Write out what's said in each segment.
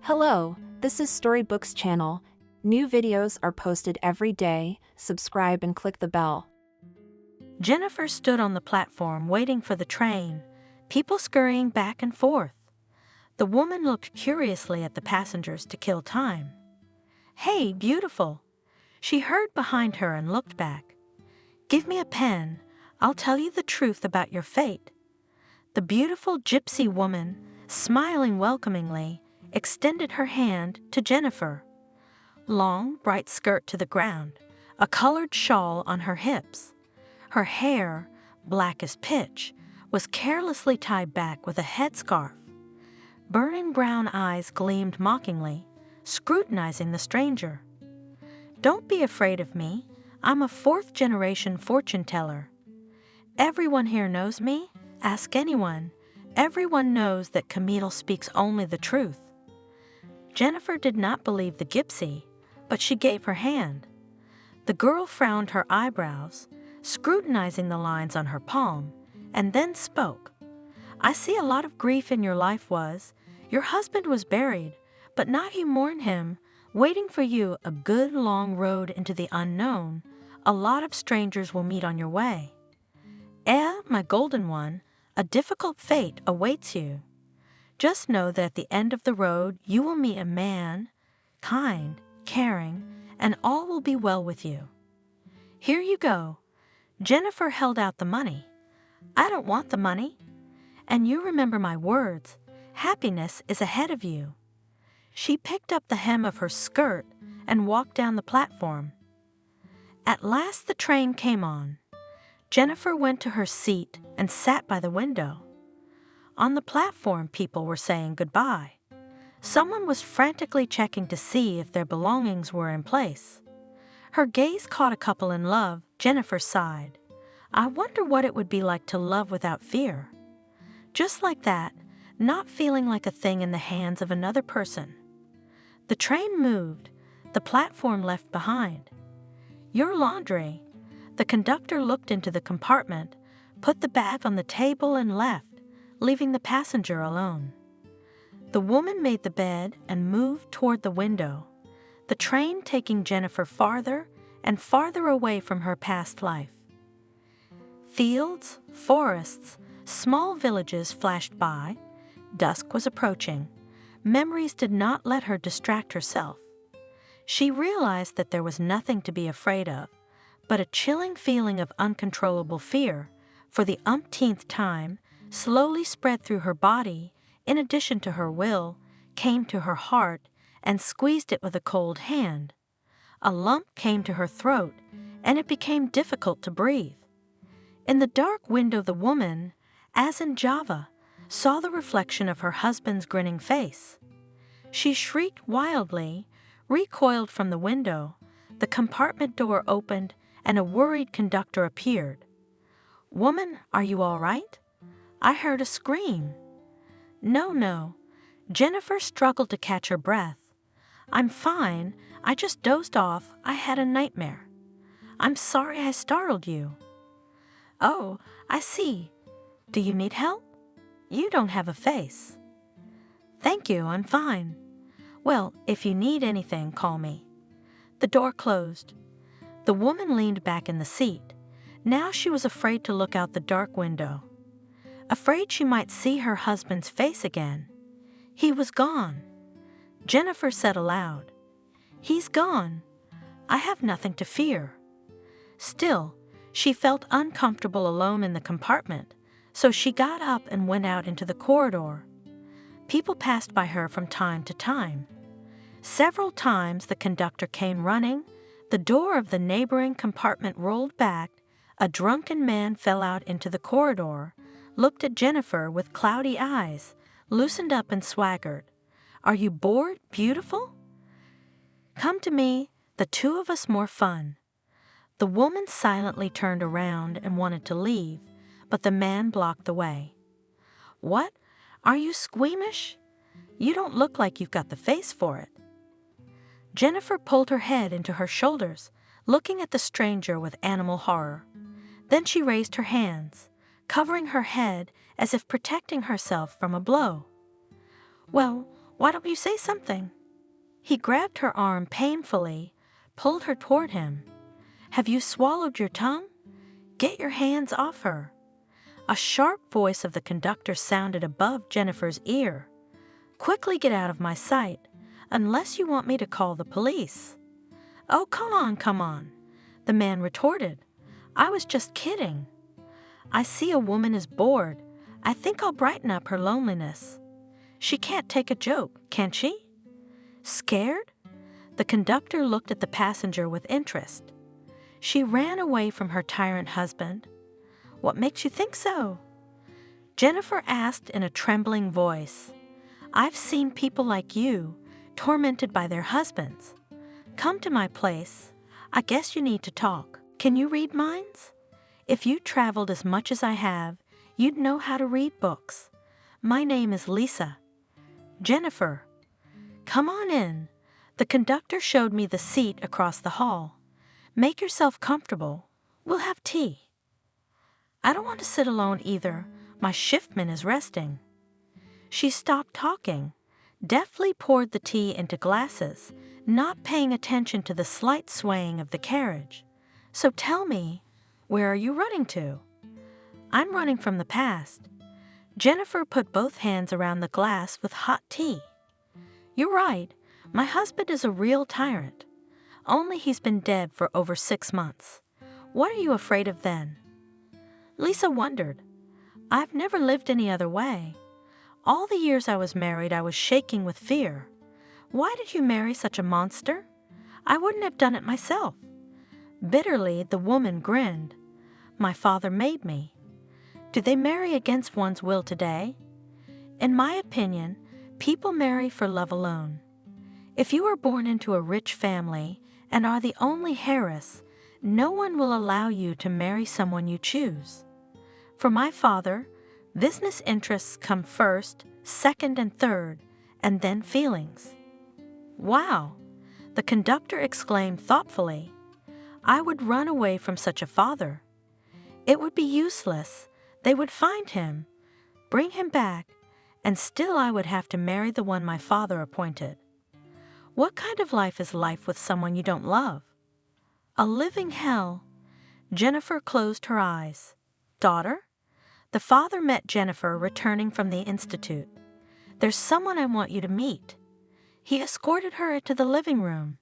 Hello, this is Storybooks channel. New videos are posted every day. Subscribe and click the bell. Jennifer stood on the platform waiting for the train, people scurrying back and forth. The woman looked curiously at the passengers to kill time. "Hey, beautiful!" She heard behind her and looked back. "Give me a pen. I'll tell you the truth about your fate." The beautiful gypsy woman, smiling welcomingly, extended her hand to Jennifer. Long, bright skirt to the ground, a colored shawl on her hips. Her hair, black as pitch, was carelessly tied back with a headscarf. Burning brown eyes gleamed mockingly, scrutinizing the stranger. "Don't be afraid of me. I'm a fourth-generation fortune teller. Everyone here knows me. Ask anyone. Everyone knows that Camille speaks only the truth." Jennifer did not believe the gypsy, but she gave her hand. The girl frowned her eyebrows, scrutinizing the lines on her palm, and then spoke. "I see a lot of grief in your life was. Your husband was buried, but now you mourn him, waiting for you a good long road into the unknown. A lot of strangers will meet on your way. My golden one, a difficult fate awaits you. Just know that at the end of the road you will meet a man, kind, caring, and all will be well with you. Here you go." Jennifer held out the money. "I don't want the money. And you remember my words. Happiness is ahead of you." She picked up the hem of her skirt and walked down the platform. At last the train came on. Jennifer went to her seat and sat by the window. On the platform, people were saying goodbye. Someone was frantically checking to see if their belongings were in place. Her gaze caught a couple in love. Jennifer sighed. "I wonder what it would be like to love without fear." Just like that, not feeling like a thing in the hands of another person. The train moved, the platform left behind. "Your laundry." The conductor looked into the compartment, put the bag on the table and left, leaving the passenger alone. The woman made the bed and moved toward the window, the train taking Jennifer farther and farther away from her past life. Fields, forests, small villages flashed by. Dusk was approaching. Memories did not let her distract herself. She realized that there was nothing to be afraid of, but a chilling feeling of uncontrollable fear, for the umpteenth time, slowly spread through her body, in addition to her will, came to her heart, and squeezed it with a cold hand. A lump came to her throat, and it became difficult to breathe. In the dark window the woman, as in Java, saw the reflection of her husband's grinning face. She shrieked wildly, recoiled from the window, the compartment door opened, and a worried conductor appeared. "Woman, are you all right? I heard a scream." No. Jennifer struggled to catch her breath. "I'm fine. I just dozed off. I had a nightmare." "I'm sorry I startled you." "Oh, I see. Do you need help? You don't have a face." "Thank you, I'm fine." "Well, if you need anything, call me." The door closed. The woman leaned back in the seat. Now she was afraid to look out the dark window. Afraid she might see her husband's face again. He was gone. Jennifer said aloud, "He's gone. I have nothing to fear." Still, she felt uncomfortable alone in the compartment, so she got up and went out into the corridor. People passed by her from time to time. Several times the conductor came running, the door of the neighboring compartment rolled back, a drunken man fell out into the corridor, looked at Jennifer with cloudy eyes, loosened up and swaggered. "Are you bored, beautiful? Come to me, the two of us more fun." The woman silently turned around and wanted to leave, but the man blocked the way. "What? Are you squeamish? You don't look like you've got the face for it." Jennifer pulled her head into her shoulders, looking at the stranger with animal horror. Then she raised her hands, covering her head as if protecting herself from a blow. "Well, Why don't you say something?" He grabbed her arm painfully, pulled her toward him. "Have you swallowed your tongue? Get your hands off her." A sharp voice of the conductor sounded above Jennifer's ear. "Quickly get out of my sight, unless you want me to call the police." "Oh, come on," the man retorted. "I was just kidding. I see a woman is bored. I think I'll brighten up her loneliness. She can't take a joke, can she?" Scared? The conductor looked at the passenger with interest. She ran away from her tyrant husband. "What makes you think so?" Jennifer asked in a trembling voice. "I've seen people like you, tormented by their husbands. Come to my place. I guess you need to talk. Can you read minds? If you traveled as much as I have, you'd know how to read books. My name is Lisa." "Jennifer." "Come on in." The conductor showed me the seat across the hall. "Make yourself comfortable. We'll have tea." "I don't want to sit alone either. My shiftman is resting." She stopped talking, deftly poured the tea into glasses, not paying attention to the slight swaying of the carriage. "So tell me, where are you running to?" "I'm running from the past." Jennifer put both hands around the glass with hot tea. "You're right. My husband is a real tyrant. Only he's been dead for over 6 months. What are you afraid of then?" Lisa wondered. "I've never lived any other way. All the years I was married, I was shaking with fear. Why did you marry such a monster? I wouldn't have done it myself." Bitterly, the woman grinned. "My father made me." Do they marry against one's will today? In my opinion, people marry for love alone. If you are born into a rich family and are the only heiress, no one will allow you to marry someone you choose. For my father, business interests come first, second, and third, and then feelings. "Wow," the conductor exclaimed thoughtfully. "I would run away from such a father. It would be useless. They would find him, bring him back, and still I would have to marry the one my father appointed. What kind of life is life with someone you don't love?" "A living hell." Jennifer closed her eyes. "Daughter?" The father met Jennifer returning from the institute. "There's someone I want you to meet." He escorted her into the living room.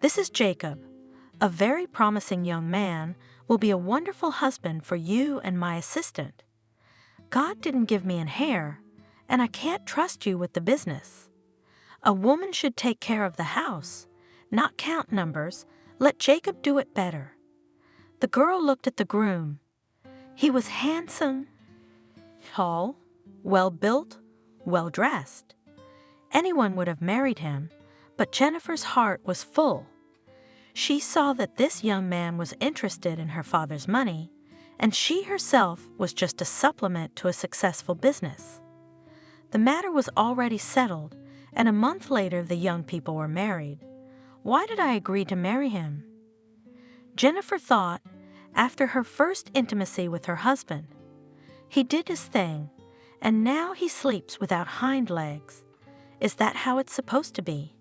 "This is Jacob. A very promising young man, will be a wonderful husband for you and my assistant. God didn't give me an hair, and I can't trust you with the business. A woman should take care of the house, not count numbers. Let Jacob do it better." The girl looked at the groom. He was handsome, tall, well-built, well-dressed. Anyone would have married him, but Jennifer's heart was full. She saw that this young man was interested in her father's money, and she herself was just a supplement to a successful business. The matter was already settled, and a month later the young people were married. Why did I agree to marry him? Jennifer thought, after her first intimacy with her husband. He did his thing, and now he sleeps without hind legs. Is that how it's supposed to be?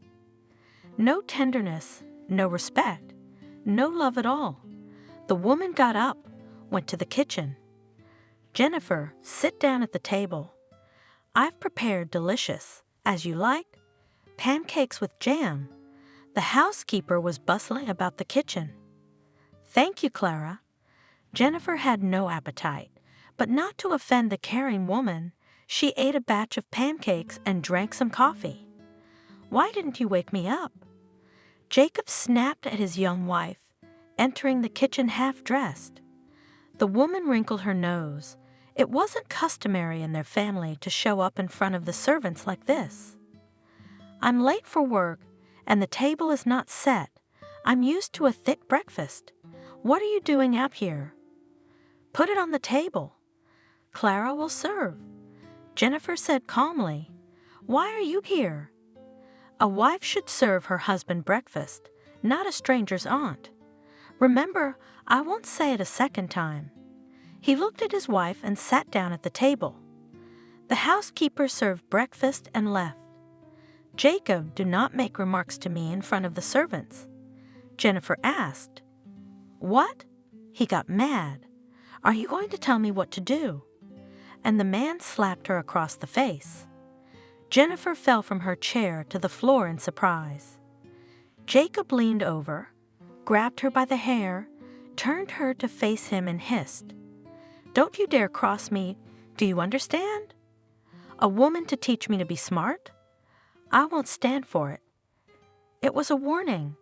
No tenderness, no respect, no love at all. The woman got up, went to the kitchen. "Jennifer, sit down at the table. I've prepared delicious, as you like, pancakes with jam." The housekeeper was bustling about the kitchen. "Thank you, Clara." Jennifer had no appetite, but not to offend the caring woman, she ate a batch of pancakes and drank some coffee. "Why didn't you wake me up?" Jacob snapped at his young wife, entering the kitchen half-dressed. The woman wrinkled her nose. It wasn't customary in their family to show up in front of the servants like this. "I'm late for work, and the table is not set. I'm used to a thick breakfast. What are you doing out here?" "Put it on the table. Clara will serve." Jennifer said calmly. "Why are you here?" A wife should serve her husband breakfast, not a stranger's aunt. Remember, I won't say it a second time. He looked at his wife and sat down at the table. The housekeeper served breakfast and left. "Jacob, do not make remarks to me in front of the servants." Jennifer asked. "What?" He got mad. "Are you going to tell me what to do?" And the man slapped her across the face. Jennifer fell from her chair to the floor in surprise. Jacob leaned over, grabbed her by the hair, turned her to face him and hissed, "Don't you dare cross me, do you understand? A woman to teach me to be smart? I won't stand for it." It was a warning.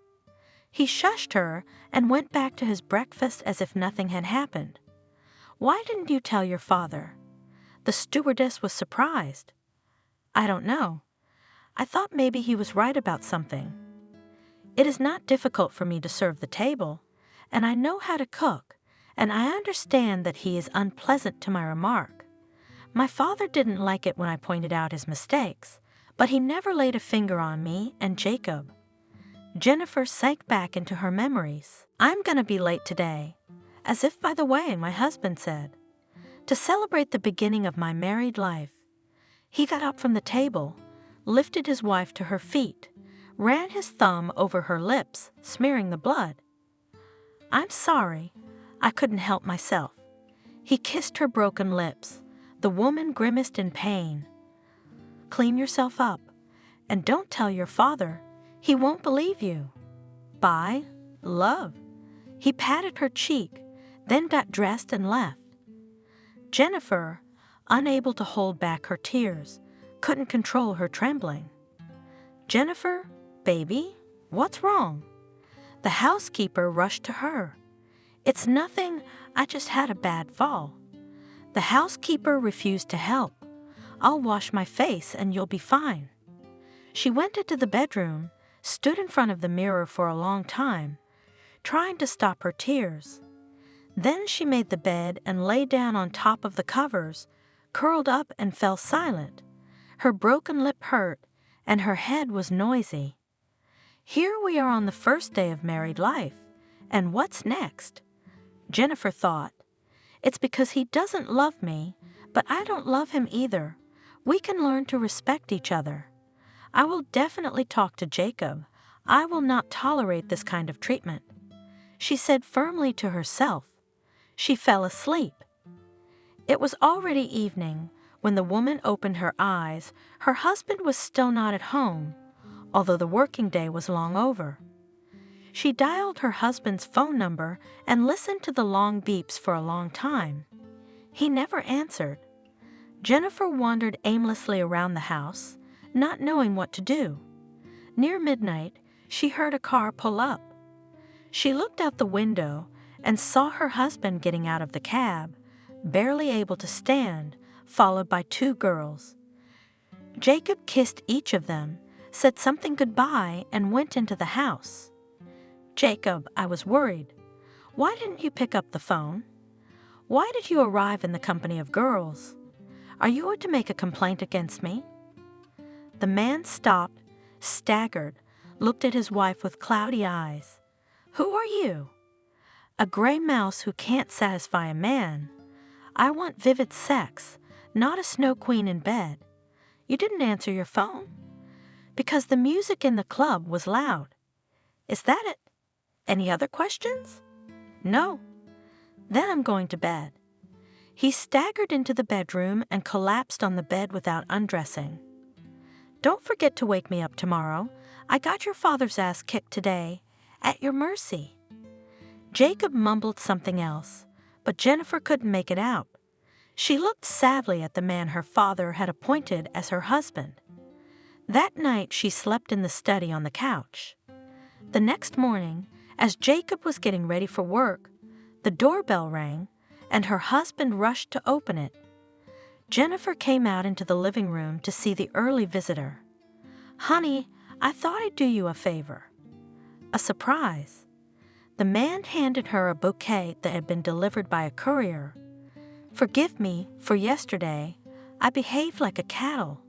He shushed her and went back to his breakfast as if nothing had happened. "Why didn't you tell your father?" The stewardess was surprised. "I don't know. I thought maybe he was right about something. It is not difficult for me to serve the table, and I know how to cook, and I understand that he is unpleasant to my remark. My father didn't like it when I pointed out his mistakes, but he never laid a finger on me and Jacob." Jennifer sank back into her memories. "I'm going to be late today," as if by the way, my husband said, "to celebrate the beginning of my married life." He got up from the table, lifted his wife to her feet, ran his thumb over her lips, smearing the blood. "I'm sorry. I couldn't help myself." He kissed her broken lips. The woman grimaced in pain. "Clean yourself up, and don't tell your father. He won't believe you. Bye, love." He patted her cheek, then got dressed and left. Jennifer, unable to hold back her tears, couldn't control her trembling. "Jennifer, baby, what's wrong?" The housekeeper rushed to her. "It's nothing, I just had a bad fall." The housekeeper refused to help. "I'll wash my face and you'll be fine." She went into the bedroom, stood in front of the mirror for a long time, trying to stop her tears. Then she made the bed and lay down on top of the covers, curled up and fell silent. Her broken lip hurt, and her head was noisy. Here we are on the first day of married life, and what's next? Jennifer thought, "It's because he doesn't love me, but I don't love him either. We can learn to respect each other. I will definitely talk to Jacob. I will not tolerate this kind of treatment," she said firmly to herself. She fell asleep. It was already evening. When the woman opened her eyes, her husband was still not at home, although the working day was long over. She dialed her husband's phone number and listened to the long beeps for a long time. He never answered. Jennifer wandered aimlessly around the house, not knowing what to do. Near midnight, she heard a car pull up. She looked out the window and saw her husband getting out of the cab, barely able to stand, followed by two girls. Jacob kissed each of them, said something goodbye, and went into the house. "Jacob, I was worried. Why didn't you pick up the phone? Why did you arrive in the company of girls? Are you going to make a complaint against me?" The man stopped, staggered, looked at his wife with cloudy eyes. "Who are you?" "A gray mouse who can't satisfy a man. I want vivid sex, not a snow queen in bed. You didn't answer your phone?" "Because the music in the club was loud." "Is that it? Any other questions?" "No." "Then I'm going to bed." He staggered into the bedroom and collapsed on the bed without undressing. "Don't forget to wake me up tomorrow. I got your father's ass kicked today. At your mercy." Jacob mumbled something else, but Jennifer couldn't make it out. She looked sadly at the man her father had appointed as her husband. That night she slept in the study on the couch. The next morning, as Jacob was getting ready for work, the doorbell rang, and her husband rushed to open it. Jennifer came out into the living room to see the early visitor. "Honey, I thought I'd do you a favor." A surprise. The man handed her a bouquet that had been delivered by a courier. "Forgive me for yesterday. I behaved like a cattle."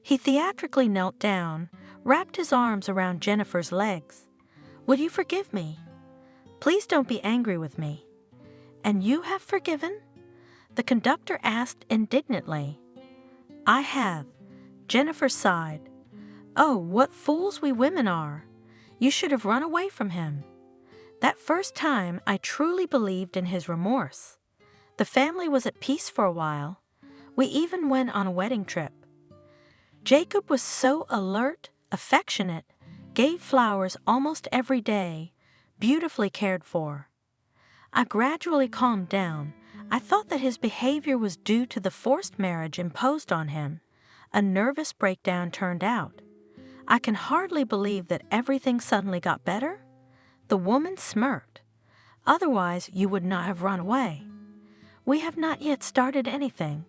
He theatrically knelt down, wrapped his arms around Jennifer's legs. "Will you forgive me? Please don't be angry with me." "And you have forgiven?" the conductor asked indignantly. "I have," Jennifer sighed. Oh, what fools we women are! You should have run away from him. That first time, I truly believed in his remorse. The family was at peace for a while. We even went on a wedding trip. Jacob was so alert, affectionate, gave flowers almost every day, beautifully cared for. I gradually calmed down. I thought that his behavior was due to the forced marriage imposed on him. A nervous breakdown turned out. I can hardly believe that everything suddenly got better. The woman smirked. Otherwise, you would not have run away. We have not yet started anything.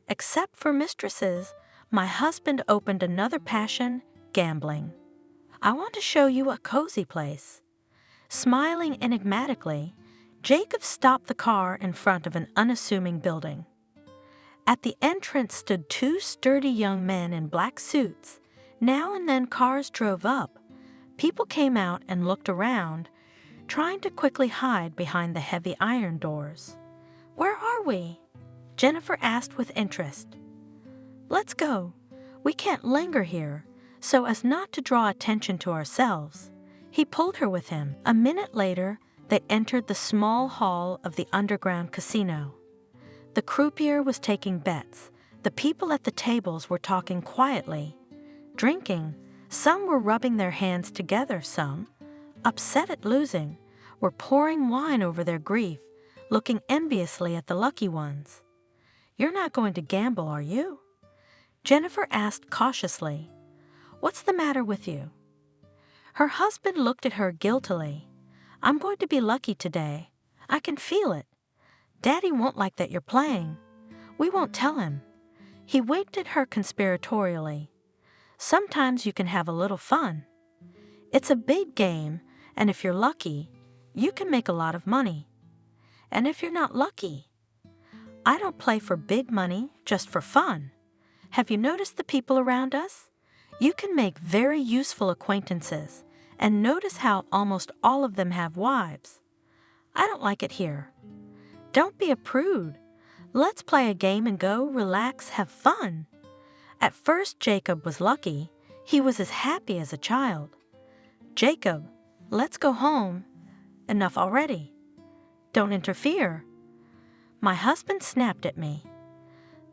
Except for mistresses, my husband opened another passion, gambling. I want to show you a cozy place. Smiling enigmatically, Jacob stopped the car in front of an unassuming building. At the entrance stood two sturdy young men in black suits. Now and then cars drove up. People came out and looked around, trying to quickly hide behind the heavy iron doors. "Where are we?" Jennifer asked with interest. "Let's go. We can't linger here, so as not to draw attention to ourselves." He pulled her with him. A minute later, they entered the small hall of the underground casino. The croupier was taking bets. The people at the tables were talking quietly, drinking. Some were rubbing their hands together, some, upset at losing, were pouring wine over their grief, looking enviously at the lucky ones. "You're not going to gamble, are you?" Jennifer asked cautiously. "What's the matter with you?" Her husband looked at her guiltily. "I'm going to be lucky today. I can feel it. Daddy won't like that you're playing. We won't tell him." He winked at her conspiratorially. "Sometimes you can have a little fun. It's a big game, and if you're lucky, you can make a lot of money. And if you're not lucky, I don't play for big money, just for fun. Have you noticed the people around us? You can make very useful acquaintances, and notice how almost all of them have wives. I don't like it here. Don't be a prude. Let's play a game and go, relax, have fun." At first, Jacob was lucky. He was as happy as a child. "Jacob, let's go home. Enough already. Don't interfere." My husband snapped at me.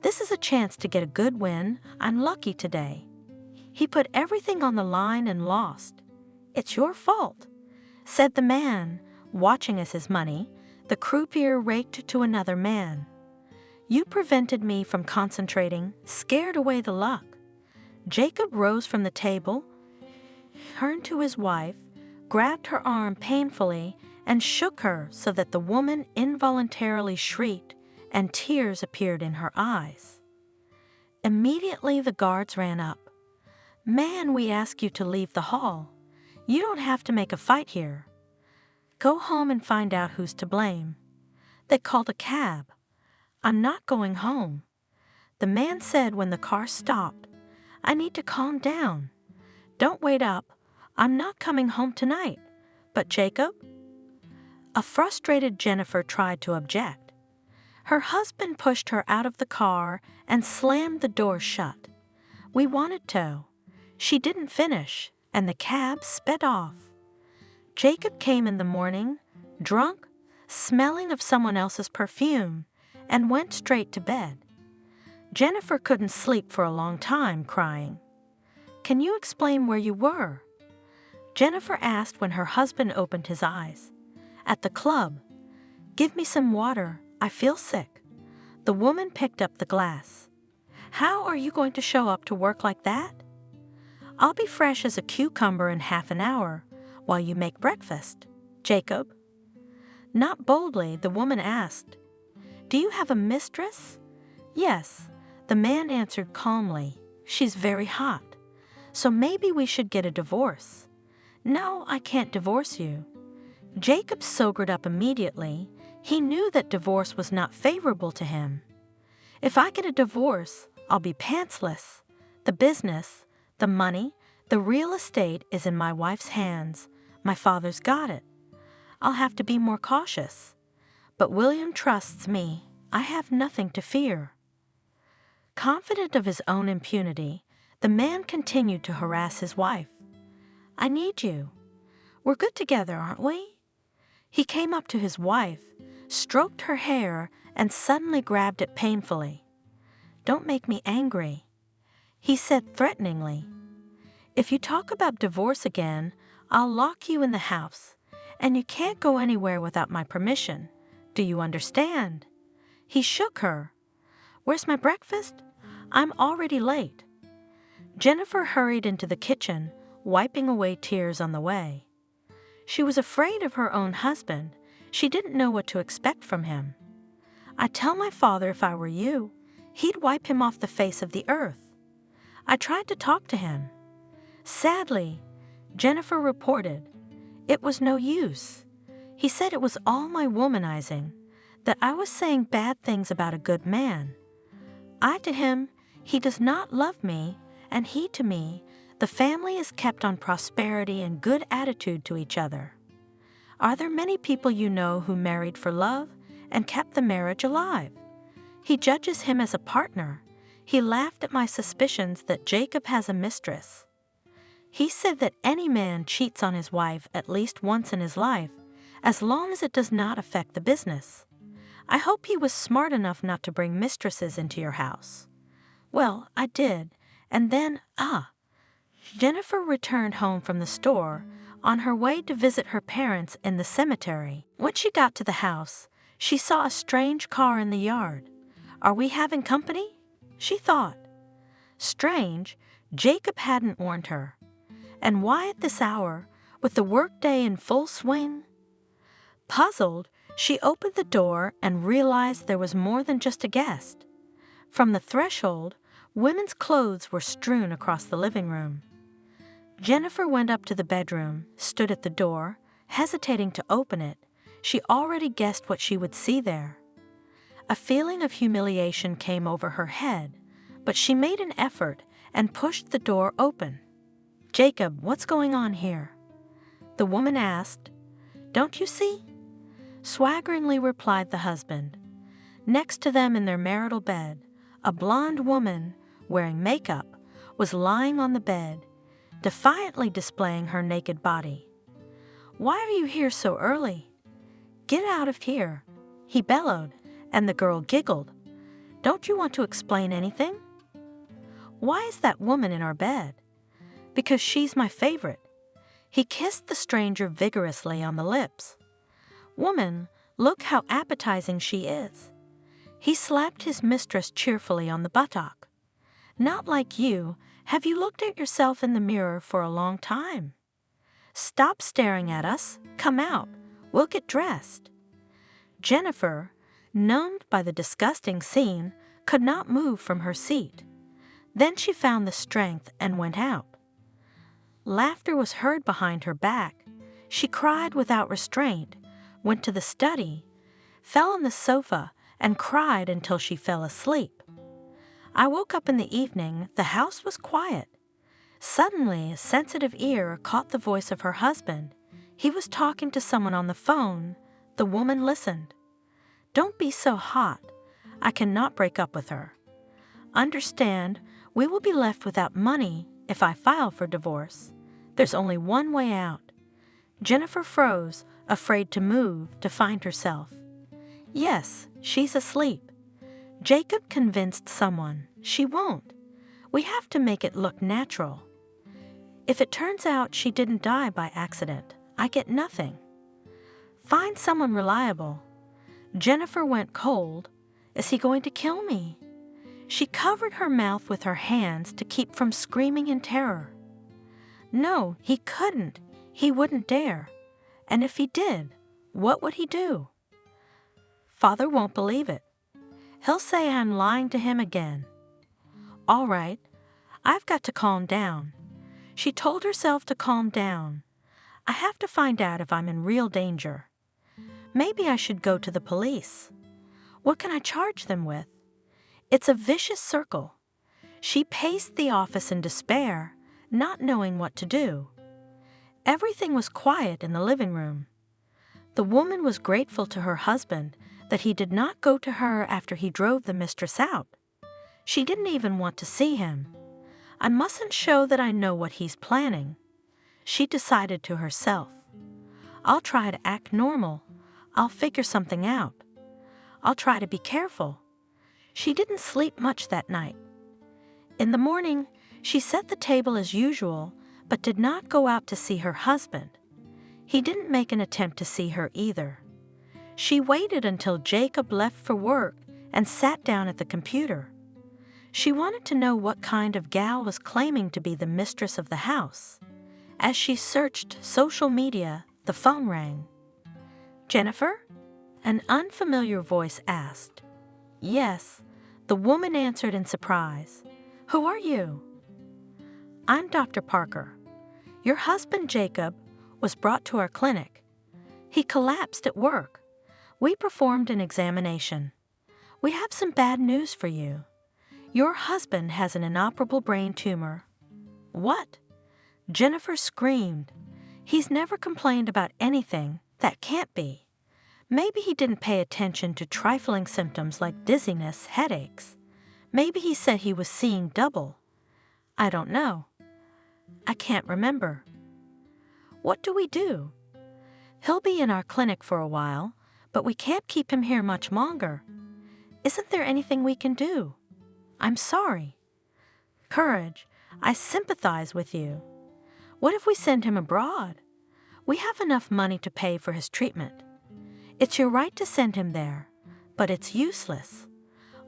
"This is a chance to get a good win. I'm lucky today." He put everything on the line and lost. "It's your fault," said the man, watching as his money, the croupier, raked to another man. "You prevented me from concentrating, scared away the luck." Jacob rose from the table, turned to his wife, grabbed her arm painfully, and shook her so that the woman involuntarily shrieked and tears appeared in her eyes. Immediately the guards ran up. "Man, we ask you to leave the hall. You don't have to make a fight here. Go home and find out who's to blame." They called a cab. "I'm not going home." The man said when the car stopped, "I need to calm down. Don't wait up. I'm not coming home tonight." "But Jacob?" A frustrated Jennifer tried to object. Her husband pushed her out of the car and slammed the door shut. "We wanted to." She didn't finish, and the cab sped off. Jacob came in the morning, drunk, smelling of someone else's perfume, and went straight to bed. Jennifer couldn't sleep for a long time, crying. "Can you explain where you were?" Jennifer asked when her husband opened his eyes. "At the club. Give me some water. I feel sick." The woman picked up the glass. "How are you going to show up to work like that?" "I'll be fresh as a cucumber in half an hour while you make breakfast." "Jacob?" Not boldly, the woman asked, "Do you have a mistress?" "Yes," the man answered calmly. "She's very hot. So maybe we should get a divorce." "No, I can't divorce you." Jacob sobered up immediately. He knew that divorce was not favorable to him. "If I get a divorce, I'll be pantsless. The business, the money, the real estate is in my wife's hands. My father's got it. I'll have to be more cautious. But William trusts me. I have nothing to fear." Confident of his own impunity, The man continued to harass his wife. "I need you. We're good together, aren't we?" He came up to his wife, stroked her hair, and suddenly grabbed it painfully. "Don't make me angry," he said threateningly. "If you talk about divorce again, I'll lock you in the house, and you can't go anywhere without my permission. Do you understand?" He shook her. "Where's my breakfast? I'm already late." Jennifer hurried into the kitchen, wiping away tears on the way. She was afraid of her own husband. She didn't know what to expect from him. "I'd tell my father if I were you. He'd wipe him off the face of the earth." I tried to talk to him. Sadly, Jennifer reported, it was no use. He said it was all my womanizing, that I was saying bad things about a good man. I to him, he does not love me, and he to me, the family is kept on prosperity and good attitude to each other. Are there many people you know who married for love and kept the marriage alive? He judges him as a partner. He laughed at my suspicions that Jacob has a mistress. He said that any man cheats on his wife at least once in his life, as long as it does not affect the business. I hope he was smart enough not to bring mistresses into your house. Well, I did, and then, Jennifer returned home from the store on her way to visit her parents in the cemetery. When she got to the house, she saw a strange car in the yard. Are we having company? She thought. Strange, Jacob hadn't warned her. And why at this hour, with the workday in full swing? Puzzled, she opened the door and realized there was more than just a guest. From the threshold, women's clothes were strewn across the living room. Jennifer went up to the bedroom, stood at the door, hesitating to open it. She already guessed what she would see there. A feeling of humiliation came over her head, but she made an effort and pushed the door open. "Jacob, what's going on here?" the woman asked. "Don't you see?" swaggeringly replied the husband. Next to them in their marital bed, a blonde woman, wearing makeup, was lying on the bed, defiantly displaying her naked body. "Why are you here so early?" "Get out of here," he bellowed, and the girl giggled. "Don't you want to explain anything?" "Why is that woman in our bed?" "Because she's my favorite." He kissed the stranger vigorously on the lips. "Woman, look how appetizing she is." He slapped his mistress cheerfully on the buttock. "Not like you. Have you looked at yourself in the mirror for a long time?" "Stop staring at us. Come out. We'll get dressed." Jennifer, numbed by the disgusting scene, could not move from her seat. Then she found the strength and went out. Laughter was heard behind her back. She cried without restraint, went to the study, fell on the sofa, and cried until she fell asleep. I woke up in the evening. The house was quiet. Suddenly, a sensitive ear caught the voice of her husband. He was talking to someone on the phone. The woman listened. "Don't be so hot. I cannot break up with her. Understand, we will be left without money if I file for divorce. There's only one way out." Jennifer froze, afraid to move, to find herself. "Yes, she's asleep." Jacob convinced someone. "She won't. We have to make it look natural. If it turns out she didn't die by accident, I get nothing." "Find someone reliable." Jennifer went cold. "Is he going to kill me?" She covered her mouth with her hands to keep from screaming in terror. No, he couldn't. He wouldn't dare. And if he did, what would he do? "Father won't believe it. He'll say I'm lying to him again." "All right, I've got to calm down." She told herself to calm down. "I have to find out if I'm in real danger. Maybe I should go to the police. What can I charge them with?" It's a vicious circle. She paced the office in despair, not knowing what to do. Everything was quiet in the living room. The woman was grateful to her husband that he did not go to her after he drove the mistress out. She didn't even want to see him. I mustn't show that I know what he's planning. She decided to herself. I'll try to act normal. I'll figure something out. I'll try to be careful. She didn't sleep much that night. In the morning, she set the table as usual, but did not go out to see her husband. He didn't make an attempt to see her either. She waited until Jacob left for work and sat down at the computer. She wanted to know what kind of gal was claiming to be the mistress of the house. As she searched social media, the phone rang. "Jennifer?" An unfamiliar voice asked. "Yes," the woman answered in surprise. "Who are you?" "I'm Dr. Parker. Your husband, Jacob, was brought to our clinic. He collapsed at work. We performed an examination. We have some bad news for you. Your husband has an inoperable brain tumor." "What?" Jennifer screamed. "He's never complained about anything. That can't be. Maybe he didn't pay attention to trifling symptoms like dizziness, headaches. Maybe he said he was seeing double. I don't know. I can't remember. What do we do? He'll be in our clinic for a while, but we can't keep him here much longer. Isn't there anything we can do? I'm sorry." "Courage, I sympathize with you. What if we send him abroad? We have enough money to pay for his treatment. It's your right to send him there, but it's useless.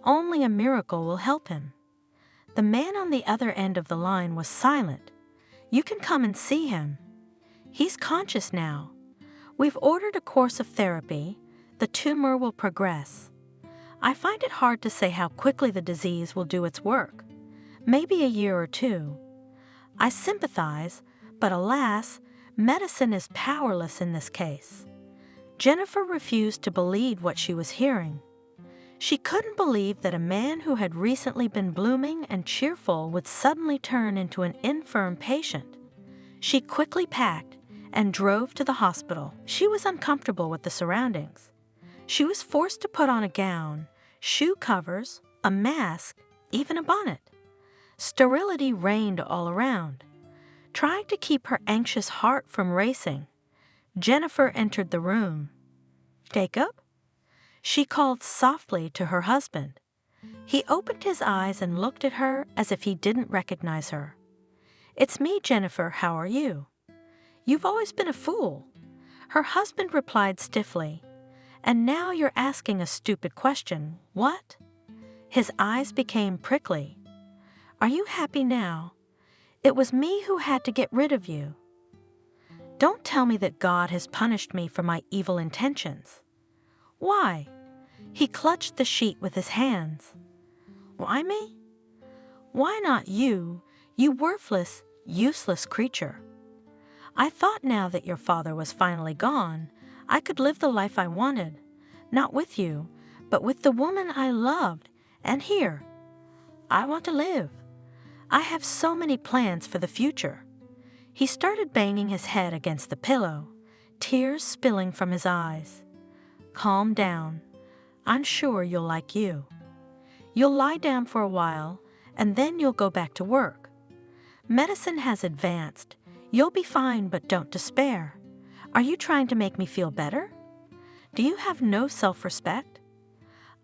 Only a miracle will help him." The man on the other end of the line was silent. "You can come and see him. He's conscious now. We've ordered a course of therapy. The tumor will progress. I find it hard to say how quickly the disease will do its work. Maybe a year or two. I sympathize, but alas, medicine is powerless in this case." Jennifer refused to believe what she was hearing. She couldn't believe that a man who had recently been blooming and cheerful would suddenly turn into an infirm patient. She quickly packed and drove to the hospital. She was uncomfortable with the surroundings. She was forced to put on a gown, shoe covers, a mask, even a bonnet. Sterility reigned all around. Trying to keep her anxious heart from racing, Jennifer entered the room. "Jacob?" She called softly to her husband. He opened his eyes and looked at her as if he didn't recognize her. "It's me, Jennifer. How are you?" "You've always been a fool," her husband replied stiffly. "And now you're asking a stupid question. What?" His eyes became prickly. "Are you happy now? It was me who had to get rid of you. Don't tell me that God has punished me for my evil intentions." "Why?" He clutched the sheet with his hands. "Why me? Why not you, you worthless, useless creature? I thought now that your father was finally gone, I could live the life I wanted, not with you, but with the woman I loved, and here. I want to live. I have so many plans for the future." He started banging his head against the pillow, tears spilling from his eyes. "Calm down. I'm sure you'll like you. You'll lie down for a while, and then you'll go back to work. Medicine has advanced. You'll be fine, but don't despair. Are you trying to make me feel better? Do you have no self-respect?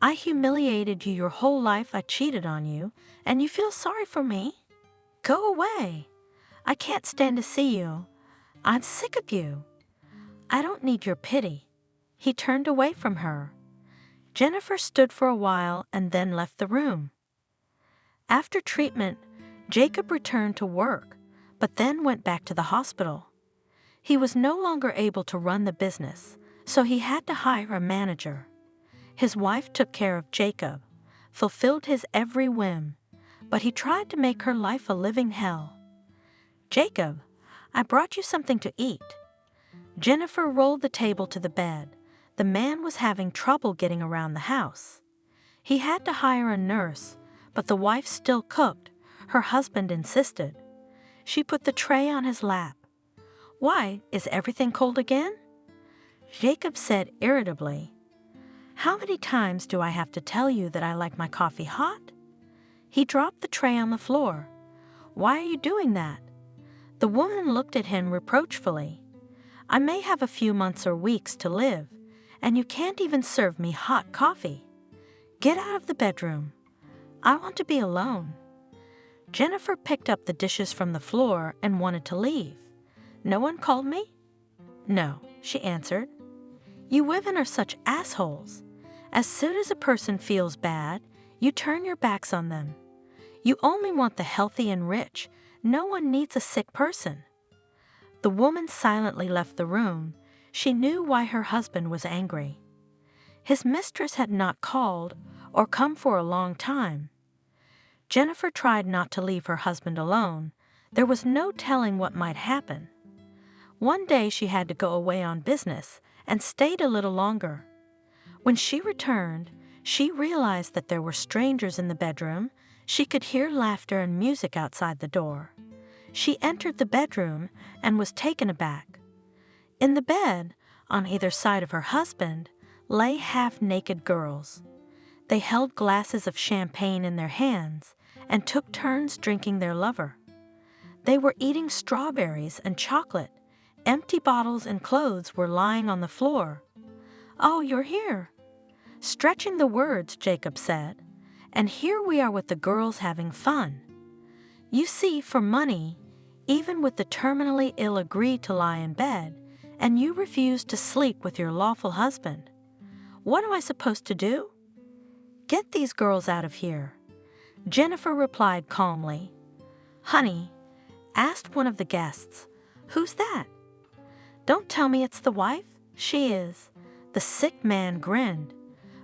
I humiliated you your whole life. I cheated on you, and you feel sorry for me? Go away. I can't stand to see you. I'm sick of you. I don't need your pity." He turned away from her. Jennifer stood for a while and then left the room. After treatment, Jacob returned to work, but then went back to the hospital. He was no longer able to run the business, so he had to hire a manager. His wife took care of Jacob, fulfilled his every whim, but he tried to make her life a living hell. "Jacob, I brought you something to eat." Jennifer rolled the table to the bed. The man was having trouble getting around the house. He had to hire a nurse, but the wife still cooked. Her husband insisted. She put the tray on his lap. "Why, is everything cold again?" Jacob said irritably. "How many times do I have to tell you that I like my coffee hot?" He dropped the tray on the floor. Why are you doing that?" The woman looked at him reproachfully. "I may have a few months or weeks to live, and you can't even serve me hot coffee. Get out of the bedroom. I want to be alone." Jennifer picked up the dishes from the floor and wanted to leave. "No one called me?" "No," she answered. "You women are such assholes. As soon as a person feels bad, you turn your backs on them. You only want the healthy and rich. No one needs a sick person." The woman silently left the room. She knew why her husband was angry. His mistress had not called or come for a long time. Jennifer tried not to leave her husband alone. There was no telling what might happen. One day she had to go away on business and stayed a little longer. When she returned, she realized that there were strangers in the bedroom. She could hear laughter and music outside the door. She entered the bedroom and was taken aback. In the bed, on either side of her husband, lay half-naked girls. They held glasses of champagne in their hands and took turns drinking their lover. They were eating strawberries and chocolate. Empty bottles and clothes were lying on the floor. "Oh, you're here." Stretching the words, Jacob said, "and here we are with the girls having fun. You see, for money, even with the terminally ill agree to lie in bed, and you refuse to sleep with your lawful husband. What am I supposed to do?" "Get these girls out of here." Jennifer replied calmly. "Honey," asked one of the guests, "who's that?" "Don't tell me it's the wife." "She is." The sick man grinned.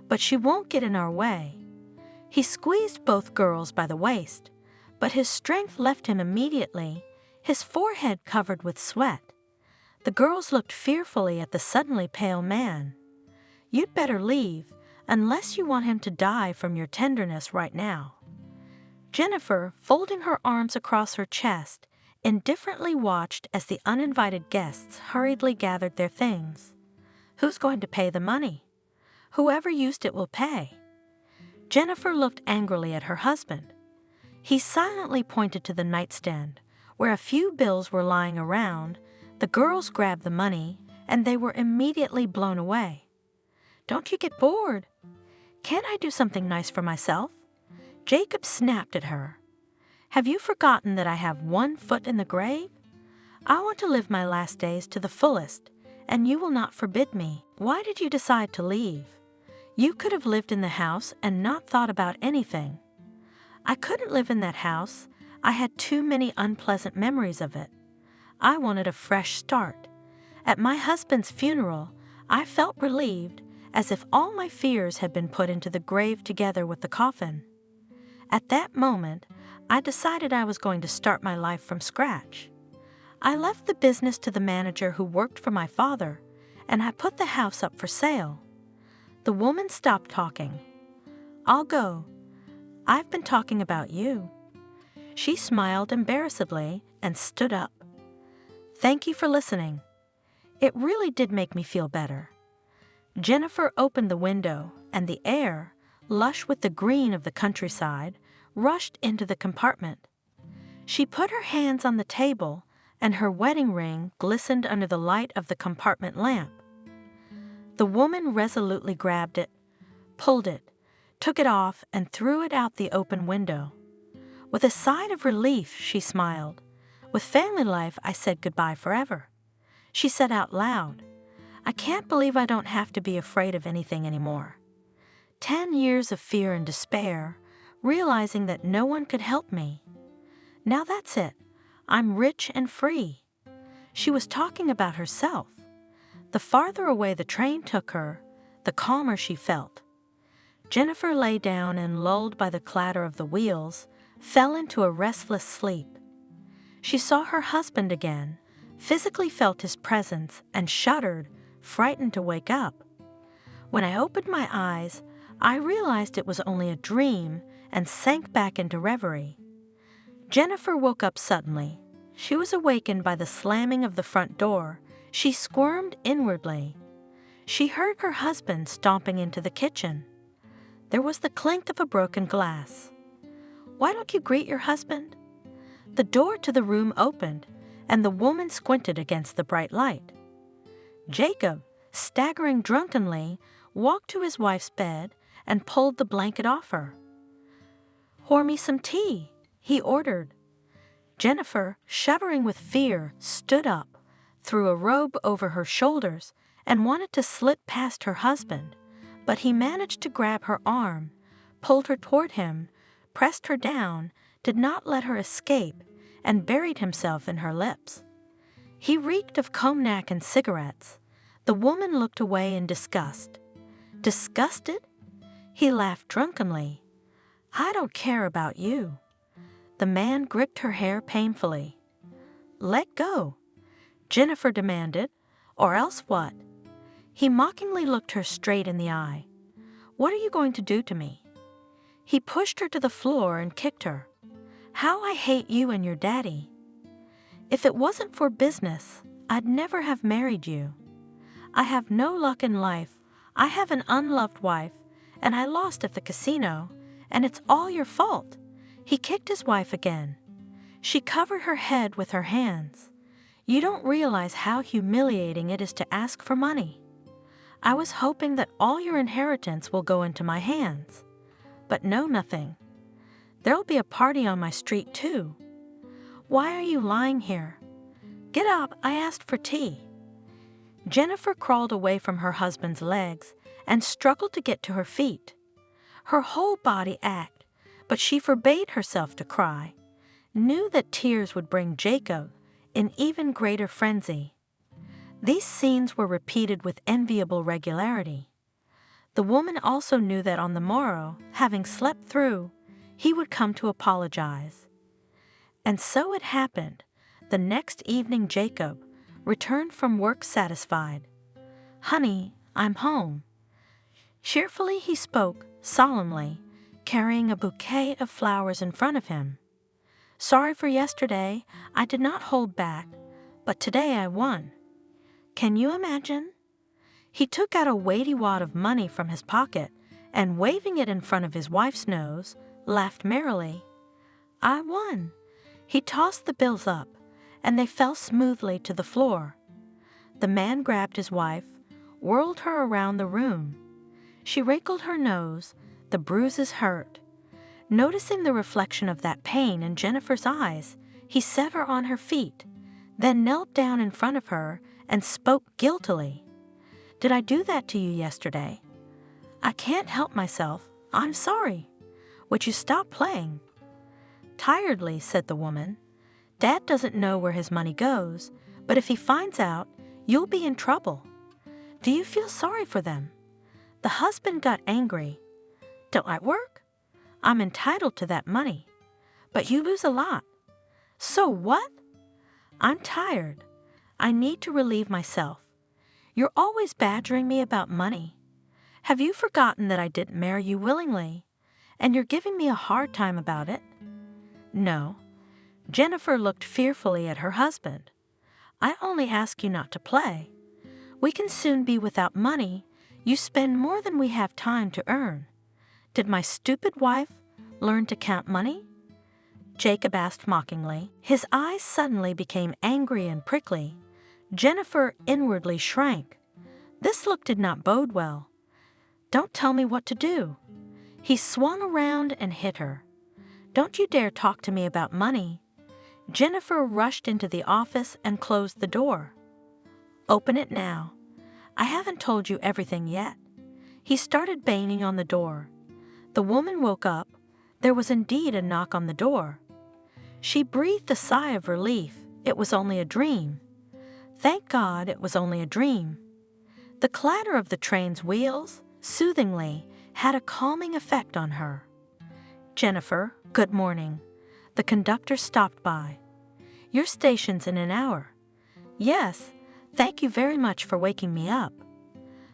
"But she won't get in our way." He squeezed both girls by the waist, but his strength left him immediately, his forehead covered with sweat. The girls looked fearfully at the suddenly pale man. "You'd better leave, unless you want him to die from your tenderness right now." Jennifer, folding her arms across her chest, indifferently watched as the uninvited guests hurriedly gathered their things. "Who's going to pay the money?" "Whoever used it will pay." Jennifer looked angrily at her husband. He silently pointed to the nightstand, where a few bills were lying around. The girls grabbed the money, and they were immediately blown away. "Don't you get bored?" "Can't I do something nice for myself?" Jacob snapped at her. "Have you forgotten that I have one foot in the grave? I want to live my last days to the fullest, and you will not forbid me. Why did you decide to leave? You could have lived in the house and not thought about anything." "I couldn't live in that house. I had too many unpleasant memories of it. I wanted a fresh start. At my husband's funeral, I felt relieved, as if all my fears had been put into the grave together with the coffin. At that moment, I decided I was going to start my life from scratch. I left the business to the manager who worked for my father, and I put the house up for sale." The woman stopped talking. "I'll go. I've been talking about you." She smiled embarrassedly and stood up. "Thank you for listening. It really did make me feel better." Jennifer opened the window, and the air, lush with the green of the countryside, rushed into the compartment. She put her hands on the table, and her wedding ring glistened under the light of the compartment lamp. The woman resolutely grabbed it, pulled it, took it off, and threw it out the open window. With a sigh of relief, she smiled. "With family life, I said goodbye forever." She said out loud, "I can't believe I don't have to be afraid of anything anymore. 10 years of fear and despair, realizing that no one could help me. Now that's it. I'm rich and free." She was talking about herself. The farther away the train took her, the calmer she felt. Jennifer lay down and, lulled by the clatter of the wheels, fell into a restless sleep. She saw her husband again, physically felt his presence, and shuddered, frightened to wake up. When I opened my eyes, I realized it was only a dream and sank back into reverie. Jennifer woke up suddenly. She was awakened by the slamming of the front door. She squirmed inwardly. She heard her husband stomping into the kitchen. There was the clink of a broken glass. "Why don't you greet your husband?" The door to the room opened, and the woman squinted against the bright light. Jacob, staggering drunkenly, walked to his wife's bed and pulled the blanket off her. "Pour me some tea," he ordered. Jennifer, shuddering with fear, stood up, threw a robe over her shoulders, and wanted to slip past her husband, but he managed to grab her arm, pulled her toward him, pressed her down, did not let her escape, and buried himself in her lips. He reeked of cognac and cigarettes. The woman looked away in disgust. Disgusted? He laughed drunkenly. "I don't care about you." The man gripped her hair painfully. "Let go," Jennifer demanded. "Or else what?" He mockingly looked her straight in the eye. "What are you going to do to me?" He pushed her to the floor and kicked her. "How I hate you and your daddy. If it wasn't for business, I'd never have married you. I have no luck in life. I have an unloved wife, and I lost at the casino, and it's all your fault." He kicked his wife again. She covered her head with her hands. "You don't realize how humiliating it is to ask for money. I was hoping that all your inheritance will go into my hands. But no, nothing. There'll be a party on my street, too. Why are you lying here? Get up, I asked for tea." Jennifer crawled away from her husband's legs and struggled to get to her feet. Her whole body ached, but she forbade herself to cry, knew that tears would bring Jacob in even greater frenzy. These scenes were repeated with enviable regularity. The woman also knew that on the morrow, having slept through, he would come to apologize. And so it happened. The next evening Jacob returned from work satisfied. "Honey, I'm home." Cheerfully he spoke, solemnly, carrying a bouquet of flowers in front of him. "Sorry for yesterday, I did not hold back, but today I won. Can you imagine?" He took out a weighty wad of money from his pocket and, waving it in front of his wife's nose, laughed merrily. "I won." He tossed the bills up, and they fell smoothly to the floor. The man grabbed his wife, whirled her around the room. She wrinkled her nose, the bruises hurt. Noticing the reflection of that pain in Jennifer's eyes, he set her on her feet, then knelt down in front of her and spoke guiltily. "Did I do that to you yesterday? I can't help myself. I'm sorry. Would you stop playing?" Tiredly said the woman, "Dad doesn't know where his money goes, but if he finds out, you'll be in trouble. Do you feel sorry for them?" The husband got angry. "Don't I work? I'm entitled to that money. But you lose a lot. So what? I'm tired. I need to relieve myself. You're always badgering me about money. Have you forgotten that I didn't marry you willingly, and you're giving me a hard time about it?" "No." Jennifer looked fearfully at her husband. "I only ask you not to play. We can soon be without money. You spend more than we have time to earn. Did my stupid wife learn to count money?" Jacob asked mockingly. His eyes suddenly became angry and prickly. Jennifer inwardly shrank. This look did not bode well. "Don't tell me what to do." He swung around and hit her. "Don't you dare talk to me about money." Jennifer rushed into the office and closed the door. "Open it now. I haven't told you everything yet." He started banging on the door. The woman woke up. There was indeed a knock on the door. She breathed a sigh of relief. It was only a dream. Thank God it was only a dream. The clatter of the train's wheels, soothingly, had a calming effect on her. "Jennifer, good morning." The conductor stopped by. "Your station's in an hour." "Yes, thank you very much for waking me up,"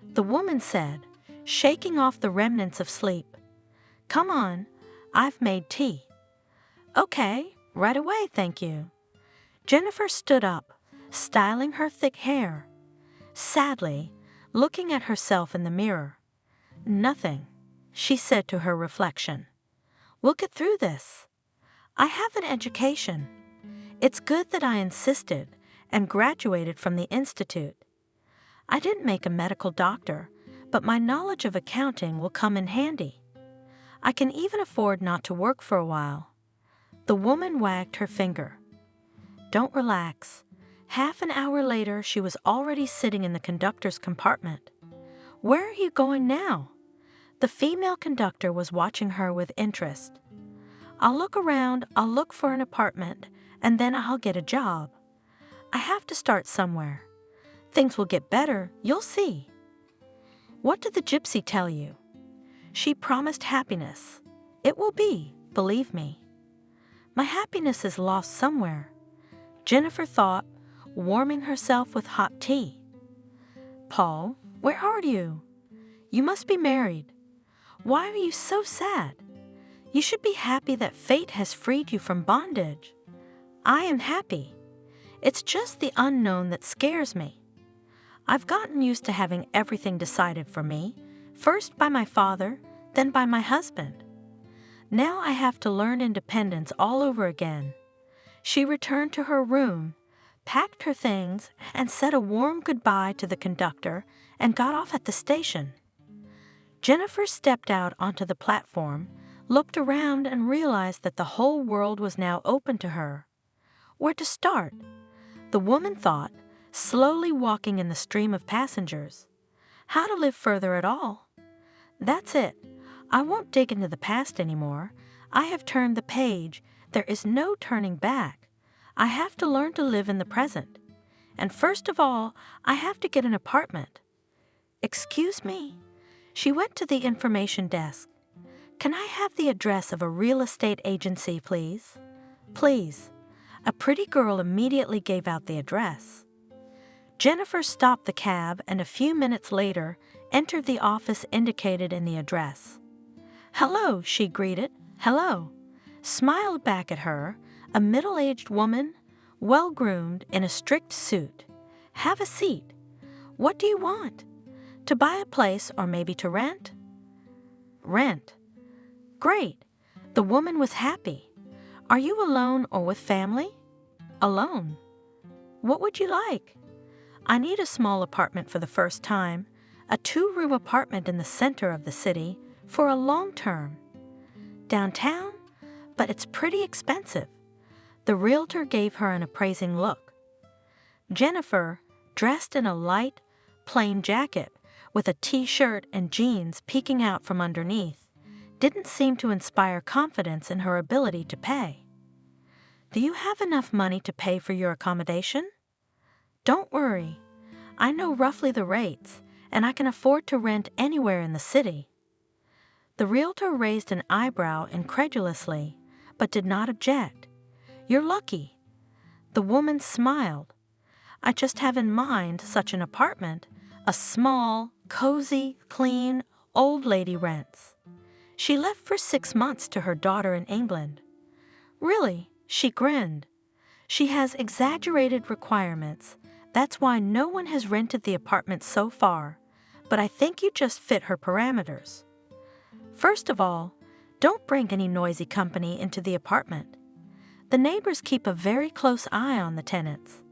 the woman said, shaking off the remnants of sleep. "Come on, I've made tea." "Okay, right away, thank you." Jennifer stood up, styling her thick hair, sadly, looking at herself in the mirror. "Nothing," she said to her reflection. "We'll get through this. I have an education. It's good that I insisted and graduated from the institute. I didn't make a medical doctor, but my knowledge of accounting will come in handy. I can even afford not to work for a while." The woman wagged her finger. "Don't relax." Half an hour later, she was already sitting in the conductor's compartment. "Where are you going now?" The female conductor was watching her with interest. "I'll look around, I'll look for an apartment, and then I'll get a job. I have to start somewhere. Things will get better, you'll see." "What did the gypsy tell you?" "She promised happiness. It will be, believe me." "My happiness is lost somewhere," Jennifer thought, warming herself with hot tea. "Paul, where are you? You must be married. Why are you so sad? You should be happy that fate has freed you from bondage." "I am happy. It's just the unknown that scares me. I've gotten used to having everything decided for me, first by my father, then by my husband. Now I have to learn independence all over again." She returned to her room, packed her things, and said a warm goodbye to the conductor and got off at the station. Jennifer stepped out onto the platform, looked around, and realized that the whole world was now open to her. Where to start? The woman thought, slowly walking in the stream of passengers. How to live further at all? That's it. I won't dig into the past anymore. I have turned the page. There is no turning back. I have to learn to live in the present. And first of all, I have to get an apartment. "Excuse me?" She went to the information desk. "Can I have the address of a real estate agency, please?" "Please." A pretty girl immediately gave out the address. Jennifer stopped the cab and a few minutes later entered the office indicated in the address. "Hello," she greeted. "Hello." Smiled back at her a middle-aged woman, well-groomed in a strict suit. "Have a seat. What do you want? To buy a place or maybe to rent?" "Rent." "Great." The woman was happy. "Are you alone or with family?" "Alone." "What would you like?" "I need a small apartment for the first time, a 2-room apartment in the center of the city for a long term." "Downtown? But it's pretty expensive." The realtor gave her an appraising look. Jennifer, dressed in a light, plain jacket with a t-shirt and jeans peeking out from underneath, didn't seem to inspire confidence in her ability to pay. "Do you have enough money to pay for your accommodation?" "Don't worry. I know roughly the rates, and I can afford to rent anywhere in the city." The realtor raised an eyebrow incredulously, but did not object. "You're lucky." The woman smiled. "I just have in mind such an apartment a small, cozy, clean, old lady rents. She left for 6 months to her daughter in England." "Really?" She grinned. "She has exaggerated requirements. That's why no one has rented the apartment so far, but I think you just fit her parameters. First of all, don't bring any noisy company into the apartment. The neighbors keep a very close eye on the tenants.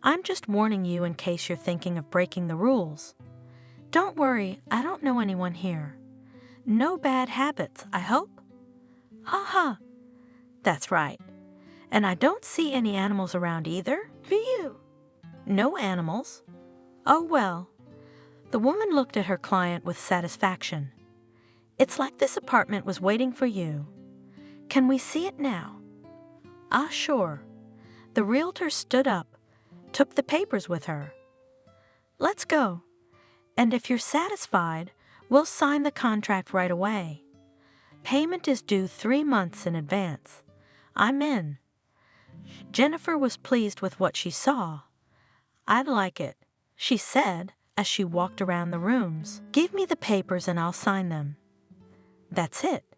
I'm just warning you in case you're thinking of breaking the rules. Don't worry, I don't know anyone here. No bad habits, I hope?" "Ha." "That's right. And I don't see any animals around either, do you?" "No animals." "Oh, well." The woman looked at her client with satisfaction. "It's like this apartment was waiting for you. Can we see it now?" "Ah, sure." The realtor stood up, took the papers with her. "Let's go. And if you're satisfied, we'll sign the contract right away. Payment is due 3 months in advance. I'm in." Jennifer was pleased with what she saw. "I'd like it," she said as she walked around the rooms. "Give me the papers and I'll sign them." That's it.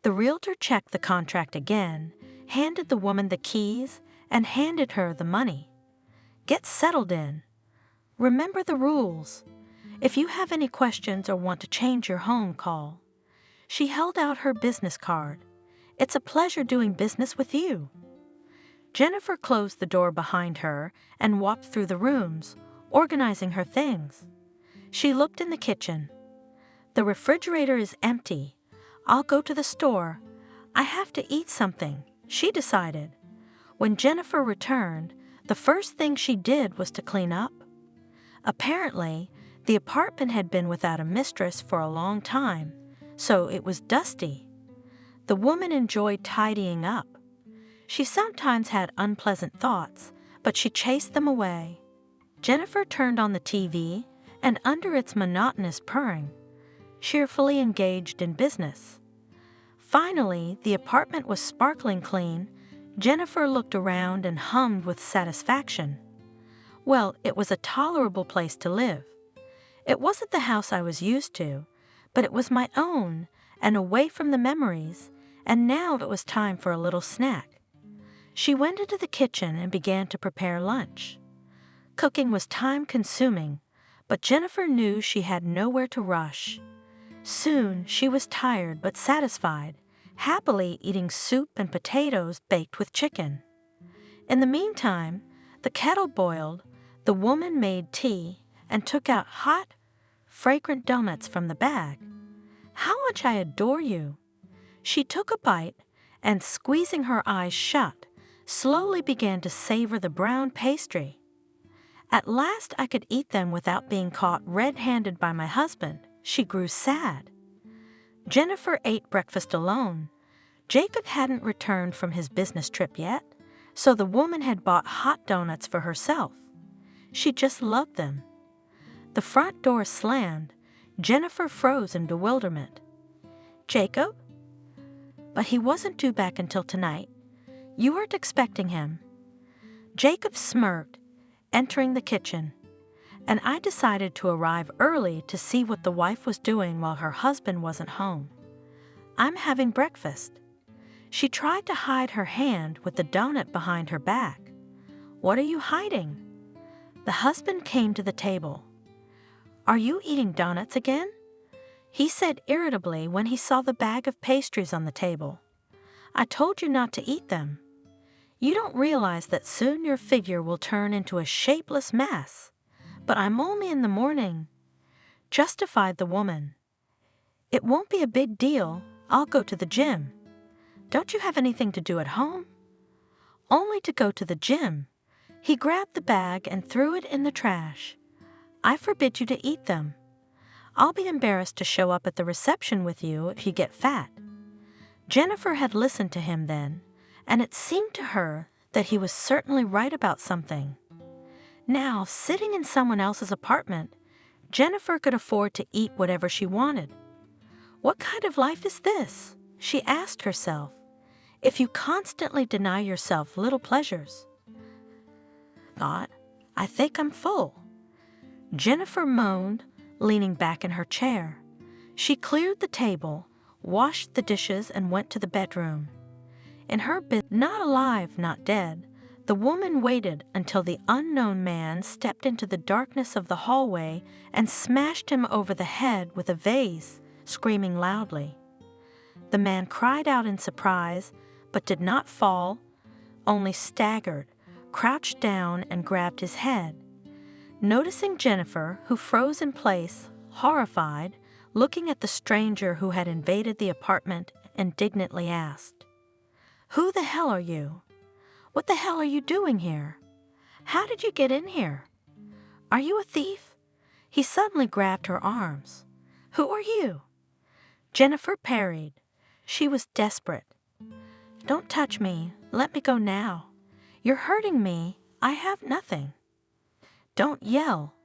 The realtor checked the contract again, handed the woman the keys, and handed her the money. "Get settled in. Remember the rules. If you have any questions or want to change your home, call." She held out her business card. "It's a pleasure doing business with you." Jennifer closed the door behind her and walked through the rooms, organizing her things. She looked in the kitchen. The refrigerator is empty. I'll go to the store. I have to eat something, she decided. When Jennifer returned, the first thing she did was to clean up. Apparently, the apartment had been without a mistress for a long time, so it was dusty. The woman enjoyed tidying up. She sometimes had unpleasant thoughts, but she chased them away. Jennifer turned on the TV, and under its monotonous purring, cheerfully engaged in business. Finally, the apartment was sparkling clean. Jennifer looked around and hummed with satisfaction. Well, it was a tolerable place to live. It wasn't the house I was used to, but it was my own and away from the memories, and now it was time for a little snack. She went into the kitchen and began to prepare lunch. Cooking was time-consuming, but Jennifer knew she had nowhere to rush. Soon she was tired but satisfied, happily eating soup and potatoes baked with chicken. In the meantime, the kettle boiled, the woman made tea, and took out hot, fragrant donuts from the bag. How much I adore you! She took a bite and, squeezing her eyes shut, slowly began to savor the brown pastry. At last I could eat them without being caught red-handed by my husband. She grew sad. Jennifer ate breakfast alone. Jacob hadn't returned from his business trip yet, so the woman had bought hot donuts for herself. She just loved them. The front door slammed. Jennifer froze in bewilderment. Jacob? But he wasn't due back until tonight. You weren't expecting him. Jacob smirked, entering the kitchen, and I decided to arrive early to see what the wife was doing while her husband wasn't home. I'm having breakfast. She tried to hide her hand with the donut behind her back. What are you hiding? The husband came to the table. Are you eating donuts again? He said irritably when he saw the bag of pastries on the table. I told you not to eat them. You don't realize that soon your figure will turn into a shapeless mass. But I'm only in the morning, justified the woman. It won't be a big deal. I'll go to the gym. Don't you have anything to do at home? Only to go to the gym. He grabbed the bag and threw it in the trash. I forbid you to eat them. I'll be embarrassed to show up at the reception with you if you get fat. Jennifer had listened to him then, and it seemed to her that he was certainly right about something. Now, sitting in someone else's apartment, Jennifer could afford to eat whatever she wanted. What kind of life is this? She asked herself. If you constantly deny yourself little pleasures. Thought, I think I'm full. Jennifer moaned, leaning back in her chair. She cleared the table, washed the dishes, and went to the bedroom. In her bed, not alive, not dead, the woman waited until the unknown man stepped into the darkness of the hallway and smashed him over the head with a vase, screaming loudly. The man cried out in surprise, but did not fall, only staggered, crouched down, and grabbed his head. Noticing Jennifer, who froze in place, horrified, looking at the stranger who had invaded the apartment, indignantly asked, "Who the hell are you? What the hell are you doing here? How did you get in here? Are you a thief?" He suddenly grabbed her arms. "Who are you?" Jennifer parried. She was desperate. "Don't touch me. Let me go now. You're hurting me. I have nothing." "Don't yell.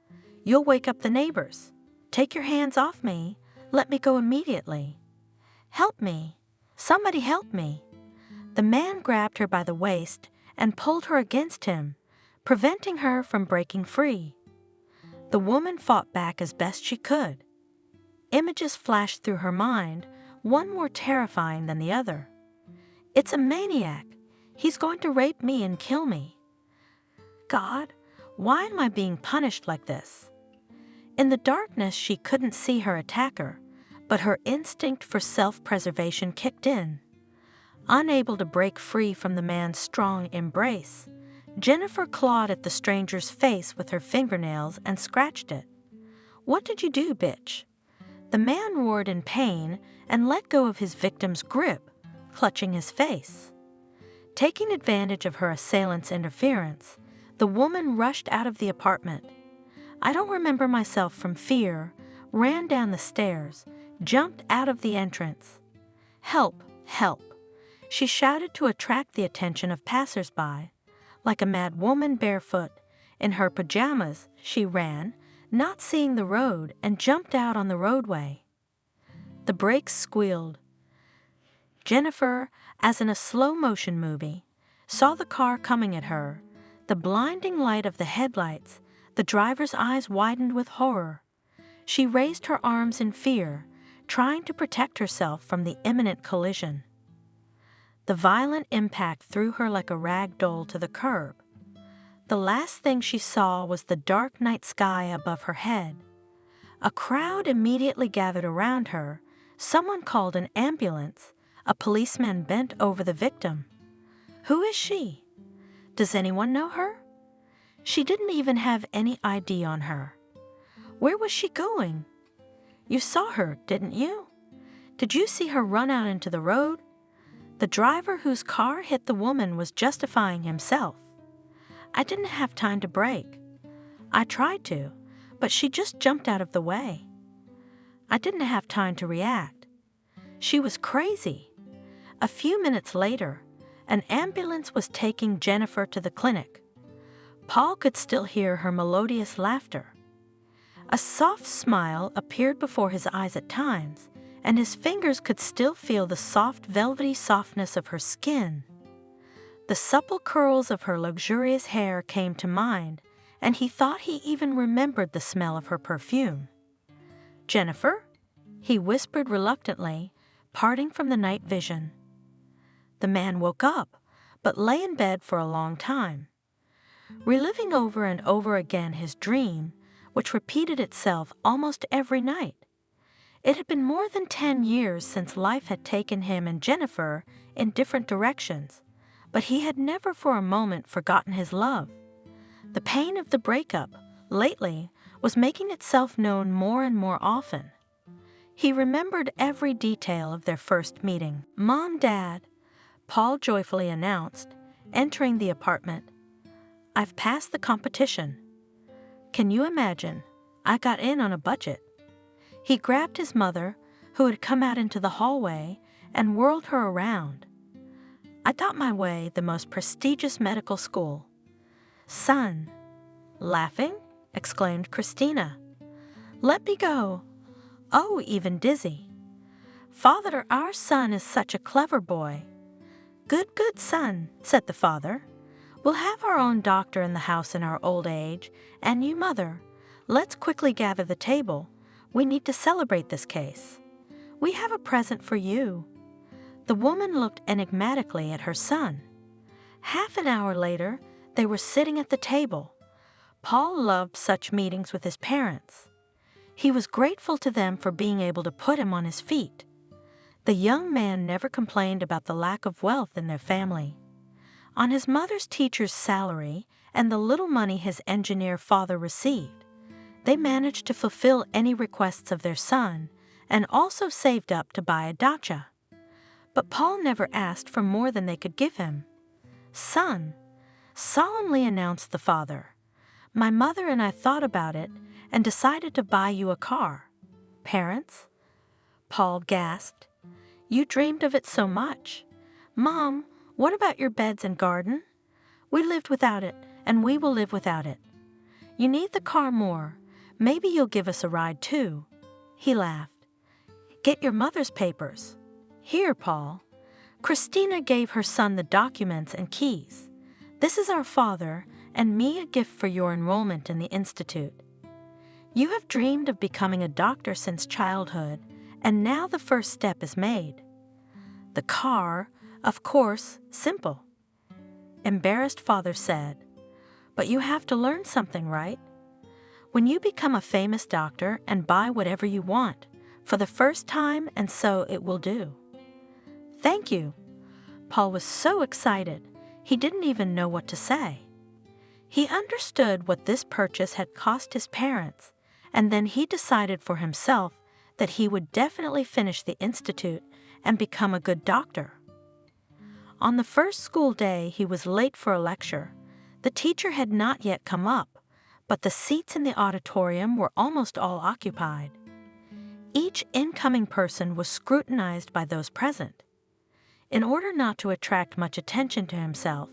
You'll wake up the neighbors. Take your hands off me. Let me go immediately. Help me. Somebody help me." The man grabbed her by the waist and pulled her against him, preventing her from breaking free. The woman fought back as best she could. Images flashed through her mind, one more terrifying than the other. "It's a maniac. He's going to rape me and kill me. God, why am I being punished like this?" In the darkness, she couldn't see her attacker, but her instinct for self-preservation kicked in. Unable to break free from the man's strong embrace, Jennifer clawed at the stranger's face with her fingernails and scratched it. "What did you do, bitch?" The man roared in pain and let go of his victim's grip, clutching his face. Taking advantage of her assailant's interference, the woman rushed out of the apartment. "I don't remember myself from fear," ran down the stairs, jumped out of the entrance. "Help! Help!" she shouted to attract the attention of passers-by. Like a mad woman barefoot, in her pajamas, she ran, not seeing the road, and jumped out on the roadway. The brakes squealed. Jennifer, as in a slow-motion movie, saw the car coming at her, the blinding light of the headlights. The driver's eyes widened with horror. She raised her arms in fear, trying to protect herself from the imminent collision. The violent impact threw her like a rag doll to the curb. The last thing she saw was the dark night sky above her head. A crowd immediately gathered around her. Someone called an ambulance. A policeman bent over the victim. "Who is she? Does anyone know her?" She didn't even have any ID on her. Where was she going? "You saw her, didn't you? Did you see her run out into the road?" The driver whose car hit the woman was justifying himself. "I didn't have time to brake. I tried to, but she just jumped out of the way. I didn't have time to react. She was crazy." A few minutes later, an ambulance was taking Jennifer to the clinic. Paul could still hear her melodious laughter. A soft smile appeared before his eyes at times, and his fingers could still feel the soft, velvety softness of her skin. The supple curls of her luxurious hair came to mind, and he thought he even remembered the smell of her perfume. "Jennifer?" he whispered reluctantly, parting from the night vision. The man woke up, but lay in bed for a long time, reliving over and over again his dream, which repeated itself almost every night. It had been more than 10 years since life had taken him and Jennifer in different directions, but he had never for a moment forgotten his love. The pain of the breakup, lately, was making itself known more and more often. He remembered every detail of their first meeting. "Mom, Dad," Paul joyfully announced, entering the apartment. "I've passed the competition. Can you imagine? I got in on a budget." He grabbed his mother, who had come out into the hallway, and whirled her around. "I got my way the most prestigious medical school." "Son." "Laughing?" exclaimed Christina. "Let me go." "Oh, even dizzy." "Father, our son is such a clever boy." "Good, good, son," said the father. "We'll have our own doctor in the house in our old age, and you, mother. Let's quickly gather the table. We need to celebrate this case. We have a present for you." The woman looked enigmatically at her son. Half an hour later, they were sitting at the table. Paul loved such meetings with his parents. He was grateful to them for being able to put him on his feet. The young man never complained about the lack of wealth in their family. On his mother's teacher's salary and the little money his engineer father received, they managed to fulfill any requests of their son and also saved up to buy a dacha. But Paul never asked for more than they could give him. "Son," solemnly announced the father, "my mother and I thought about it and decided to buy you a car." "Parents?" Paul gasped. "You dreamed of it so much. Mom, what about your beds and garden?" "We lived without it, and we will live without it." "You need the car more. Maybe you'll give us a ride too." He laughed. "Get your mother's papers." "Here, Paul." Christina gave her son the documents and keys. "This is our father, and me a gift for your enrollment in the institute. You have dreamed of becoming a doctor since childhood, and now the first step is made." The car, of course, simple. Embarrassed father said, "But you have to learn something, right? When you become a famous doctor and buy whatever you want, for the first time, and so it will do." "Thank you." Paul was so excited, he didn't even know what to say. He understood what this purchase had cost his parents, and then he decided for himself that he would definitely finish the institute and become a good doctor. On the first school day, he was late for a lecture. The teacher had not yet come up, but the seats in the auditorium were almost all occupied. Each incoming person was scrutinized by those present. In order not to attract much attention to himself,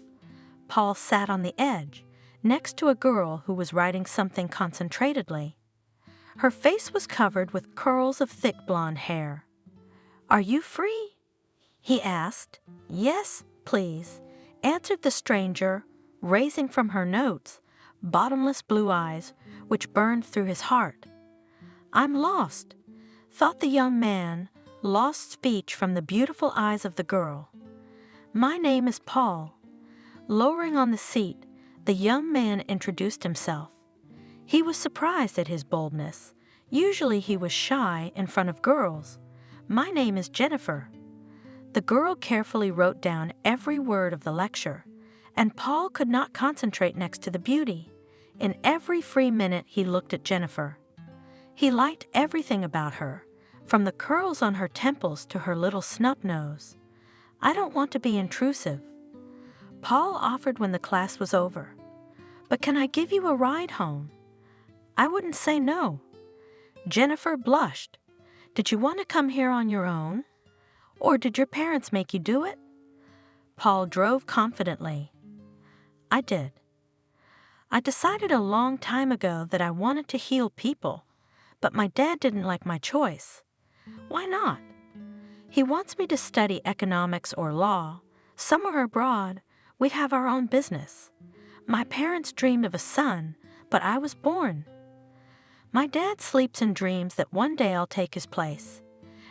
Paul sat on the edge, next to a girl who was writing something concentratedly. Her face was covered with curls of thick blonde hair. "Are you free?" he asked. "Yes, please," answered the stranger, raising from her notes bottomless blue eyes which burned through his heart. "I'm lost," thought the young man, lost speech from the beautiful eyes of the girl. "My name is Paul." Lowering on the seat, the young man introduced himself. He was surprised at his boldness. Usually he was shy in front of girls. "My name is Jennifer." The girl carefully wrote down every word of the lecture, and Paul could not concentrate next to the beauty. In every free minute he looked at Jennifer. He liked everything about her, from the curls on her temples to her little snub nose. "I don't want to be intrusive," Paul offered when the class was over. "But can I give you a ride home?" "I wouldn't say no." Jennifer blushed. "Did you want to come here on your own? Or did your parents make you do it?" Paul drove confidently. "I did. I decided a long time ago that I wanted to heal people, but my dad didn't like my choice." "Why not?" "He wants me to study economics or law. Somewhere abroad, we'd have our own business. My parents dreamed of a son, but I was born. My dad sleeps and dreams that one day I'll take his place.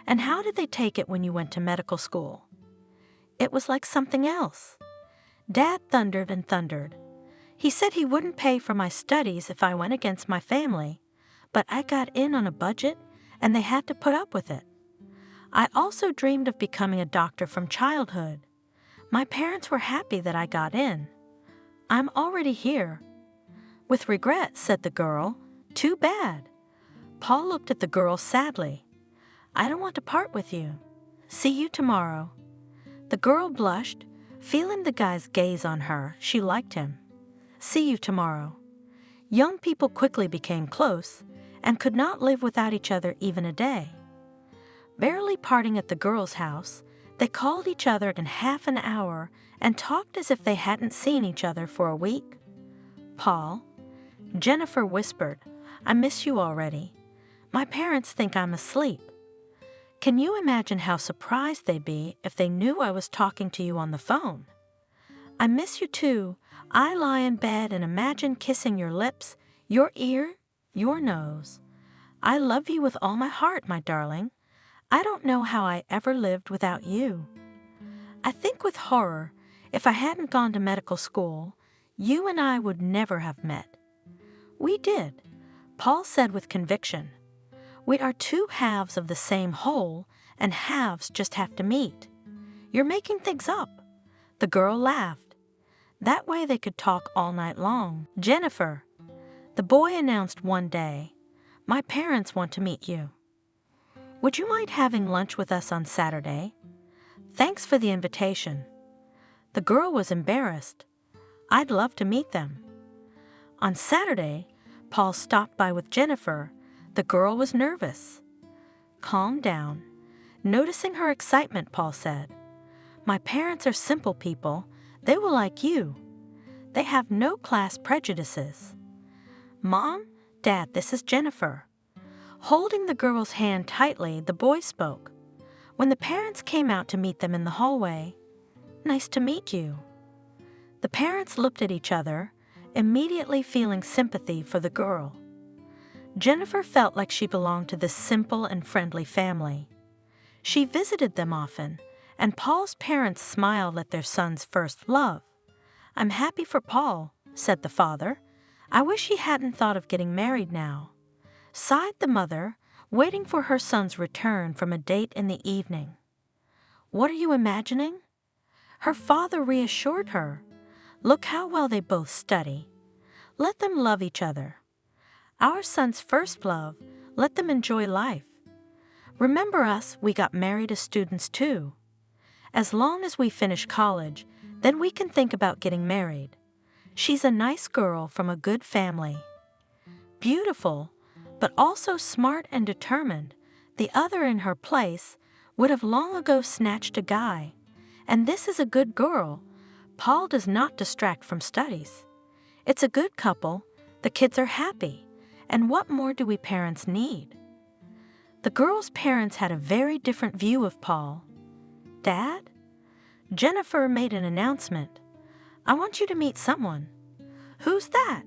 And how did they take it when you went to medical school?" "It was like something else." Dad thundered and thundered. He said he wouldn't pay for my studies if I went against my family, but I got in on a budget and they had to put up with it. I also dreamed of becoming a doctor from childhood. My parents were happy that I got in. I'm already here." "With regret," said the girl. "Too bad." Paul looked at the girl sadly. "I don't want to part with you. See you tomorrow." The girl blushed, feeling the guy's gaze on her. She liked him. "See you tomorrow." Young people quickly became close and could not live without each other even a day. Barely parting at the girl's house, they called each other in half an hour and talked as if they hadn't seen each other for a week. "Paul," Jennifer whispered, "I miss you already. My parents think I'm asleep. Can you imagine how surprised they'd be if they knew I was talking to you on the phone? I miss you too. I lie in bed and imagine kissing your lips, your ear, your nose. I love you with all my heart, my darling. I don't know how I ever lived without you. I think with horror, if I hadn't gone to medical school, you and I would never have met." "We did," Paul said with conviction. "We are two halves of the same whole, and halves just have to meet. You're making things up." The girl laughed. That way they could talk all night long. "Jennifer," the boy announced one day, "my parents want to meet you. Would you mind having lunch with us on Saturday? Thanks for the invitation." The girl was embarrassed. "I'd love to meet them." On Saturday, Paul stopped by with Jennifer. The girl was nervous. "Calm down." Noticing her excitement, Paul said, "My parents are simple people. They will like you. They have no class prejudices." "Mom, Dad, this is Jennifer." Holding the girl's hand tightly, the boy spoke. When the parents came out to meet them in the hallway, "Nice to meet you." The parents looked at each other, immediately feeling sympathy for the girl. Jennifer felt like she belonged to this simple and friendly family. She visited them often, and Paul's parents smiled at their son's first love. "I'm happy for Paul," said the father. "I wish he hadn't thought of getting married now." Sighed the mother, waiting for her son's return from a date in the evening. "What are you imagining?" Her father reassured her. Look how well they both study. Let them love each other. Our son's first love, let them enjoy life. Remember us, we got married as students too. As long as we finish college, then we can think about getting married. She's a nice girl from a good family. Beautiful, but also smart and determined. The other in her place would have long ago snatched a guy. And this is a good girl. Paul does not distract from studies. It's a good couple. The kids are happy. And what more do we parents need? The girl's parents had a very different view of Paul. Dad? Jennifer made an announcement. I want you to meet someone. Who's that?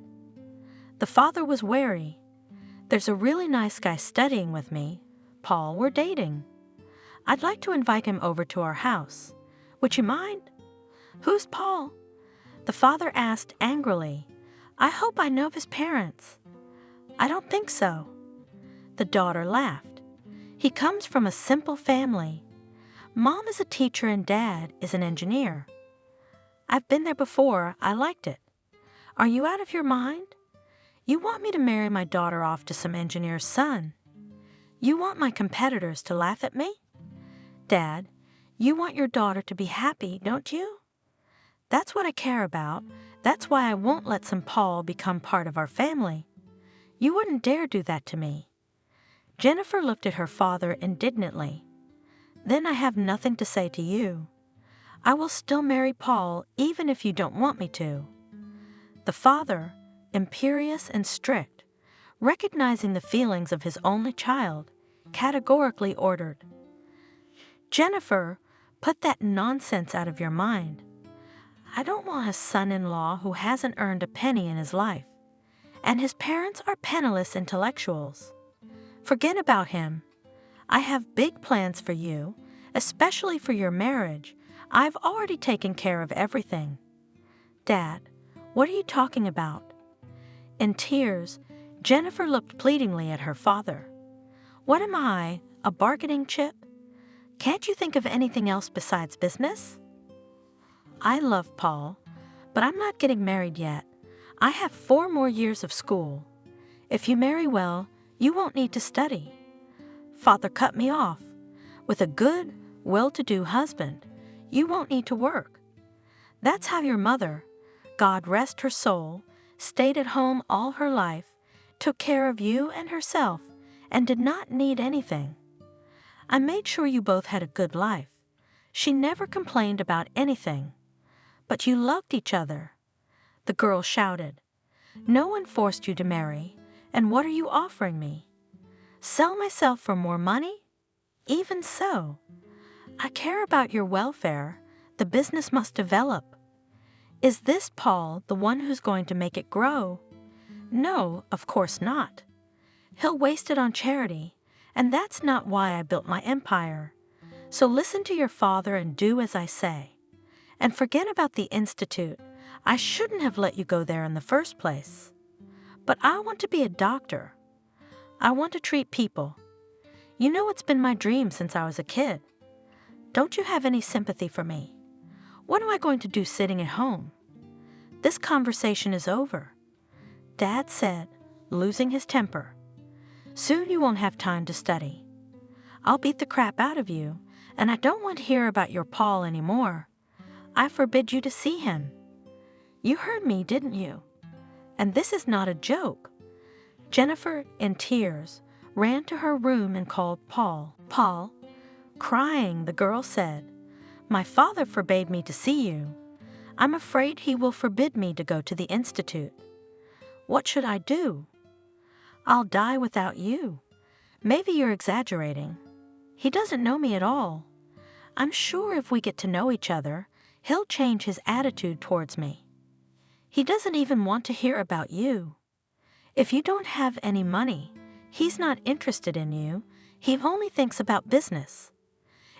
The father was wary. There's a really nice guy studying with me. Paul, we're dating. I'd like to invite him over to our house. Would you mind? Who's Paul? The father asked angrily. I hope I know his parents. I don't think so. The daughter laughed. He comes from a simple family. Mom is a teacher and Dad is an engineer. I've been there before. I liked it. Are you out of your mind? You want me to marry my daughter off to some engineer's son. You want my competitors to laugh at me? Dad, you want your daughter to be happy, don't you? That's what I care about. That's why I won't let some Paul become part of our family. You wouldn't dare do that to me. Jennifer looked at her father indignantly. Then I have nothing to say to you. I will still marry Paul even if you don't want me to. The father, imperious and strict, recognizing the feelings of his only child, categorically ordered, Jennifer, put that nonsense out of your mind. I don't want a son-in-law who hasn't earned a penny in his life, and his parents are penniless intellectuals. Forget about him. I have big plans for you, especially for your marriage. I've already taken care of everything. Dad, what are you talking about? In tears, Jennifer looked pleadingly at her father. What am I, a bargaining chip? Can't you think of anything else besides business? I love Paul, but I'm not getting married yet. I have 4 more years of school. If you marry well, you won't need to study. Father cut me off. With a good, well-to-do husband, you won't need to work. That's how your mother, God rest her soul, stayed at home all her life, took care of you and herself, and did not need anything. I made sure you both had a good life. She never complained about anything. But you loved each other. The girl shouted. No one forced you to marry, and what are you offering me? Sell myself for more money? Even so. I care about your welfare. The business must develop. Is this Paul the one who's going to make it grow? No, of course not. He'll waste it on charity, and that's not why I built my empire. So listen to your father and do as I say. And forget about the institute. I shouldn't have let you go there in the first place. But I want to be a doctor. I want to treat people. You know it's been my dream since I was a kid. Don't you have any sympathy for me? What am I going to do sitting at home? This conversation is over. Dad said, losing his temper. Soon you won't have time to study. I'll beat the crap out of you, and I don't want to hear about your Paul anymore. I forbid you to see him. You heard me, didn't you? And this is not a joke. Jennifer, in tears, ran to her room and called Paul. Paul, crying, the girl said, My father forbade me to see you. I'm afraid he will forbid me to go to the institute. What should I do? I'll die without you. Maybe you're exaggerating. He doesn't know me at all. I'm sure if we get to know each other, he'll change his attitude towards me. He doesn't even want to hear about you. If you don't have any money, he's not interested in you. He only thinks about business.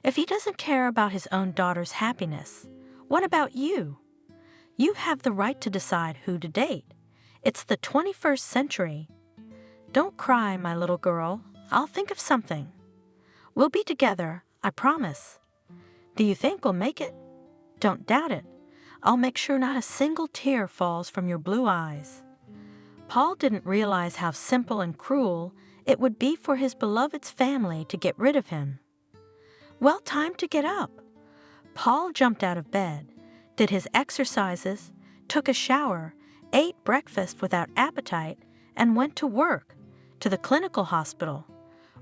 If he doesn't care about his own daughter's happiness, what about you? You have the right to decide who to date. It's the 21st century. Don't cry, my little girl. I'll think of something. We'll be together, I promise. Do you think we'll make it? Don't doubt it. I'll make sure not a single tear falls from your blue eyes." Paul didn't realize how simple and cruel it would be for his beloved's family to get rid of him. Well, time to get up. Paul jumped out of bed, did his exercises, took a shower, ate breakfast without appetite, and went to work, to the clinical hospital,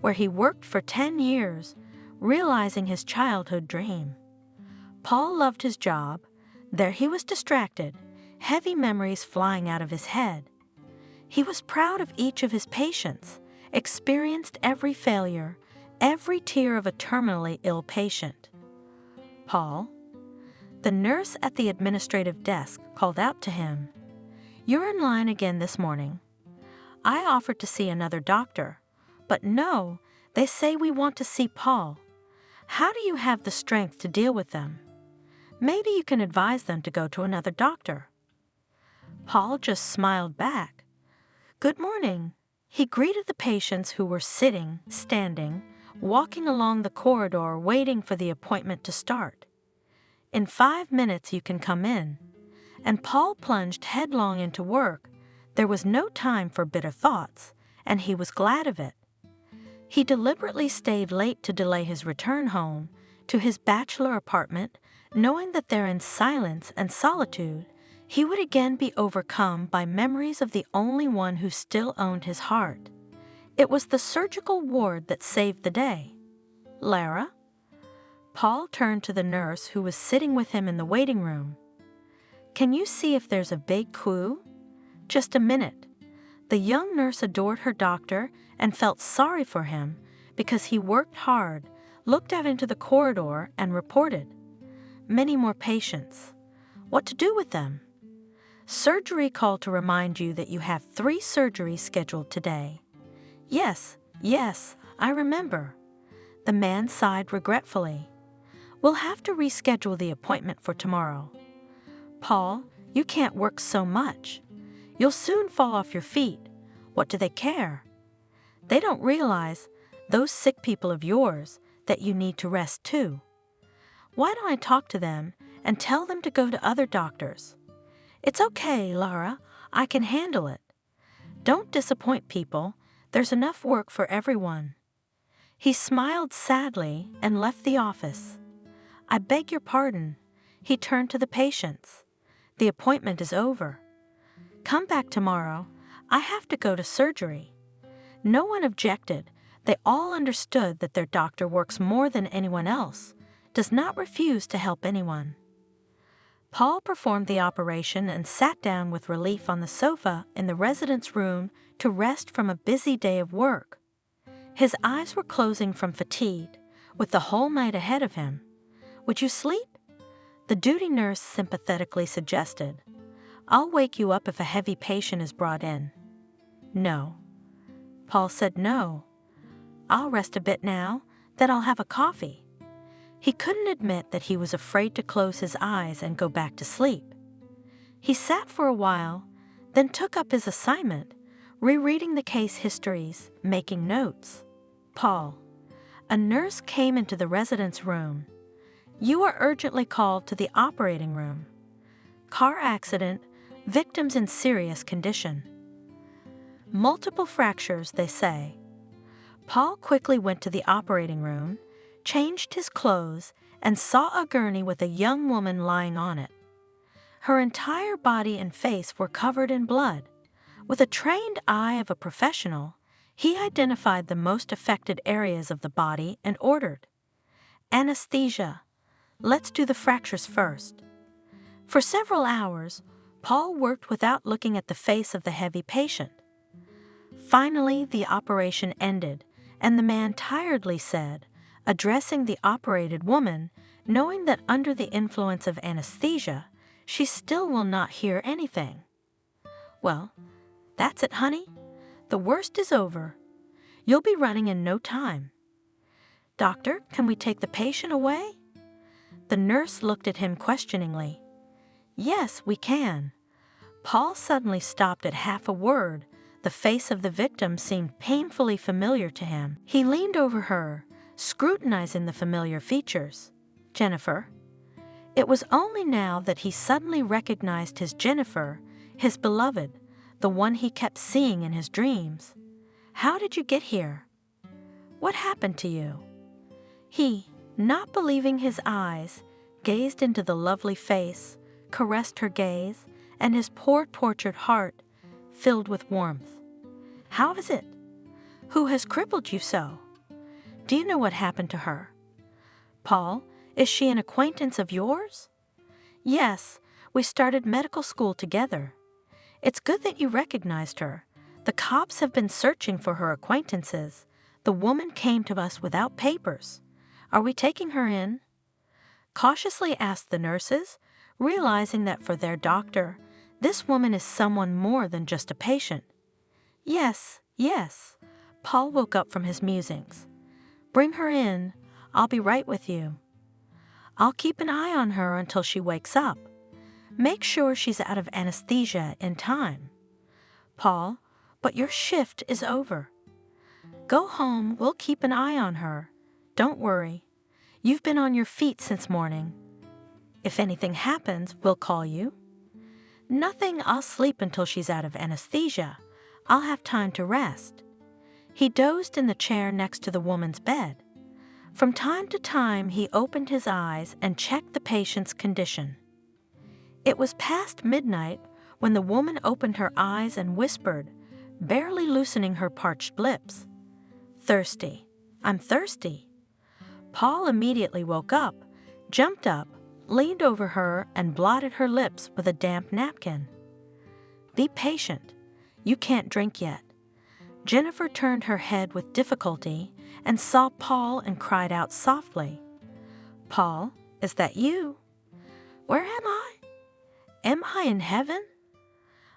where he worked for 10 years, realizing his childhood dream. Paul loved his job. There he was distracted, heavy memories flying out of his head. He was proud of each of his patients, experienced every failure, every tear of a terminally ill patient. "Paul?" The nurse at the administrative desk called out to him. "You're in line again this morning. I offered to see another doctor, but no, they say we want to see Paul. How do you have the strength to deal with them? Maybe you can advise them to go to another doctor." Paul just smiled back. "Good morning." He greeted the patients who were sitting, standing, walking along the corridor waiting for the appointment to start. "In 5 minutes you can come in." And Paul plunged headlong into work. There was no time for bitter thoughts, and he was glad of it. He deliberately stayed late to delay his return home, to his bachelor apartment, knowing that there in silence and solitude he would again be overcome by memories of the only one who still owned his heart. It was the surgical ward that saved the day. "Lara?" Paul turned to the nurse who was sitting with him in the waiting room. "Can you see if there's a big clue?" "Just a minute." The young nurse adored her doctor and felt sorry for him because he worked hard, looked out into the corridor, and reported. "Many more patients. What to do with them?" "Surgery called to remind you that you have 3 surgeries scheduled today." Yes, I remember." The man sighed regretfully. "We'll have to reschedule the appointment for tomorrow." "Paul, you can't work so much. You'll soon fall off your feet. What do they care? They don't realize, those sick people of yours, that you need to rest too. Why don't I talk to them and tell them to go to other doctors?" "It's okay, Lara. I can handle it." "Don't disappoint people. There's enough work for everyone." He smiled sadly and left the office. "I beg your pardon." He turned to the patients. "The appointment is over. Come back tomorrow. I have to go to surgery." No one objected. They all understood that their doctor works more than anyone else, does not refuse to help anyone. Paul performed the operation and sat down with relief on the sofa in the resident's room to rest from a busy day of work. His eyes were closing from fatigue, with the whole night ahead of him. "Would you sleep?" The duty nurse sympathetically suggested. "I'll wake you up if a heavy patient is brought in." "No." Paul said no. "I'll rest a bit now, then I'll have a coffee." He couldn't admit that he was afraid to close his eyes and go back to sleep. He sat for a while, then took up his assignment, rereading the case histories, making notes. "Paul." A nurse came into the resident's room. "You are urgently called to the operating room. Car accident, victims in serious condition. Multiple fractures, they say." Paul quickly went to the operating room, changed his clothes, and saw a gurney with a young woman lying on it. Her entire body and face were covered in blood. With a trained eye of a professional, he identified the most affected areas of the body and ordered, "Anesthesia. Let's do the fractures first." For several hours, Paul worked without looking at the face of the heavy patient. Finally, the operation ended, and the man tiredly said, addressing the operated woman, knowing that under the influence of anesthesia, she still will not hear anything. "Well, that's it, honey. The worst is over. You'll be running in no time. Doctor, can we take the patient away?" The nurse looked at him questioningly. "Yes, we can." Paul suddenly stopped at half a word. The face of the victim seemed painfully familiar to him. He leaned over her, scrutinizing the familiar features. "Jennifer." It was only now that he suddenly recognized his Jennifer, his beloved, the one he kept seeing in his dreams. "How did you get here? What happened to you?" He, not believing his eyes, gazed into the lovely face, caressed her gaze, and his poor tortured heart filled with warmth. "How is it? Who has crippled you so? Do you know what happened to her?" "Paul, is she an acquaintance of yours?" "Yes, we started medical school together." "It's good that you recognized her. The cops have been searching for her acquaintances. The woman came to us without papers. Are we taking her in?" Cautiously asked the nurses, realizing that for their doctor, this woman is someone more than just a patient. "Yes, yes." Paul woke up from his musings. "Bring her in. I'll be right with you. I'll keep an eye on her until she wakes up. Make sure she's out of anesthesia in time." "Paul, but your shift is over." "Go home, we'll keep an eye on her. Don't worry. You've been on your feet since morning. If anything happens, we'll call you." "Nothing, I'll sleep until she's out of anesthesia. I'll have time to rest." He dozed in the chair next to the woman's bed. From time to time, he opened his eyes and checked the patient's condition. It was past midnight when the woman opened her eyes and whispered, barely loosening her parched lips, "Thirsty. I'm thirsty." Paul immediately woke up, jumped up, leaned over her, and blotted her lips with a damp napkin. "Be patient. You can't drink yet." Jennifer turned her head with difficulty and saw Paul and cried out softly, "Paul, is that you?" "Where am I? Am I in heaven?"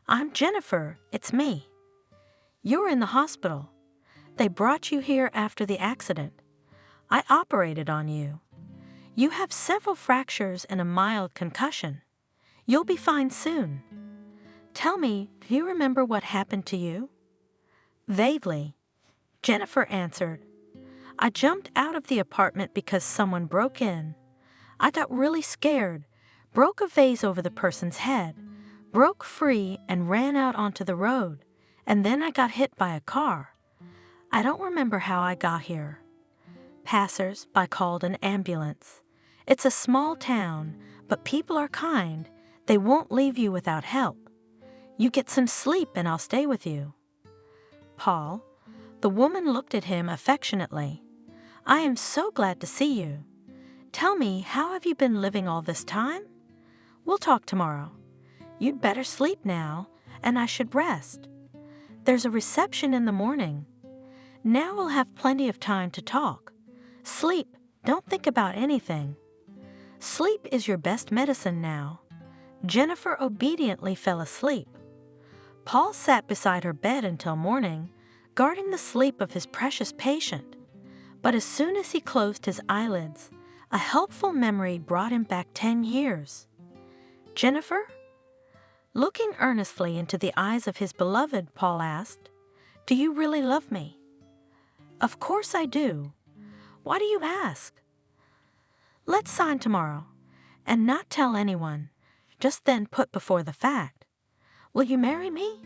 "I'm Jennifer. It's me." "You're in the hospital. They brought you here after the accident. I operated on you. You have several fractures and a mild concussion. You'll be fine soon. Tell me, do you remember what happened to you?" "Vaguely," Jennifer answered. "I jumped out of the apartment because someone broke in. I got really scared, broke a vase over the person's head, broke free and ran out onto the road, and then I got hit by a car. I don't remember how I got here. Passers-by called an ambulance. It's a small town, but people are kind. They won't leave you without help. You get some sleep and I'll stay with you." "Paul," the woman looked at him affectionately, "I am so glad to see you. Tell me, how have you been living all this time? We'll talk tomorrow. You'd better sleep now, and I should rest. There's a reception in the morning. Now we'll have plenty of time to talk. Sleep, don't think about anything. Sleep is your best medicine now." Jennifer obediently fell asleep. Paul sat beside her bed until morning, guarding the sleep of his precious patient. But as soon as he closed his eyelids, a helpful memory brought him back 10 years. "Jennifer?" Looking earnestly into the eyes of his beloved, Paul asked, "Do you really love me?" "Of course I do. Why do you ask?" "Let's sign tomorrow, and not tell anyone, just then put before the fact. Will you marry me?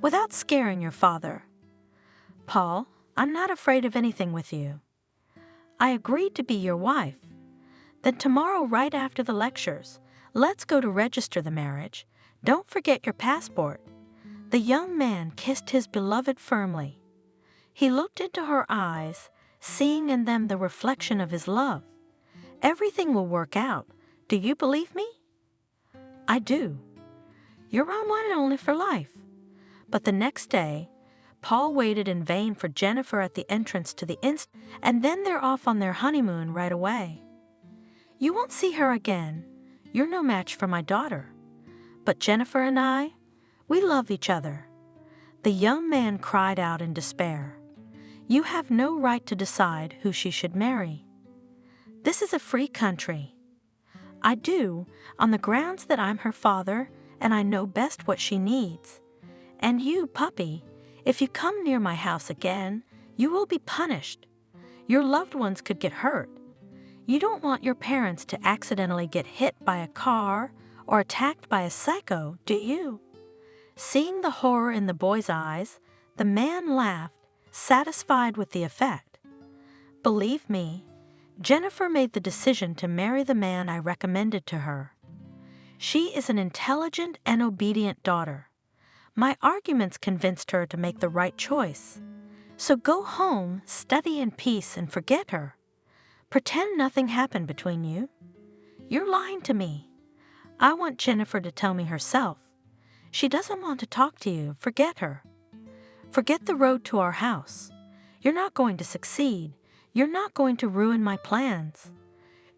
Without scaring your father." "Paul, I'm not afraid of anything with you." "I agreed to be your wife. Then tomorrow, right after the lectures, let's go to register the marriage. Don't forget your passport." The young man kissed his beloved firmly. He looked into her eyes, seeing in them the reflection of his love. "Everything will work out. Do you believe me?" "I do. You're my one and only for life." But the next day, Paul waited in vain for Jennifer at the entrance to the inn, and then they're off on their honeymoon right away. "You won't see her again. You're no match for my daughter. But Jennifer and I, we love each other." The young man cried out in despair, "You have no right to decide who she should marry. This is a free country." "I do, on the grounds that I'm her father and I know best what she needs. And you, puppy, if you come near my house again, you will be punished. Your loved ones could get hurt. You don't want your parents to accidentally get hit by a car or attacked by a psycho, do you? Seeing the horror in the boy's eyes, the man laughed, satisfied with the effect. Believe me, Jennifer made the decision to marry the man I recommended to her. She is an intelligent and obedient daughter. My arguments convinced her to make the right choice. So go home, study in peace, and forget her. Pretend nothing happened between you. You're lying to me. I want Jennifer to tell me herself. She doesn't want to talk to you. Forget her. Forget the road to our house. You're not going to succeed. You're not going to ruin my plans.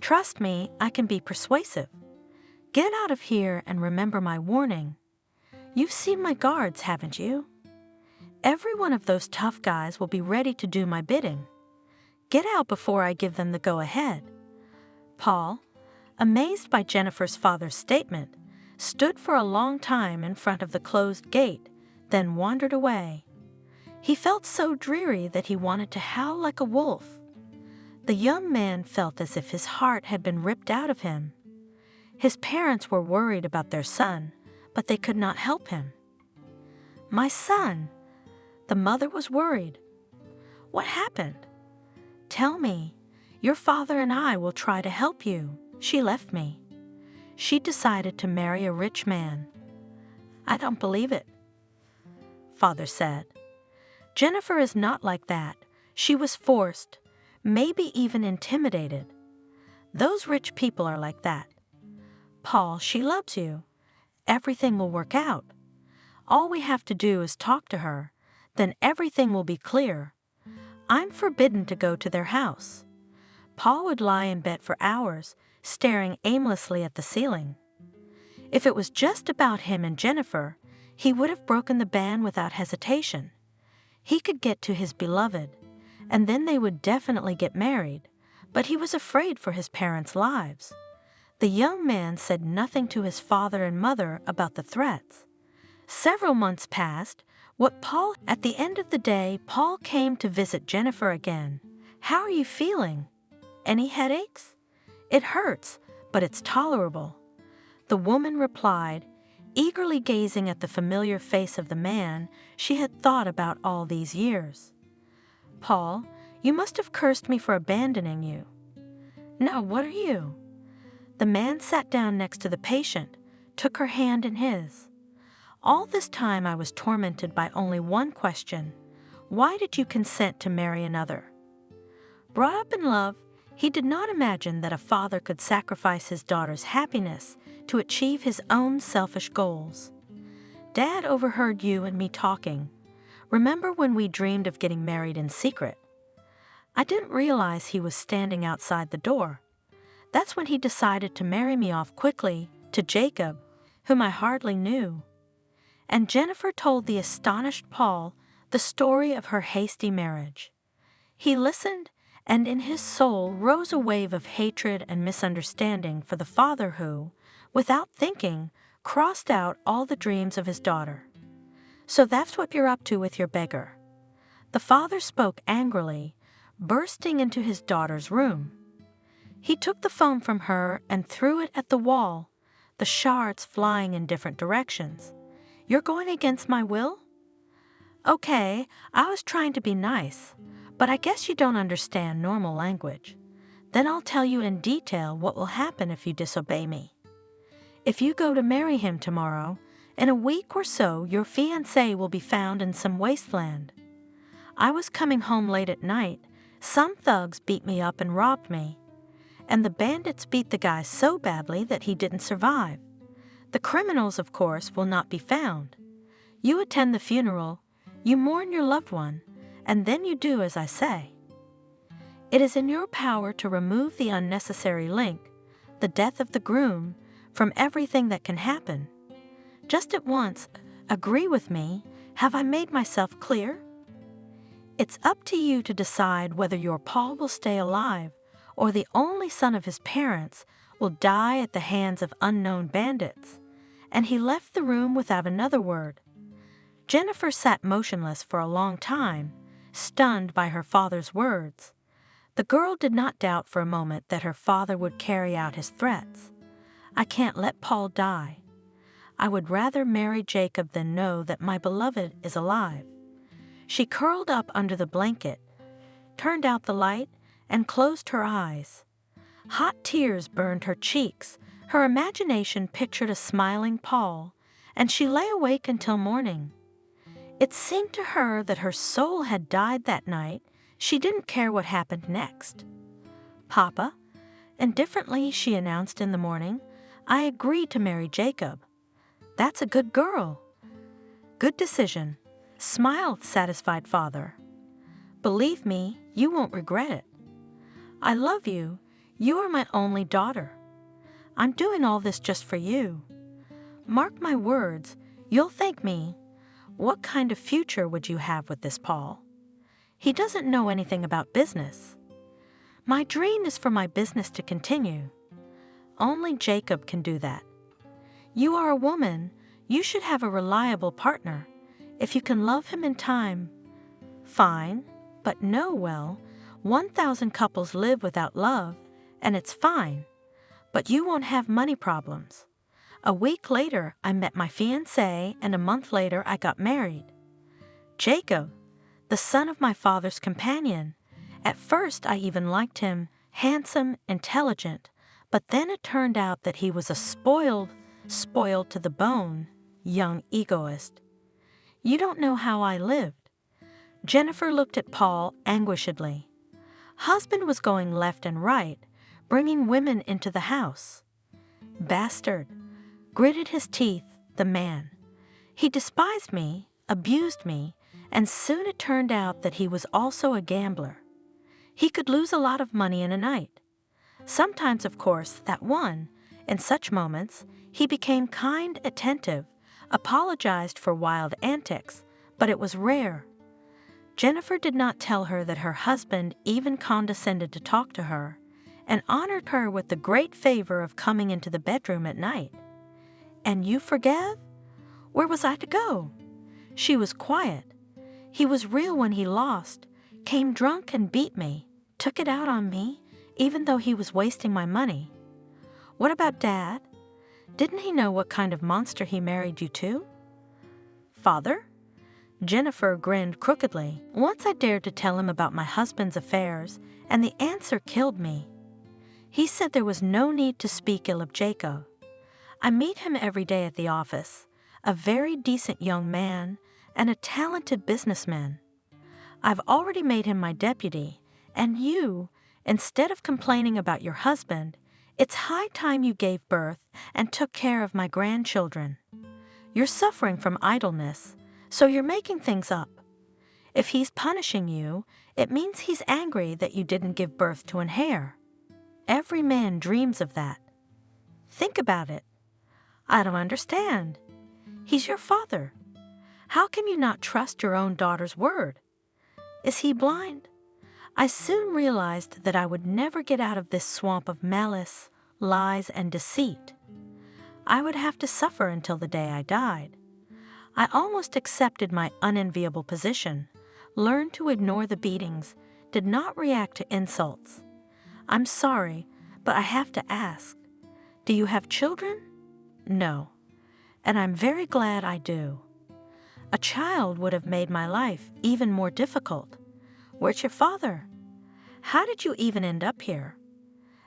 Trust me, I can be persuasive. Get out of here and remember my warning. You've seen my guards, haven't you? Every one of those tough guys will be ready to do my bidding. Get out before I give them the go-ahead. Paul, amazed by Jennifer's father's statement, stood for a long time in front of the closed gate, then wandered away. He felt so dreary that he wanted to howl like a wolf. The young man felt as if his heart had been ripped out of him. His parents were worried about their son, but they could not help him. My son, the mother was worried. What happened? Tell me. Your father and I will try to help you. She left me. She decided to marry a rich man. I don't believe it, Father said. Jennifer is not like that. She was forced, maybe even intimidated. Those rich people are like that. Paul, she loves you. Everything will work out. All we have to do is talk to her. Then everything will be clear. I'm forbidden to go to their house. Paul would lie in bed for hours, staring aimlessly at the ceiling. If it was just about him and Jennifer, he would have broken the ban without hesitation. He could get to his beloved, and then they would definitely get married, but he was afraid for his parents' lives. The young man said nothing to his father and mother about the threats. Several months passed. At the end of the day, Paul came to visit Jennifer again. How are you feeling? Any headaches? It hurts, but it's tolerable. The woman replied, eagerly gazing at the familiar face of the man she had thought about all these years. Paul, you must have cursed me for abandoning you. No, what are you? The man sat down next to the patient, took her hand in his. All this time I was tormented by only one question. Why did you consent to marry another? Brought up in love, he did not imagine that a father could sacrifice his daughter's happiness to achieve his own selfish goals. Dad overheard you and me talking. Remember when we dreamed of getting married in secret? I didn't realize he was standing outside the door. That's when he decided to marry me off quickly to Jacob, whom I hardly knew. And Jennifer told the astonished Paul the story of her hasty marriage. He listened, and in his soul rose a wave of hatred and misunderstanding for the father who, without thinking, crossed out all the dreams of his daughter. So that's what you're up to with your beggar. The father spoke angrily, bursting into his daughter's room. He took the phone from her and threw it at the wall, the shards flying in different directions. You're going against my will? Okay, I was trying to be nice, but I guess you don't understand normal language. Then I'll tell you in detail what will happen if you disobey me. If you go to marry him tomorrow, in a week or so your fiancé will be found in some wasteland. I was coming home late at night. Some thugs beat me up and robbed me. And the bandits beat the guy so badly that he didn't survive. The criminals, of course, will not be found. You attend the funeral, you mourn your loved one, and then you do as I say. It is in your power to remove the unnecessary link, the death of the groom, from everything that can happen. Just at once, agree with me. Have I made myself clear? It's up to you to decide whether your Paul will stay alive or the only son of his parents will die at the hands of unknown bandits. And he left the room without another word. Jennifer sat motionless for a long time, stunned by her father's words. The girl did not doubt for a moment that her father would carry out his threats. I can't let Paul die. I would rather marry Jacob than know that my beloved is alive. She curled up under the blanket, turned out the light, and closed her eyes. Hot tears burned her cheeks. Her imagination pictured a smiling Paul, and she lay awake until morning. It seemed to her that her soul had died that night. She didn't care what happened next. "Papa," indifferently she announced in the morning, "I agree to marry Jacob." "That's a good girl." "Good decision," smiled satisfied father. "Believe me, you won't regret it. I love you. You are my only daughter. I'm doing all this just for you. Mark my words, you'll thank me. What kind of future would you have with this Paul? He doesn't know anything about business. My dream is for my business to continue. Only Jacob can do that. You are a woman. You should have a reliable partner. If you can love him in time, fine. But no, well, 1,000 couples live without love, and it's fine. But you won't have money problems. A week later, I met my fiancé, and a month later, I got married. Jacob, the son of my father's companion. At first, I even liked him, handsome, intelligent, but then it turned out that he was a spoiled to the bone, young egoist. You don't know how I lived. Jennifer looked at Paul anguishedly. Husband was going left and right, bringing women into the house. Bastard, gritted his teeth, the man. He despised me, abused me, and soon it turned out that he was also a gambler. He could lose a lot of money in a night. Sometimes, of course, that won. In such moments, he became kind, attentive, apologized for wild antics, but it was rare. Jennifer did not tell her that her husband even condescended to talk to her and honored her with the great favor of coming into the bedroom at night. "And you forgave? Where was I to go?" She was quiet. He was real when he lost, came drunk and beat me, took it out on me, even though he was wasting my money. What about Dad? Didn't he know what kind of monster he married you to? Father? Jennifer grinned crookedly. Once I dared to tell him about my husband's affairs, and the answer killed me. He said there was no need to speak ill of Jacob. I meet him every day at the office, a very decent young man and a talented businessman. I've already made him my deputy, and you, instead of complaining about your husband, it's high time you gave birth and took care of my grandchildren. You're suffering from idleness, so you're making things up. If he's punishing you, it means he's angry that you didn't give birth to an heir. Every man dreams of that. Think about it. I don't understand. He's your father. How can you not trust your own daughter's word? Is he blind? I soon realized that I would never get out of this swamp of malice, lies, and deceit. I would have to suffer until the day I died. I almost accepted my unenviable position, learned to ignore the beatings, did not react to insults. I'm sorry, but I have to ask, do you have children? No, and I'm very glad I do. A child would have made my life even more difficult. Where's your father? How did you even end up here?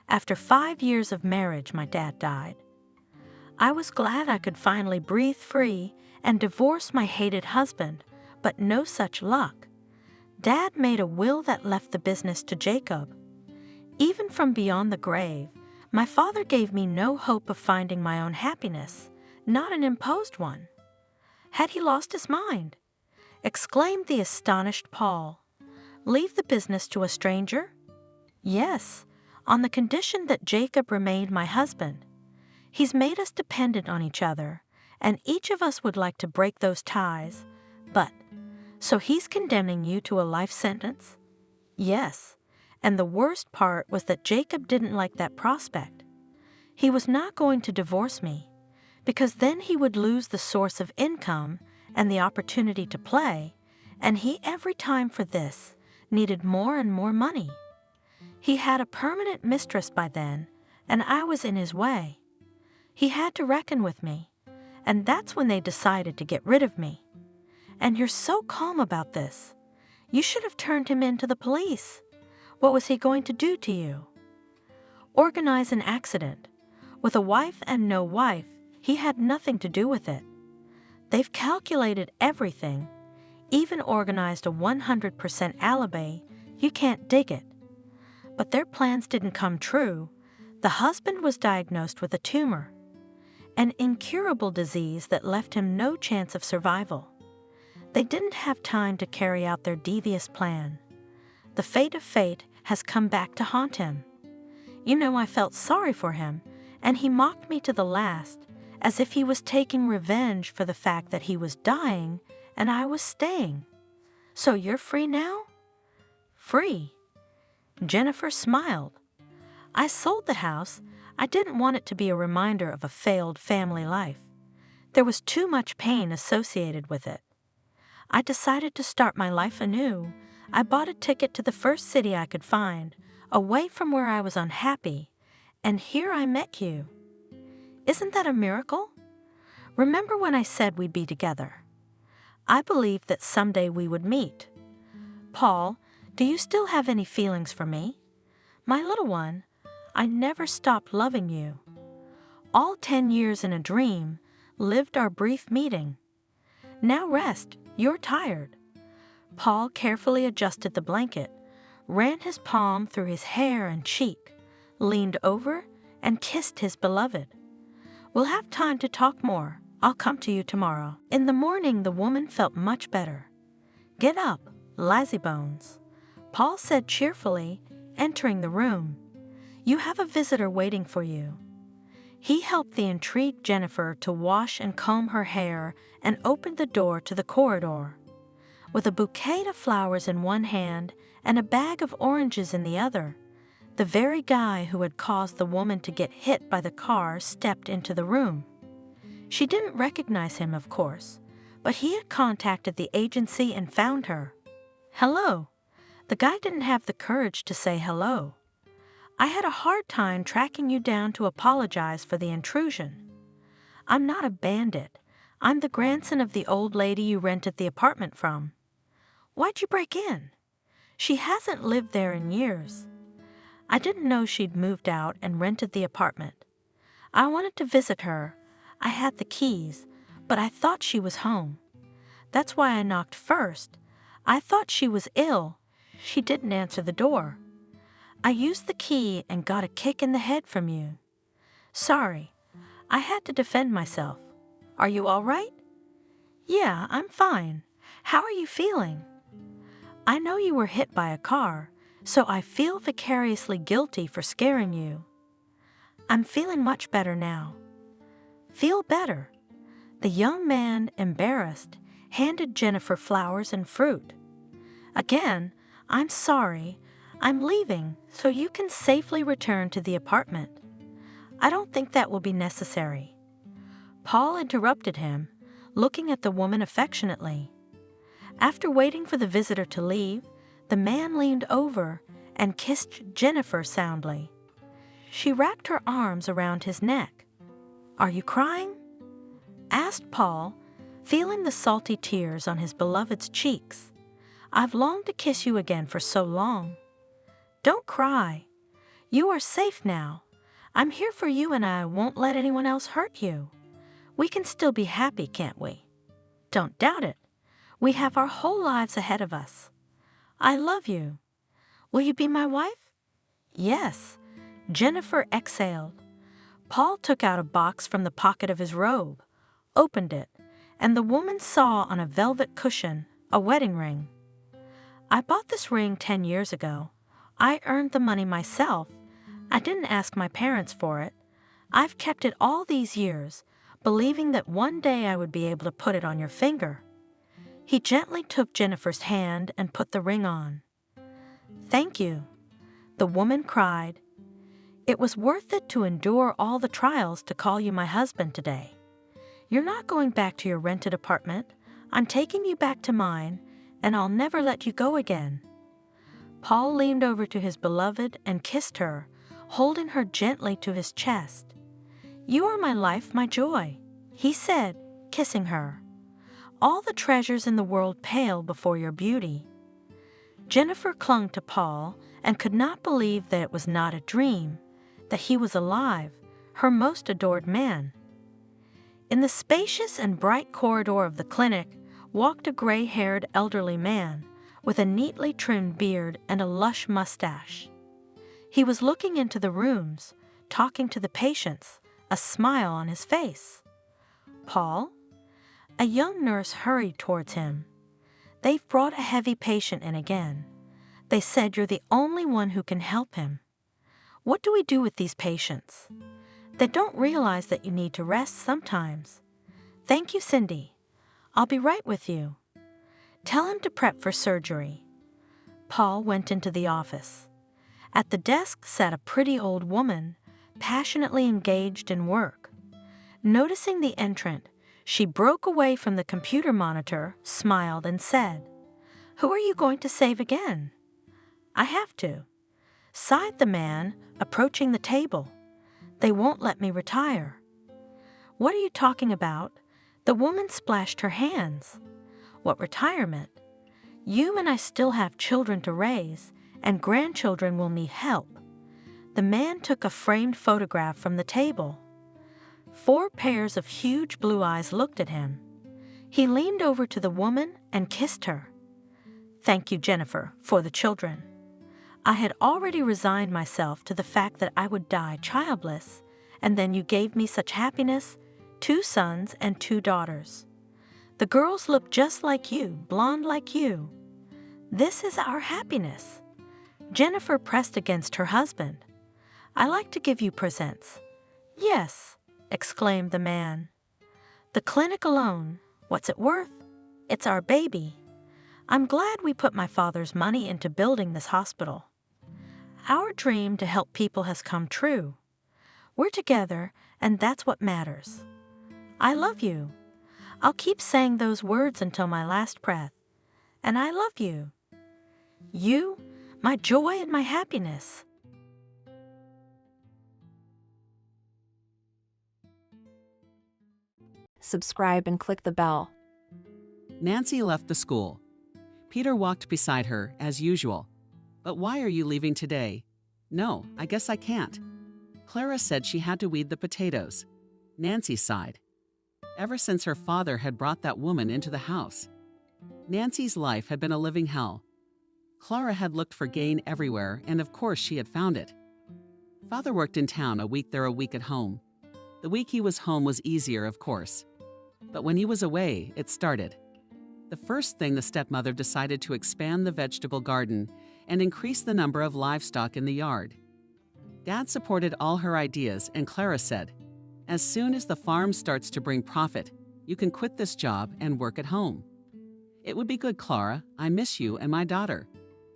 After 5 years of marriage, my dad died. I was glad I could finally breathe free and divorce my hated husband, but no such luck. Dad made a will that left the business to Jacob. Even from beyond the grave, my father gave me no hope of finding my own happiness, not an imposed one. Had he lost his mind? Exclaimed the astonished Paul. Leave the business to a stranger? Yes, on the condition that Jacob remained my husband. He's made us dependent on each other, and each of us would like to break those ties. But, so he's condemning you to a life sentence? Yes, and the worst part was that Jacob didn't like that prospect. He was not going to divorce me, because then he would lose the source of income and the opportunity to play, and he every time for this needed more and more money. He had a permanent mistress by then, and I was in his way. He had to reckon with me, and that's when they decided to get rid of me. And you're so calm about this. You should have turned him in to the police. What was he going to do to you? Organize an accident. With a wife and no wife, he had nothing to do with it. They've calculated everything, even organized a 100% alibi. You can't dig it. But their plans didn't come true. The husband was diagnosed with a tumor, an incurable disease that left him no chance of survival. They didn't have time to carry out their devious plan. The fate of fate has come back to haunt him. You know, I felt sorry for him, and he mocked me to the last, as if he was taking revenge for the fact that he was dying and I was staying. So you're free now? Free. Jennifer smiled. I sold the house. I didn't want it to be a reminder of a failed family life. There was too much pain associated with it. I decided to start my life anew. I bought a ticket to the first city I could find, away from where I was unhappy, and here I met you. Isn't that a miracle? Remember when I said we'd be together? I believed that someday we would meet. Paul, do you still have any feelings for me? My little one, I never stopped loving you. All 10 years in a dream lived our brief meeting. Now rest, you're tired. Paul carefully adjusted the blanket, ran his palm through his hair and cheek, leaned over, and kissed his beloved. We'll have time to talk more. I'll come to you tomorrow. In the morning, the woman felt much better. Get up, lazybones, Paul said cheerfully, entering the room. You have a visitor waiting for you. He helped the intrigued Jennifer to wash and comb her hair and opened the door to the corridor. With a bouquet of flowers in one hand and a bag of oranges in the other, the very guy who had caused the woman to get hit by the car stepped into the room. She didn't recognize him, of course, but he had contacted the agency and found her. Hello. The guy didn't have the courage to say hello. I had a hard time tracking you down to apologize for the intrusion. I'm not a bandit. I'm the grandson of the old lady you rented the apartment from. Why'd you break in? She hasn't lived there in years. I didn't know she'd moved out and rented the apartment. I wanted to visit her. I had the keys, but I thought she was home. That's why I knocked first. I thought she was ill. She didn't answer the door. I used the key and got a kick in the head from you. Sorry, I had to defend myself. Are you all right? Yeah, I'm fine. How are you feeling? I know you were hit by a car, so I feel vicariously guilty for scaring you. I'm feeling much better now. Feel better. The young man, embarrassed, handed Jennifer flowers and fruit. Again, I'm sorry. I'm leaving so you can safely return to the apartment. I don't think that will be necessary. Paul interrupted him, looking at the woman affectionately. After waiting for the visitor to leave, the man leaned over and kissed Jennifer soundly. She wrapped her arms around his neck. Are you crying? Asked Paul, feeling the salty tears on his beloved's cheeks. I've longed to kiss you again for so long. Don't cry. You are safe now. I'm here for you and I won't let anyone else hurt you. We can still be happy, can't we? Don't doubt it. We have our whole lives ahead of us. I love you. Will you be my wife? Yes. Jennifer exhaled. Paul took out a box from the pocket of his robe, opened it, and the woman saw on a velvet cushion a wedding ring. I bought this ring 10 years ago. I earned the money myself. I didn't ask my parents for it. I've kept it all these years, believing that one day I would be able to put it on your finger. He gently took Jennifer's hand and put the ring on. Thank you, the woman cried. It was worth it to endure all the trials to call you my husband today. You're not going back to your rented apartment. I'm taking you back to mine, and I'll never let you go again. Paul leaned over to his beloved and kissed her, holding her gently to his chest. "You are my life, my joy," he said, kissing her. "All the treasures in the world pale before your beauty." Jennifer clung to Paul and could not believe that it was not a dream, that he was alive, her most adored man. In the spacious and bright corridor of the clinic walked a gray-haired elderly man with a neatly trimmed beard and a lush mustache. He was looking into the rooms, talking to the patients, a smile on his face. "Paul?" A young nurse hurried towards him. "They've brought a heavy patient in again. They said you're the only one who can help him. What do we do with these patients? They don't realize that you need to rest sometimes. Thank you, Cindy. I'll be right with you. Tell him to prep for surgery." Paul went into the office. At the desk sat a pretty old woman, passionately engaged in work. Noticing the entrant, she broke away from the computer monitor, smiled, and said, "Who are you going to save again?" "I have to," sighed the man, approaching the table. "They won't let me retire." "What are you talking about?" The woman splashed her hands. "What retirement? You and I still have children to raise, and grandchildren will need help." The man took a framed photograph from the table. 4 pairs of huge blue eyes looked at him. He leaned over to the woman and kissed her. "Thank you, Jennifer, for the children. I had already resigned myself to the fact that I would die childless, and then you gave me such happiness, 2 sons and 2 daughters. The girls look just like you, blonde like you. This is our happiness." Jennifer pressed against her husband. "I like to give you presents." "Yes," exclaimed the man. "The clinic alone, what's it worth? It's our baby. I'm glad we put my father's money into building this hospital. Our dream to help people has come true. We're together, and that's what matters. I love you. I'll keep saying those words until my last breath. And I love you. You, my joy and my happiness." Subscribe and click the bell. Nancy left the school. Peter walked beside her, as usual. "But why are you leaving today?" "No, I guess I can't." Clara said she had to weed the potatoes. Nancy sighed. Ever since her father had brought that woman into the house, Nancy's life had been a living hell. Clara had looked for gain everywhere, and of course she had found it. Father worked in town, a week there, a week at home. The week he was home was easier, of course. But when he was away, it started. The first thing, the stepmother decided to expand the vegetable garden and increase the number of livestock in the yard. Dad supported all her ideas, and Clara said, "As soon as the farm starts to bring profit, you can quit this job and work at home." "It would be good, Clara. I miss you and my daughter."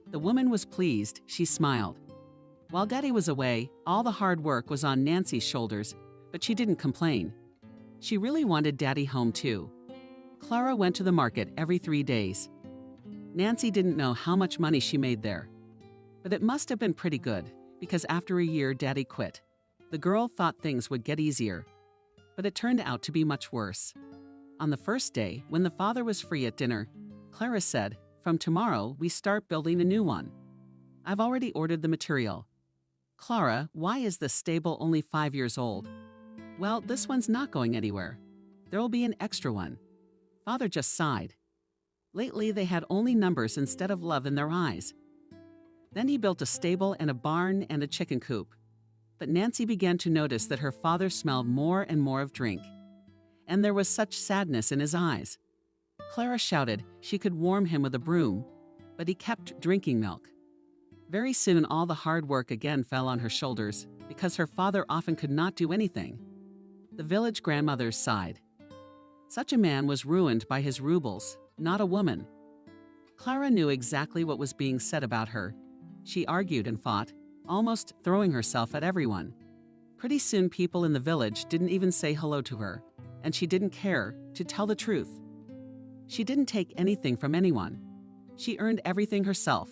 The woman was pleased. She smiled. While Daddy was away, all the hard work was on Nancy's shoulders, but she didn't complain. She really wanted Daddy home too. Clara went to the market every 3 days. Nancy didn't know how much money she made there. But it must have been pretty good, because after a year, Daddy quit. The girl thought things would get easier, but it turned out to be much worse. On the first day, when the father was free at dinner, Clara said, "From tomorrow, we start building a new one. I've already ordered the material." "Clara, why is this stable only 5 years old?" "Well, this one's not going anywhere. There'll be an extra one." Father just sighed. Lately, they had only numbers instead of love in their eyes. Then he built a stable and a barn and a chicken coop. But Nancy began to notice that her father smelled more and more of drink. And there was such sadness in his eyes. Clara shouted she could warm him with a broom, but he kept drinking milk. Very soon, all the hard work again fell on her shoulders, because her father often could not do anything. The village grandmothers sighed. Such a man was ruined by his rubles, not a woman. Clara knew exactly what was being said about her. She argued and fought, almost throwing herself at everyone. Pretty soon, people in the village didn't even say hello to her, and she didn't care, to tell the truth. She didn't take anything from anyone. She earned everything herself,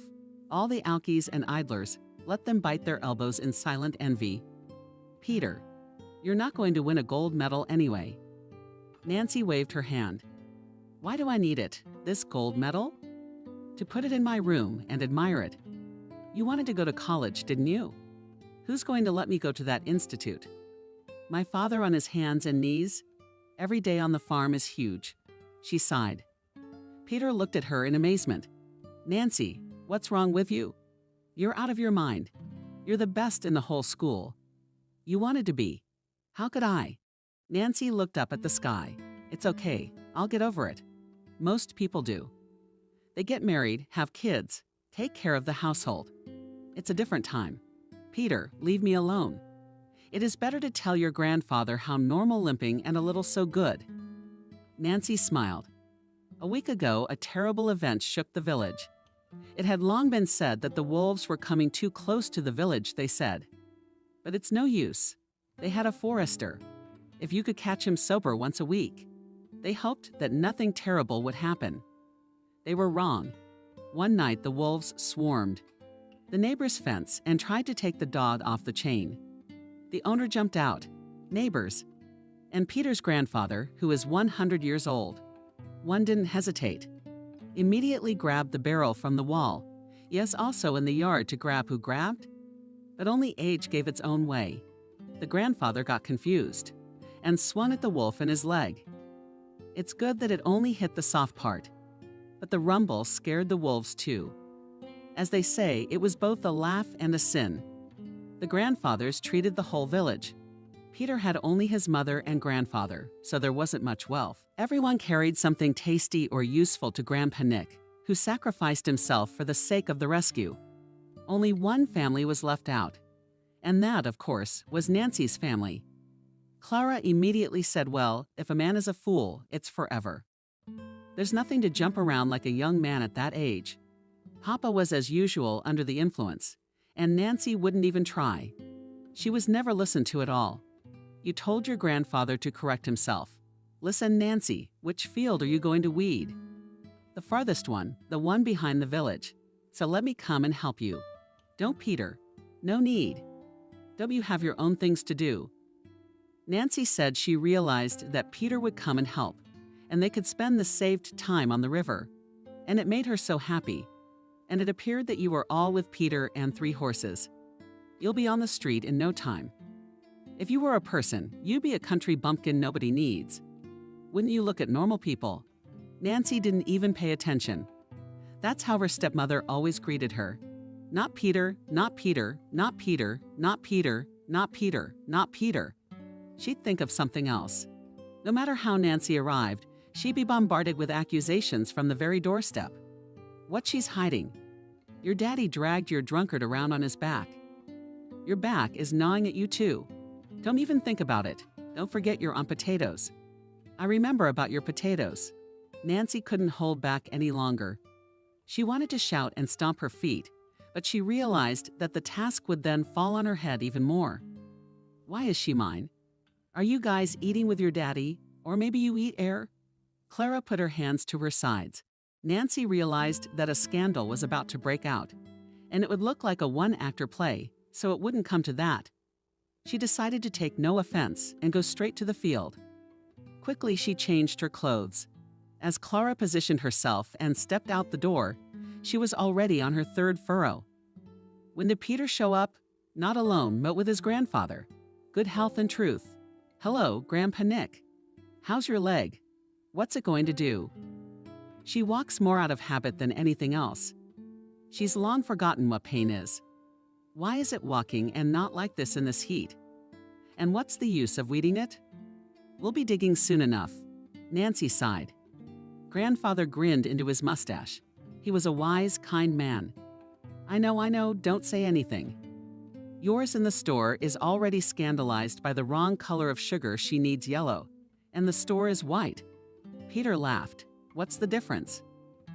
All the alkies and idlers, let them bite their elbows in silent envy. Peter, you're not going to win a gold medal anyway. Nancy waved her hand. Why do I need it, this gold medal? To put it in my room and admire it. You wanted to go to college, didn't you? Who's going to let me go to that institute? My father on his hands and knees? Every day on the farm is huge. She sighed. Peter looked at her in amazement. Nancy, what's wrong with you? You're out of your mind. You're the best in the whole school. You wanted to be. How could I? Nancy looked up at the sky. It's okay. I'll get over it. Most people do. They get married, have kids, take care of the household. It's a different time. Peter, leave me alone. It is better to tell your grandfather how normal limping and a little so good. Nancy smiled. A week ago, a terrible event shook the village. It had long been said that the wolves were coming too close to the village, they said. But it's no use. They had a forester. If you could catch him sober once a week. They hoped that nothing terrible would happen. They were wrong. One night the wolves swarmed the neighbor's fence and tried to take the dog off the chain. The owner jumped out. Neighbors. And Peter's grandfather, who is 100 years old. One didn't hesitate. Immediately grabbed the barrel from the wall. Yes, also in the yard to grab who grabbed? But only age gave its own way. The grandfather got confused and swung at the wolf in his leg. It's good that it only hit the soft part. But the rumble scared the wolves too. As they say, it was both a laugh and a sin. The grandfathers treated the whole village. Peter had only his mother and grandfather, so there wasn't much wealth. Everyone carried something tasty or useful to Grandpa Nick, who sacrificed himself for the sake of the rescue. Only one family was left out. And that, of course, was Nancy's family. Clara immediately said, well, if a man is a fool, it's forever. There's nothing to jump around like a young man at that age. Papa was as usual under the influence, and Nancy wouldn't even try. She was never listened to at all. You told your grandfather to correct himself. Listen, Nancy, which field are you going to weed? The farthest one, the one behind the village. So let me come and help you. Don't, Peter. No need. Don't you have your own things to do? Nancy said she realized that Peter would come and help, and they could spend the saved time on the river. And it made her so happy. And it appeared that you were all with Peter and 3 horses. You'll be on the street in no time. If you were a person, you'd be a country bumpkin nobody needs. Wouldn't you look at normal people? Nancy didn't even pay attention. That's how her stepmother always greeted her. Not Peter, not Peter, not Peter, not Peter, not Peter, not Peter. She'd think of something else. No matter how Nancy arrived, she'd be bombarded with accusations from the very doorstep. What she's hiding? Your daddy dragged your drunkard around on his back. Your back is gnawing at you too. Don't even think about it. Don't forget you're on potatoes. I remember about your potatoes. Nancy couldn't hold back any longer. She wanted to shout and stomp her feet, but she realized that the task would then fall on her head even more. Why is she mine? Are you guys eating with your daddy? Or maybe you eat air? Clara put her hands to her sides. Nancy realized that a scandal was about to break out, and it would look like a one-actor play, so it wouldn't come to that. She decided to take no offense and go straight to the field. Quickly, she changed her clothes. As Clara positioned herself and stepped out the door, she was already on her 3rd furrow. When did Peter show up? Not alone, but with his grandfather. Good health and truth. Hello, Grandpa Nick. How's your leg? What's it going to do? She walks more out of habit than anything else. She's long forgotten what pain is. Why is it walking and not like this in this heat? And what's the use of weeding it? We'll be digging soon enough. Nancy sighed. Grandfather grinned into his mustache. He was a wise, kind man. I know, don't say anything. Yours in the store is already scandalized by the wrong color of sugar. She needs yellow, and the store is white. Peter laughed. What's the difference?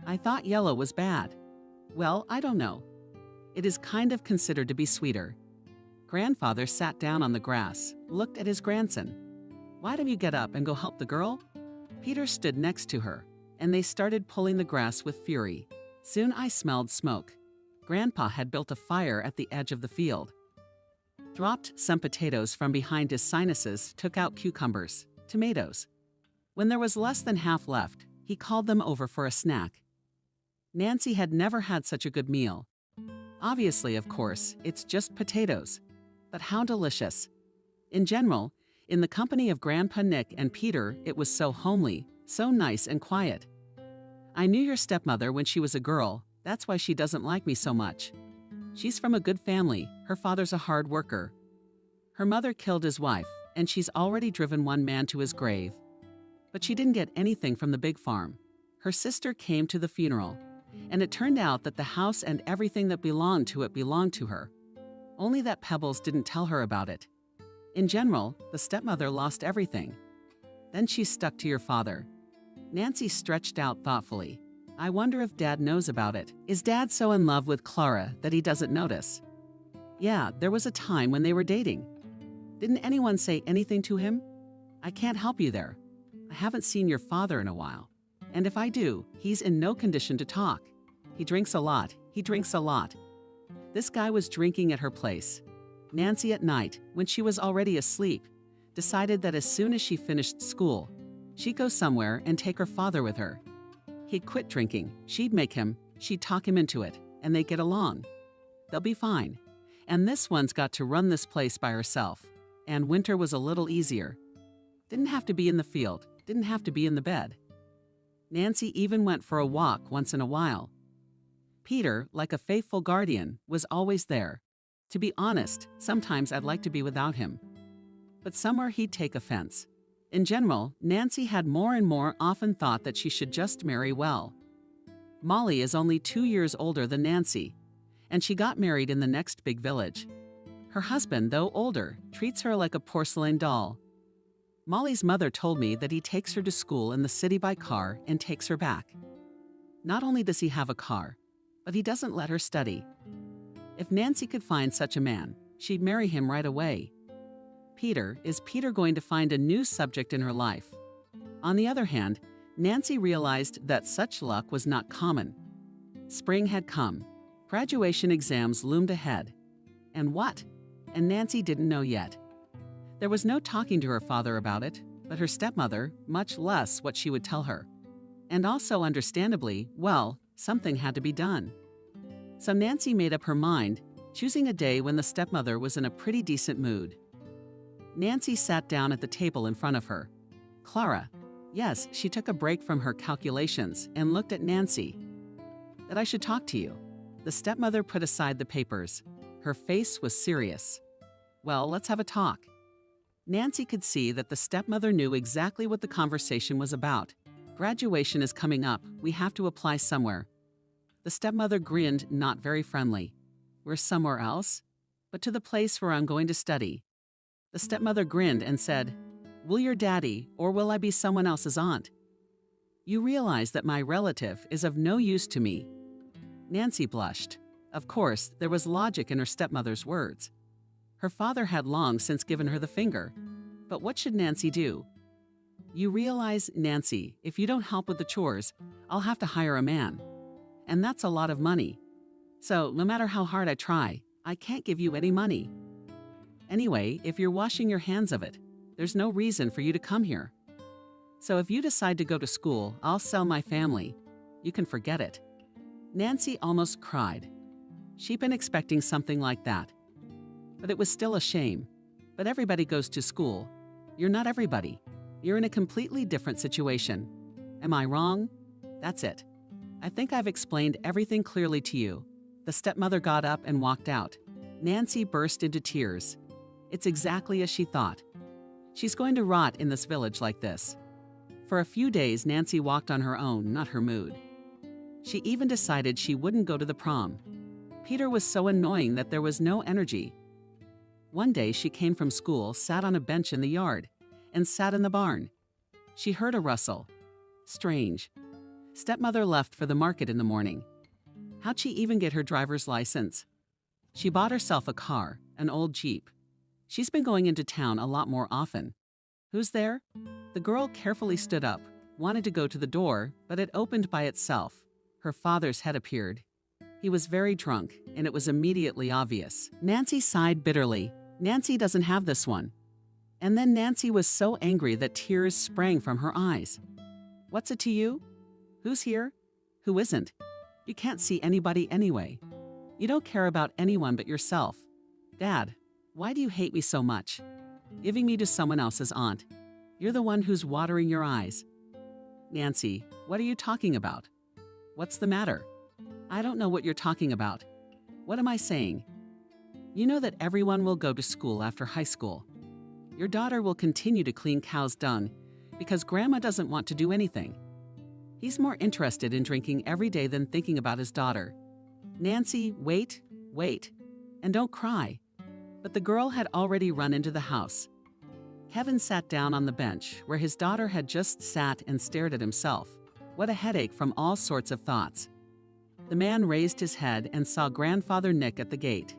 I thought yellow was bad. Well, I don't know. It is kind of considered to be sweeter. Grandfather sat down on the grass, looked at his grandson. Why don't you get up and go help the girl? Peter stood next to her, and they started pulling the grass with fury. Soon I smelled smoke. Grandpa had built a fire at the edge of the field. Dropped some potatoes from behind his sinuses, took out cucumbers, tomatoes. When there was less than half left, he called them over for a snack. Nancy had never had such a good meal. Obviously, of course, it's just potatoes. But how delicious. In general, in the company of Grandpa Nick and Peter, it was so homely, so nice and quiet. I knew your stepmother when she was a girl. That's why she doesn't like me so much. She's from a good family. Her father's a hard worker. Her mother killed his wife, and she's already driven one man to his grave. But she didn't get anything from the big farm. Her sister came to the funeral, and it turned out that the house and everything that belonged to it belonged to her. Only that Pebbles didn't tell her about it. In general, the stepmother lost everything. Then she's stuck to your father. Nancy stretched out thoughtfully. I wonder if Dad knows about it. Is Dad so in love with Clara that he doesn't notice? Yeah, there was a time when they were dating. Didn't anyone say anything to him? I can't help you there. I haven't seen your father in a while. And if I do, he's in no condition to talk. He drinks a lot. He drinks a lot. This guy was drinking at her place. Nancy at night, when she was already asleep, decided that as soon as she finished school, she'd go somewhere and take her father with her. He'd quit drinking, she'd make him, she'd talk him into it, and they'd get along. They'll be fine. And this one's got to run this place by herself. And winter was a little easier. Didn't have to be in the field, didn't have to be in the bed. Nancy even went for a walk once in a while. Peter, like a faithful guardian, was always there. To be honest, sometimes I'd like to be without him. But somewhere he'd take offense. In general, Nancy had more and more often thought that she should just marry well. Molly is only 2 years older than Nancy, and she got married in the next big village. Her husband, though older, treats her like a porcelain doll. Molly's mother told me that he takes her to school in the city by car and takes her back. Not only does he have a car, but he doesn't let her study. If Nancy could find such a man, she'd marry him right away. Is Peter going to find a new subject in her life? On the other hand, Nancy realized that such luck was not common. Spring had come. Graduation exams loomed ahead. And what? And Nancy didn't know yet. There was no talking to her father about it, but her stepmother, much less what she would tell her. And also, understandably, well, something had to be done. So Nancy made up her mind, choosing a day when the stepmother was in a pretty decent mood. Nancy sat down at the table in front of her. Clara. Yes, she took a break from her calculations and looked at Nancy. That I should talk to you. The stepmother put aside the papers. Her face was serious. Well, let's have a talk. Nancy could see that the stepmother knew exactly what the conversation was about. Graduation is coming up. We have to apply somewhere. The stepmother grinned, not very friendly. We're somewhere else? But to the place where I'm going to study. The stepmother grinned and said, Will your daddy, or will I be someone else's aunt? You realize that my relative is of no use to me. Nancy blushed. Of course, there was logic in her stepmother's words. Her father had long since given her the finger. But what should Nancy do? You realize, Nancy, if you don't help with the chores, I'll have to hire a man. And that's a lot of money. So, no matter how hard I try, I can't give you any money. Anyway, if you're washing your hands of it, there's no reason for you to come here. So if you decide to go to school, I'll sell my family. You can forget it. Nancy almost cried. She'd been expecting something like that. But it was still a shame. But everybody goes to school. You're not everybody. You're in a completely different situation. Am I wrong? That's it. I think I've explained everything clearly to you. The stepmother got up and walked out. Nancy burst into tears. It's exactly as she thought. She's going to rot in this village like this. For a few days, Nancy walked on her own, not her mood. She even decided she wouldn't go to the prom. Peter was so annoying that there was no energy. One day she came from school, sat on a bench in the yard, and sat in the barn. She heard a rustle. Strange. Stepmother left for the market in the morning. How'd she even get her driver's license? She bought herself a car, an old Jeep. She's been going into town a lot more often. Who's there? The girl carefully stood up, wanted to go to the door, but it opened by itself. Her father's head appeared. He He was very drunk, and it was immediately obvious. Nancy sighed bitterly. Nancy doesn't have this one. And then Nancy was so angry that tears sprang from her eyes. What's it to you? Who's here? Who isn't? You can't see anybody anyway. You don't care about anyone but yourself. Dad, why do you hate me so much? Giving me to someone else's aunt. You're the one who's watering your eyes. Nancy, what are you talking about? What's the matter? I don't know what you're talking about. What am I saying? You know that everyone will go to school after high school. Your daughter will continue to clean cow's dung because Grandma doesn't want to do anything. He's more interested in drinking every day than thinking about his daughter. Nancy, wait, and don't cry. But the girl had already run into the house. Kevin sat down on the bench where his daughter had just sat and stared at himself. What a headache from all sorts of thoughts. The man raised his head and saw Grandfather Nick at the gate.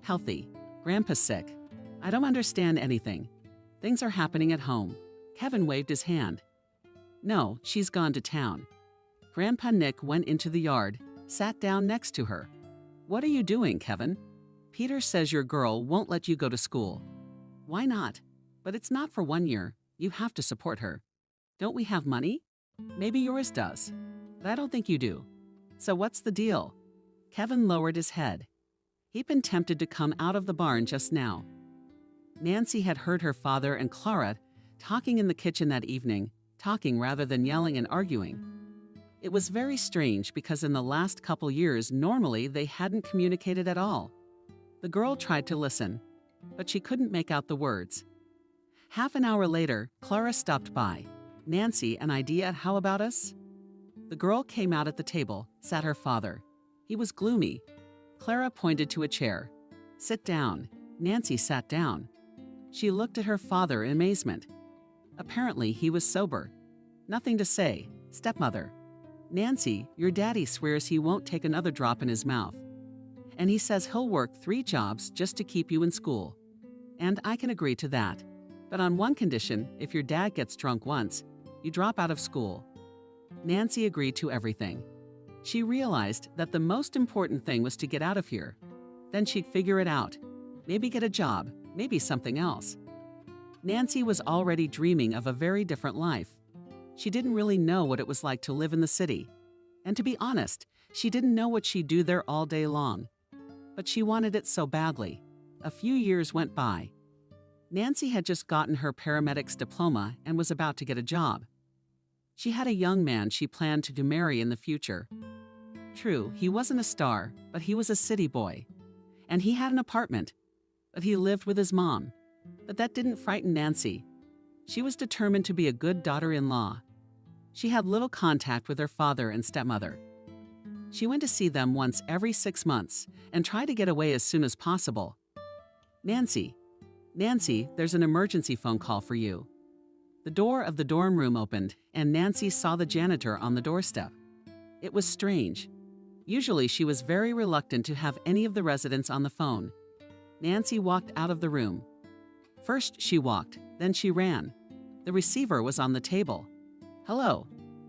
Healthy. Grandpa's sick. I don't understand anything. Things are happening at home. Kevin waved his hand. No, she's gone to town. Grandpa Nick went into the yard, sat down next to her. What are you doing, Kevin? Peter says your girl won't let you go to school. Why not? But it's not for 1 year. You have to support her. Don't we have money? Maybe yours does. But I don't think you do. So what's the deal? Kevin lowered his head. He'd been tempted to come out of the barn just now. Nancy had heard her father and Clara talking in the kitchen that evening, talking rather than yelling and arguing. It was very strange because in the last couple years, normally they hadn't communicated at all. The girl tried to listen, but she couldn't make out the words. Half an hour later, Clara stopped by. Nancy, an idea, how about us? The girl came out at the table, sat her father. He was gloomy. Clara pointed to a chair. Sit down. Nancy sat down. She looked at her father in amazement. Apparently, he was sober. Nothing to say. Stepmother. Nancy, your daddy swears he won't take another drop in his mouth. And he says he'll work 3 jobs just to keep you in school. And I can agree to that. But on one condition, if your dad gets drunk once, you drop out of school. Nancy agreed to everything. She realized that the most important thing was to get out of here. Then she'd figure it out. Maybe get a job, maybe something else. Nancy was already dreaming of a very different life. She didn't really know what it was like to live in the city. And to be honest, she didn't know what she'd do there all day long. But she wanted it so badly. A few years went by. Nancy had just gotten her paramedic's diploma and was about to get a job. She had a young man she planned to marry in the future. True, he wasn't a star, but he was a city boy. And he had an apartment, but he lived with his mom. But that didn't frighten Nancy. She was determined to be a good daughter-in-law. She had little contact with her father and stepmother. She went to see them once every 6 months and tried to get away as soon as possible. Nancy, there's an emergency phone call for you. The door of the dorm room opened, and Nancy saw the janitor on the doorstep. It was strange. Usually she was very reluctant to have any of the residents on the phone. Nancy walked out of the room. First she walked, then she ran. The receiver was on the table. Hello,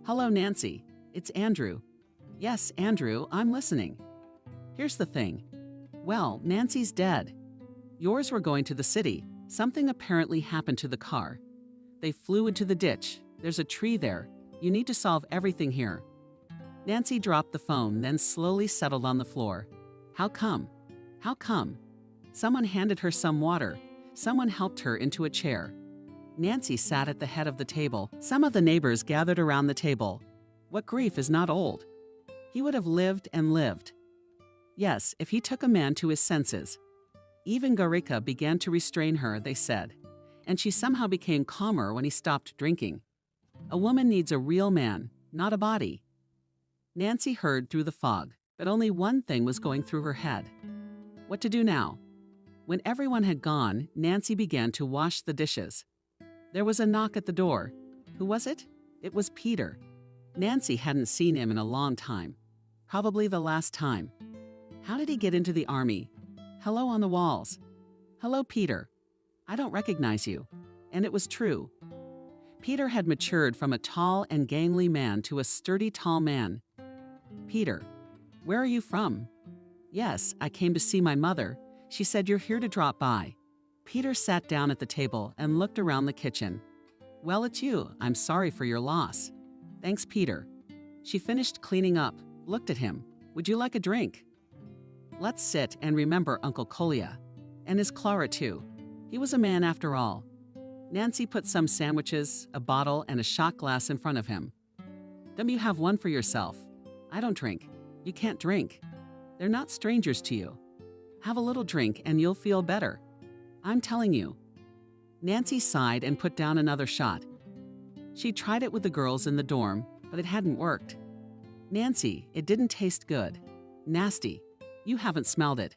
Nancy. It's Andrew. Yes, Andrew, I'm listening. Here's the thing. Well, Nancy's dead. Yours were going to the city. Something apparently happened to the car. They flew into the ditch. There's a tree there. You need to solve everything here. Nancy dropped the phone, then slowly settled on the floor. How come? Someone handed her some water. Someone helped her into a chair. Nancy sat at the head of the table. Some of the neighbors gathered around the table. What grief is not old? He would have lived and lived. Yes, if he took a man to his senses. Even Garika began to restrain her, they said, and she somehow became calmer when he stopped drinking. A woman needs a real man, not a body. Nancy heard through the fog, but only one thing was going through her head. What to do now? When everyone had gone, Nancy began to wash the dishes. There was a knock at the door. Who was it? It was Peter. Nancy hadn't seen him in a long time. Probably the last time. How did he get into the army? Hello on the walls. Hello, Peter. I don't recognize you. And it was true. Peter had matured from a tall and gangly man to a sturdy tall man. Peter, where are you from? Yes, I came to see my mother. She said you're here to drop by. Peter sat down at the table and looked around the kitchen. Well, it's you. I'm sorry for your loss. Thanks, Peter. She finished cleaning up, looked at him. Would you like a drink? Let's sit and remember Uncle Kolya. And his Clara, too. He was a man after all. Nancy put some sandwiches, a bottle, and a shot glass in front of him. Don't you have one for yourself? I don't drink. You can't drink. They're not strangers to you. Have a little drink and you'll feel better. I'm telling you. Nancy sighed and put down another shot. She tried it with the girls in the dorm, but it hadn't worked. Nancy, it didn't taste good. Nasty. You haven't smelled it.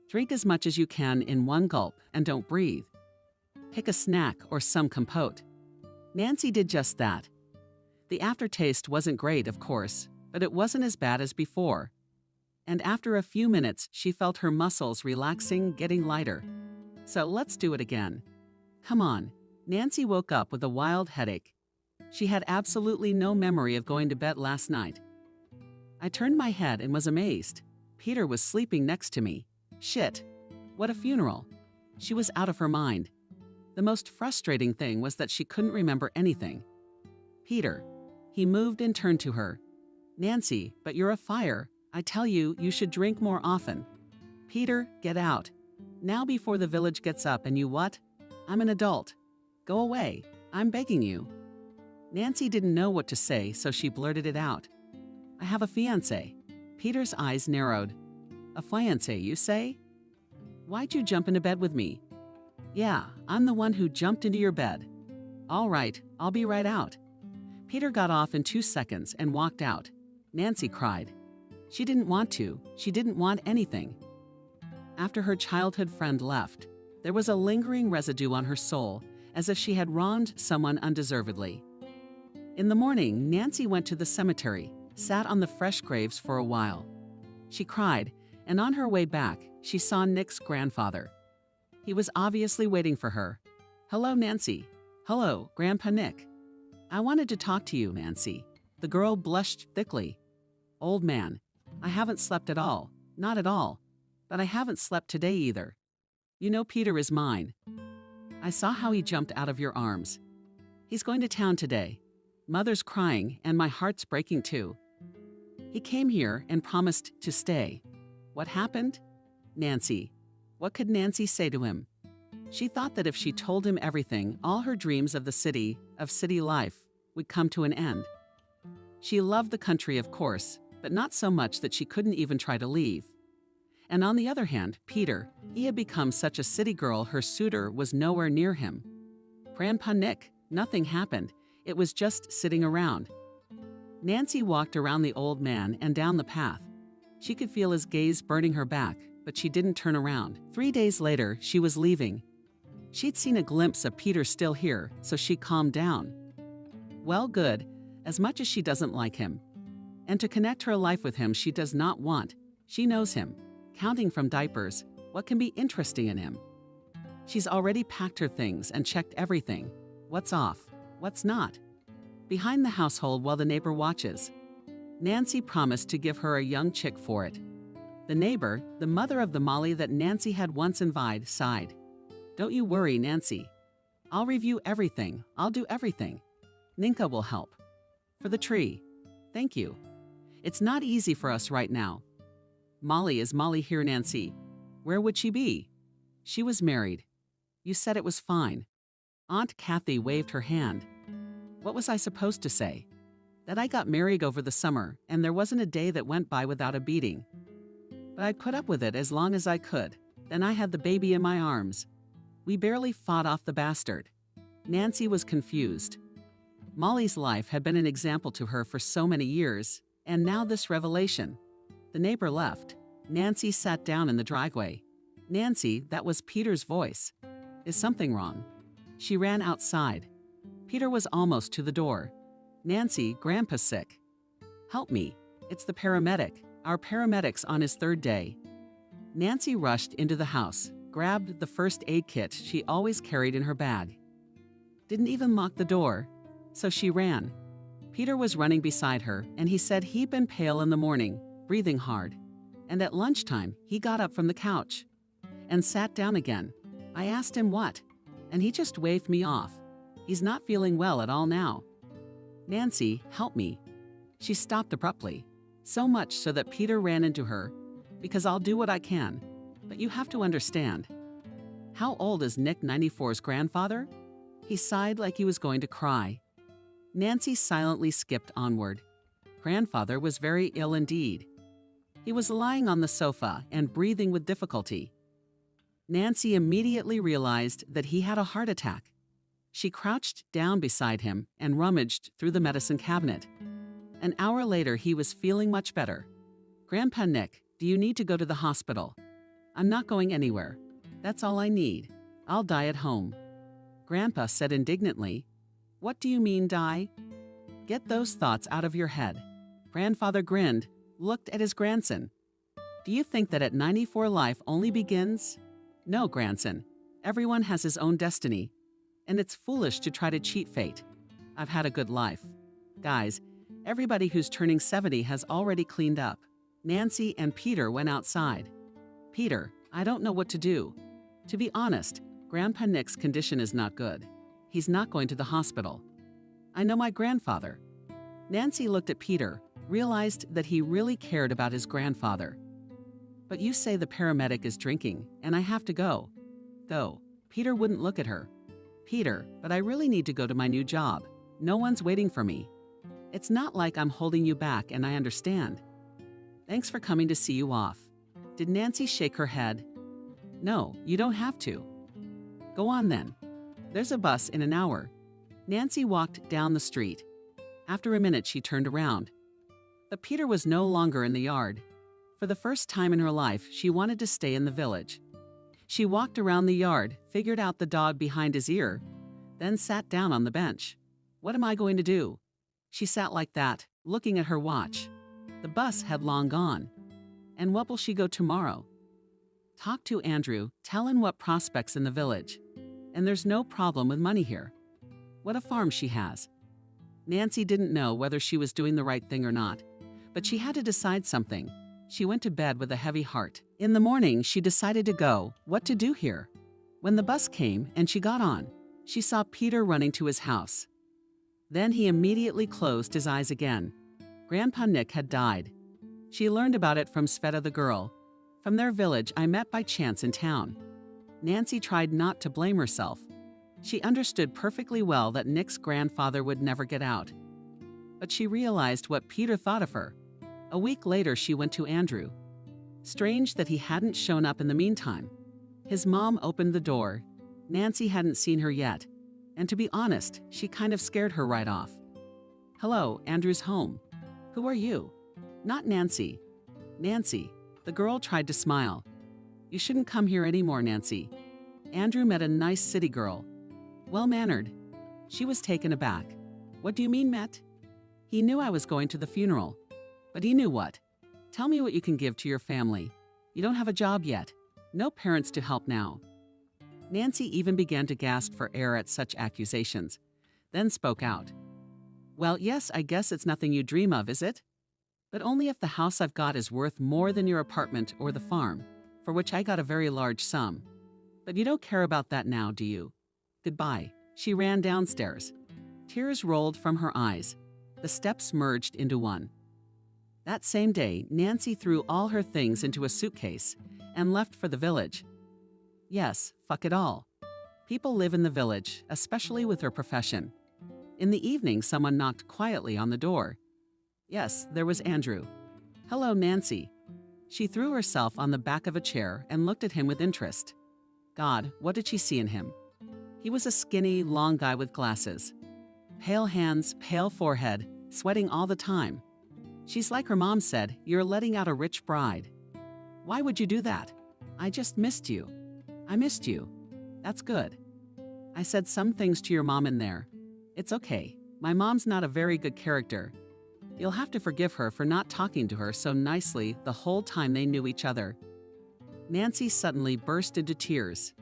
Drink as much as you can in one gulp and don't breathe. Pick a snack or some compote. Nancy did just that. The aftertaste wasn't great, of course, but it wasn't as bad as before. And after a few minutes, she felt her muscles relaxing, getting lighter. So let's do it again. Come on. Nancy woke up with a wild headache. She had absolutely no memory of going to bed last night. I turned my head and was amazed. Peter was sleeping next to me. Shit. What a funeral. She was out of her mind. The most frustrating thing was that she couldn't remember anything. Peter. He moved and turned to her. Nancy, but you're a fire. I tell you, you should drink more often. Peter, get out. Now before the village gets up and you what? I'm an adult. Go away. I'm begging you. Nancy didn't know what to say, so she blurted it out. I have a fiancé. Peter's eyes narrowed. A fiancé, you say? Why'd you jump into bed with me? Yeah, I'm the one who jumped into your bed. All right, I'll be right out. Peter got off in 2 seconds and walked out. Nancy cried. She didn't want to. She didn't want anything. After her childhood friend left, there was a lingering residue on her soul, as if she had wronged someone undeservedly. In the morning, Nancy went to the cemetery, sat on the fresh graves for a while. She cried, and on her way back, she saw Nick's grandfather. He was obviously waiting for her. Hello, Nancy. Hello, Grandpa Nick. I wanted to talk to you, Nancy. The girl blushed thickly. Old man, I haven't slept at all. Not at all. But I haven't slept today either. You know Peter is mine. I saw how he jumped out of your arms. He's going to town today. Mother's crying, and my heart's breaking too. He came here and promised to stay. What happened? Nancy. What could Nancy say to him? She thought that if she told him everything, all her dreams of the city, of city life, would come to an end. She loved the country, of course, but not so much that she couldn't even try to leave. And on the other hand, Peter, he had become such a city girl, her suitor was nowhere near him. Grandpa Nick, nothing happened. It was just sitting around. Nancy walked around the old man and down the path. She could feel his gaze burning her back, but she didn't turn around. 3 days later, she was leaving. She'd seen a glimpse of Peter still here, so she calmed down. Well, good, as much as she doesn't like him. And to connect her life with him she does not want. She knows him. Counting from diapers, what can be interesting in him? She's already packed her things and checked everything. What's off? What's not? Behind the household while the neighbor watches. Nancy promised to give her a young chick for it. The neighbor, the mother of the Molly that Nancy had once invited, sighed. Don't you worry, Nancy. I'll review everything. I'll do everything. Ninka will help. For the tree. Thank you. It's not easy for us right now. Molly, is Molly here, Nancy? Where would she be? She was married. You said it was fine. Aunt Kathy waved her hand. What was I supposed to say? That I got married over the summer, and there wasn't a day that went by without a beating. But I'd put up with it as long as I could. Then I had the baby in my arms. We barely fought off the bastard. Nancy was confused. Molly's life had been an example to her for so many years, and now this revelation. The neighbor left. Nancy sat down in the driveway. Nancy, that was Peter's voice. Is something wrong? She ran outside. Peter was almost to the door. Nancy, Grandpa's sick. Help me. It's the paramedic. Our paramedic's on his 3rd day. Nancy rushed into the house, grabbed the first aid kit she always carried in her bag. Didn't even lock the door, so she ran. Peter was running beside her, and he said he'd been pale in the morning, breathing hard. And at lunchtime, he got up from the couch and sat down again. I asked him what, and he just waved me off. He's not feeling well at all now. Nancy, help me. She stopped abruptly, so much so that Peter ran into her, because I'll do what I can, but you have to understand. How old is Nick 94's grandfather? He sighed like he was going to cry. Nancy silently skipped onward. Grandfather was very ill indeed. He was lying on the sofa and breathing with difficulty. Nancy immediately realized that he had a heart attack. She crouched down beside him and rummaged through the medicine cabinet. An hour later, he was feeling much better. Grandpa Nick, do you need to go to the hospital? I'm not going anywhere. That's all I need. I'll die at home. Grandpa said indignantly, What do you mean, die? Get those thoughts out of your head. Grandfather grinned, looked at his grandson. Do you think that at 94 life only begins? No, grandson. Everyone has his own destiny. And it's foolish to try to cheat fate. I've had a good life. Guys, everybody who's turning 70 has already cleaned up. Nancy and Peter went outside. Peter, I don't know what to do. To be honest, Grandpa Nick's condition is not good. He's not going to the hospital. I know my grandfather. Nancy looked at Peter, realized that he really cared about his grandfather. But you say the paramedic is drinking, and I have to go. Go. Peter wouldn't look at her. Peter, but I really need to go to my new job. No one's waiting for me. It's not like I'm holding you back, and I understand. Thanks for coming to see you off. Did Nancy shake her head? No, you don't have to. Go on then. There's a bus in an hour. Nancy walked down the street. After a minute, she turned around. But Peter was no longer in the yard. For the first time in her life, she wanted to stay in the village. She walked around the yard, figured out the dog behind his ear, then sat down on the bench. What am I going to do? She sat like that, looking at her watch. The bus had long gone. And what will she go tomorrow? Talk to Andrew, tell him what prospects in the village. And there's no problem with money here. What a farm she has. Nancy didn't know whether she was doing the right thing or not, but she had to decide something. She went to bed with a heavy heart. In the morning, she decided to go. What to do here? When the bus came and she got on, she saw Peter running to his house. Then he immediately closed his eyes again. Grandpa Nick had died. She learned about it from Sveta the girl, from their village I met by chance in town. Nancy tried not to blame herself. She understood perfectly well that Nick's grandfather would never get out. But she realized what Peter thought of her. A week later, she went to Andrew. Strange that he hadn't shown up in the meantime. His mom opened the door. Nancy hadn't seen her yet, and to be honest, she kind of scared her right off. Hello, Andrew's home. Who are you? Not Nancy. Nancy. The girl tried to smile. You shouldn't come here anymore, Nancy. Andrew met a nice city girl. Well-mannered. She was taken aback. What do you mean, met? He knew I was going to the funeral. But he knew what? Tell me what you can give to your family. You don't have a job yet. No parents to help now. Nancy even began to gasp for air at such accusations, then spoke out. Well, yes, I guess it's nothing you dream of, is it? But only if the house I've got is worth more than your apartment or the farm, for which I got a very large sum. But you don't care about that now, do you? Goodbye. She ran downstairs. Tears rolled from her eyes. The steps merged into one. That same day, Nancy threw all her things into a suitcase and left for the village. Yes, fuck it all. People live in the village, especially with her profession. In the evening, someone knocked quietly on the door. Yes, there was Andrew. Hello, Nancy. She threw herself on the back of a chair and looked at him with interest. God, what did she see in him? He was a skinny, long guy with glasses. Pale hands, pale forehead, sweating all the time. She's like her mom said, you're letting out a rich bride. Why would you do that? I just missed you. I missed you. That's good. I said some things to your mom in there. It's okay. My mom's not a very good character. You'll have to forgive her for not talking to her so nicely the whole time they knew each other. Nancy suddenly burst into tears.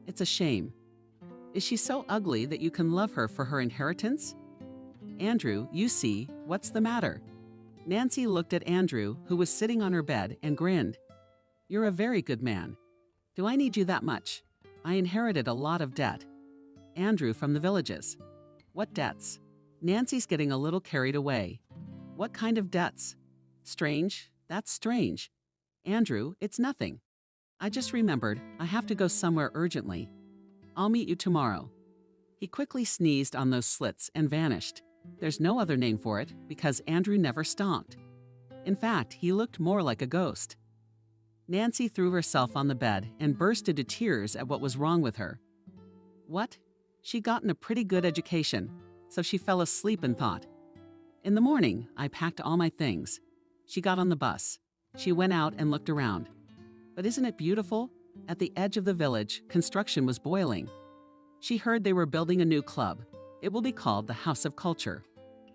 It's a shame. Is she so ugly that you can love her for her inheritance? Andrew, you see, what's the matter? Nancy looked at Andrew, who was sitting on her bed, and grinned. "You're a very good man. Do I need you that much? I inherited a lot of debt." Andrew from the Villages. "What debts?" Nancy's getting a little carried away. "What kind of debts?" "Strange. That's strange." "Andrew, it's nothing. I just remembered I have to go somewhere urgently. I'll meet you tomorrow." He quickly sneezed on those slits and vanished. There's no other name for it because Andrew never stonked. In fact, he looked more like a ghost. Nancy threw herself on the bed and burst into tears at what was wrong with her. What? She'd gotten a pretty good education, so she fell asleep and thought. In the morning, I packed all my things. She got on the bus. She went out and looked around. But isn't it beautiful? At the edge of the village, construction was boiling. She heard they were building a new club. It will be called the House of Culture.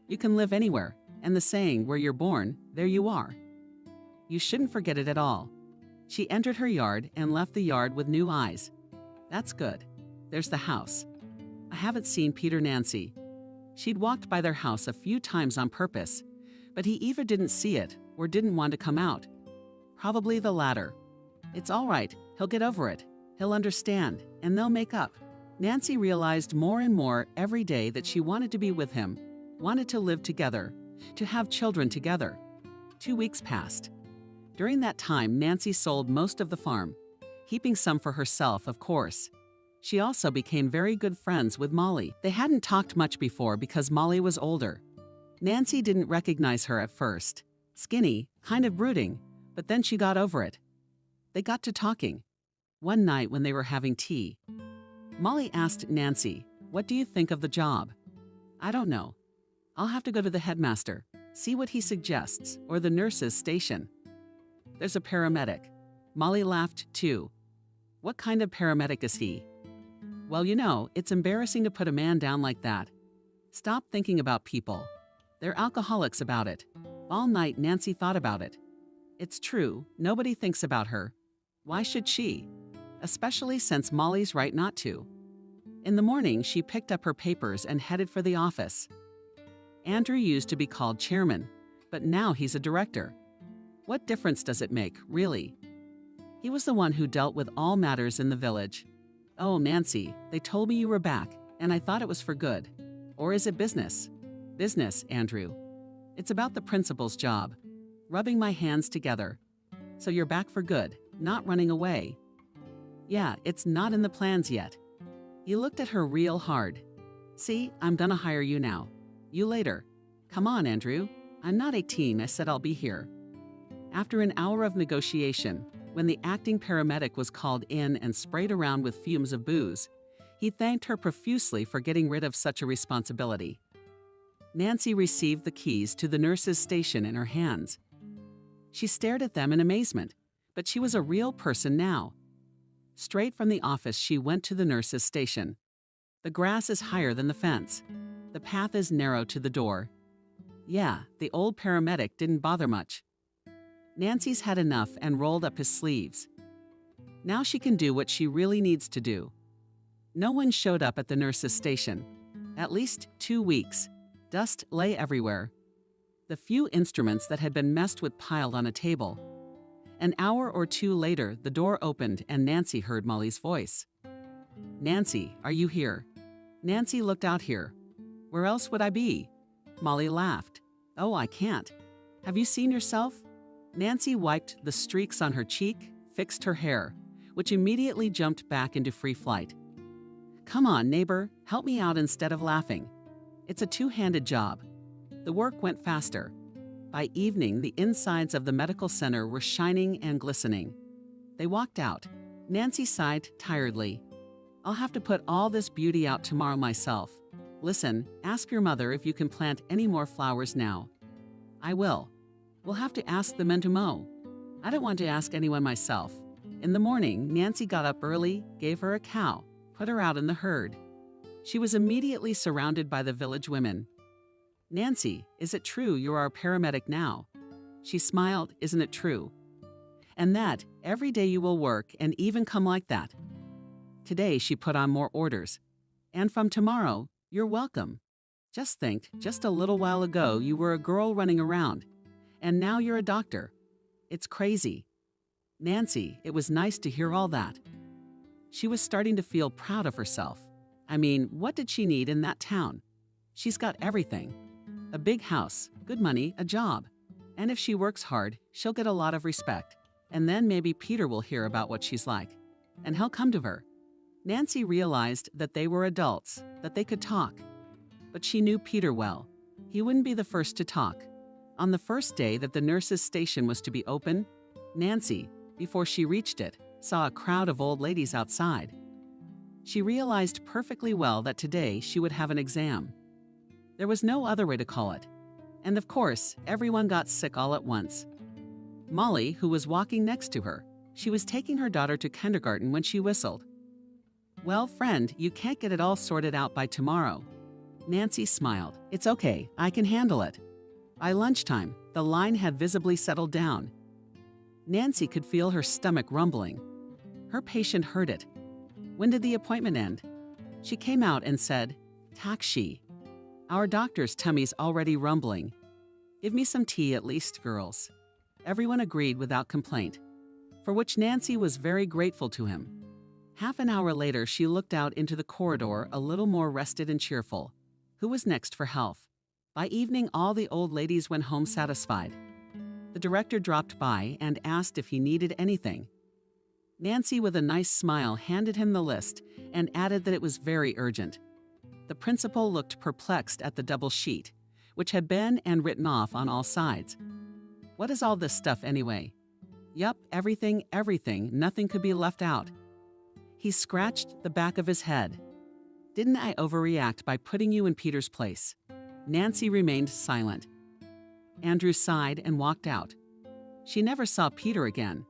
You can live anywhere, and the saying, where you're born, there you are. You shouldn't forget it at all. She entered her yard and left the yard with new eyes. That's good. There's the house. I haven't seen Peter Nancy. She'd walked by their house a few times on purpose, but he either didn't see it or didn't want to come out. Probably the latter. It's all right. He'll get over it. He'll understand, and they'll make up. Nancy realized more and more every day that she wanted to be with him, wanted to live together, to have children together. 2 weeks passed. During that time, Nancy sold most of the farm, keeping some for herself, of course. She also became very good friends with Molly. They hadn't talked much before because Molly was older. Nancy didn't recognize her at first. Skinny, kind of brooding, but then she got over it. They got to talking. One night when they were having tea, Molly asked Nancy, "What do you think of the job?" "I don't know. I'll have to go to the headmaster, see what he suggests, or the nurse's station." "There's a paramedic." Molly laughed too. "What kind of paramedic is he?" "Well, you know, it's embarrassing to put a man down like that. Stop thinking about people. They're alcoholics about it." All night Nancy thought about it. It's true, nobody thinks about her. Why should she? Especially since Molly's right not to. In the morning, she picked up her papers and headed for the office. Andrew used to be called chairman, but now he's a director. What difference does it make, really? He was the one who dealt with all matters in the village. "Oh, Nancy, they told me you were back, and I thought it was for good. Or is it business?" "Business, Andrew. It's about the principal's job. Rubbing my hands together. So you're back for good, not running away." "Yeah, it's not in the plans yet." He looked at her real hard. "See, I'm gonna hire you now. You later. Come on, Andrew. I'm not 18, I said I'll be here." After an hour of negotiation, when the acting paramedic was called in and sprayed around with fumes of booze, he thanked her profusely for getting rid of such a responsibility. Nancy received the keys to the nurse's station in her hands. She stared at them in amazement, but she was a real person now. Straight from the office, she went to the nurse's station. The grass is higher than the fence. The path is narrow to the door. Yeah, the old paramedic didn't bother much. Nancy's had enough and rolled up his sleeves. Now she can do what she really needs to do. No one showed up at the nurse's station. At least 2 weeks. Dust lay everywhere. The few instruments that had been messed with piled on a table. An hour or two later, the door opened and Nancy heard Molly's voice. "Nancy, are you here?" Nancy looked out here. "Where else would I be?" Molly laughed. "Oh, I can't. Have you seen yourself?" Nancy wiped the streaks on her cheek, fixed her hair, which immediately jumped back into free flight. "Come on, neighbor, help me out instead of laughing. It's a two-handed job." The work went faster. By evening, the insides of the medical center were shining and glistening. They walked out. Nancy sighed tiredly. "I'll have to put all this beauty out tomorrow myself. Listen, ask your mother if you can plant any more flowers now." "I will. We'll have to ask the men to mow." "I don't want to ask anyone myself." In the morning, Nancy got up early, gave her a cow, put her out in the herd. She was immediately surrounded by the village women. "Nancy, is it true you are a paramedic now?" She smiled. "Isn't it true? And that every day you will work and even come like that." Today she put on more orders. "And from tomorrow, you're welcome. Just think, just a little while ago you were a girl running around, And now you're a doctor. It's crazy. Nancy, it was nice to hear all that. She was starting to feel proud of herself. I mean, what did she need in that town? She's got everything. A big house, good money, a job. And if she works hard, she'll get a lot of respect. And then maybe Peter will hear about what she's like. And he'll come to her. Nancy realized that they were adults, that they could talk. But she knew Peter well. He wouldn't be the first to talk. On the first day that the nurse's station was to be open, Nancy, before she reached it, saw a crowd of old ladies outside. She realized perfectly well that today she would have an exam. There was no other way to call it. And of course, everyone got sick all at once. Molly, who was walking next to her, she was taking her daughter to kindergarten when she whistled. "Well, friend, you can't get it all sorted out by tomorrow." Nancy smiled. "It's okay, I can handle it." By lunchtime, the line had visibly settled down. Nancy could feel her stomach rumbling. Her patient heard it. When did the appointment end? She came out and said, "Taxi. Our doctor's tummy's already rumbling. Give me some tea at least, girls." Everyone agreed without complaint, for which Nancy was very grateful to him. Half an hour later, she looked out into the corridor a little more rested and cheerful. Who was next for health? By evening, all the old ladies went home satisfied. The director dropped by and asked if he needed anything. Nancy, with a nice smile, handed him the list and added that it was very urgent. The principal looked perplexed at the double sheet, which had been and written off on all sides. What is all this stuff anyway? Yup, everything, nothing could be left out. He scratched the back of his head. Didn't I overreact by putting you in Peter's place? Nancy remained silent. Andrew sighed and walked out. She never saw Peter again.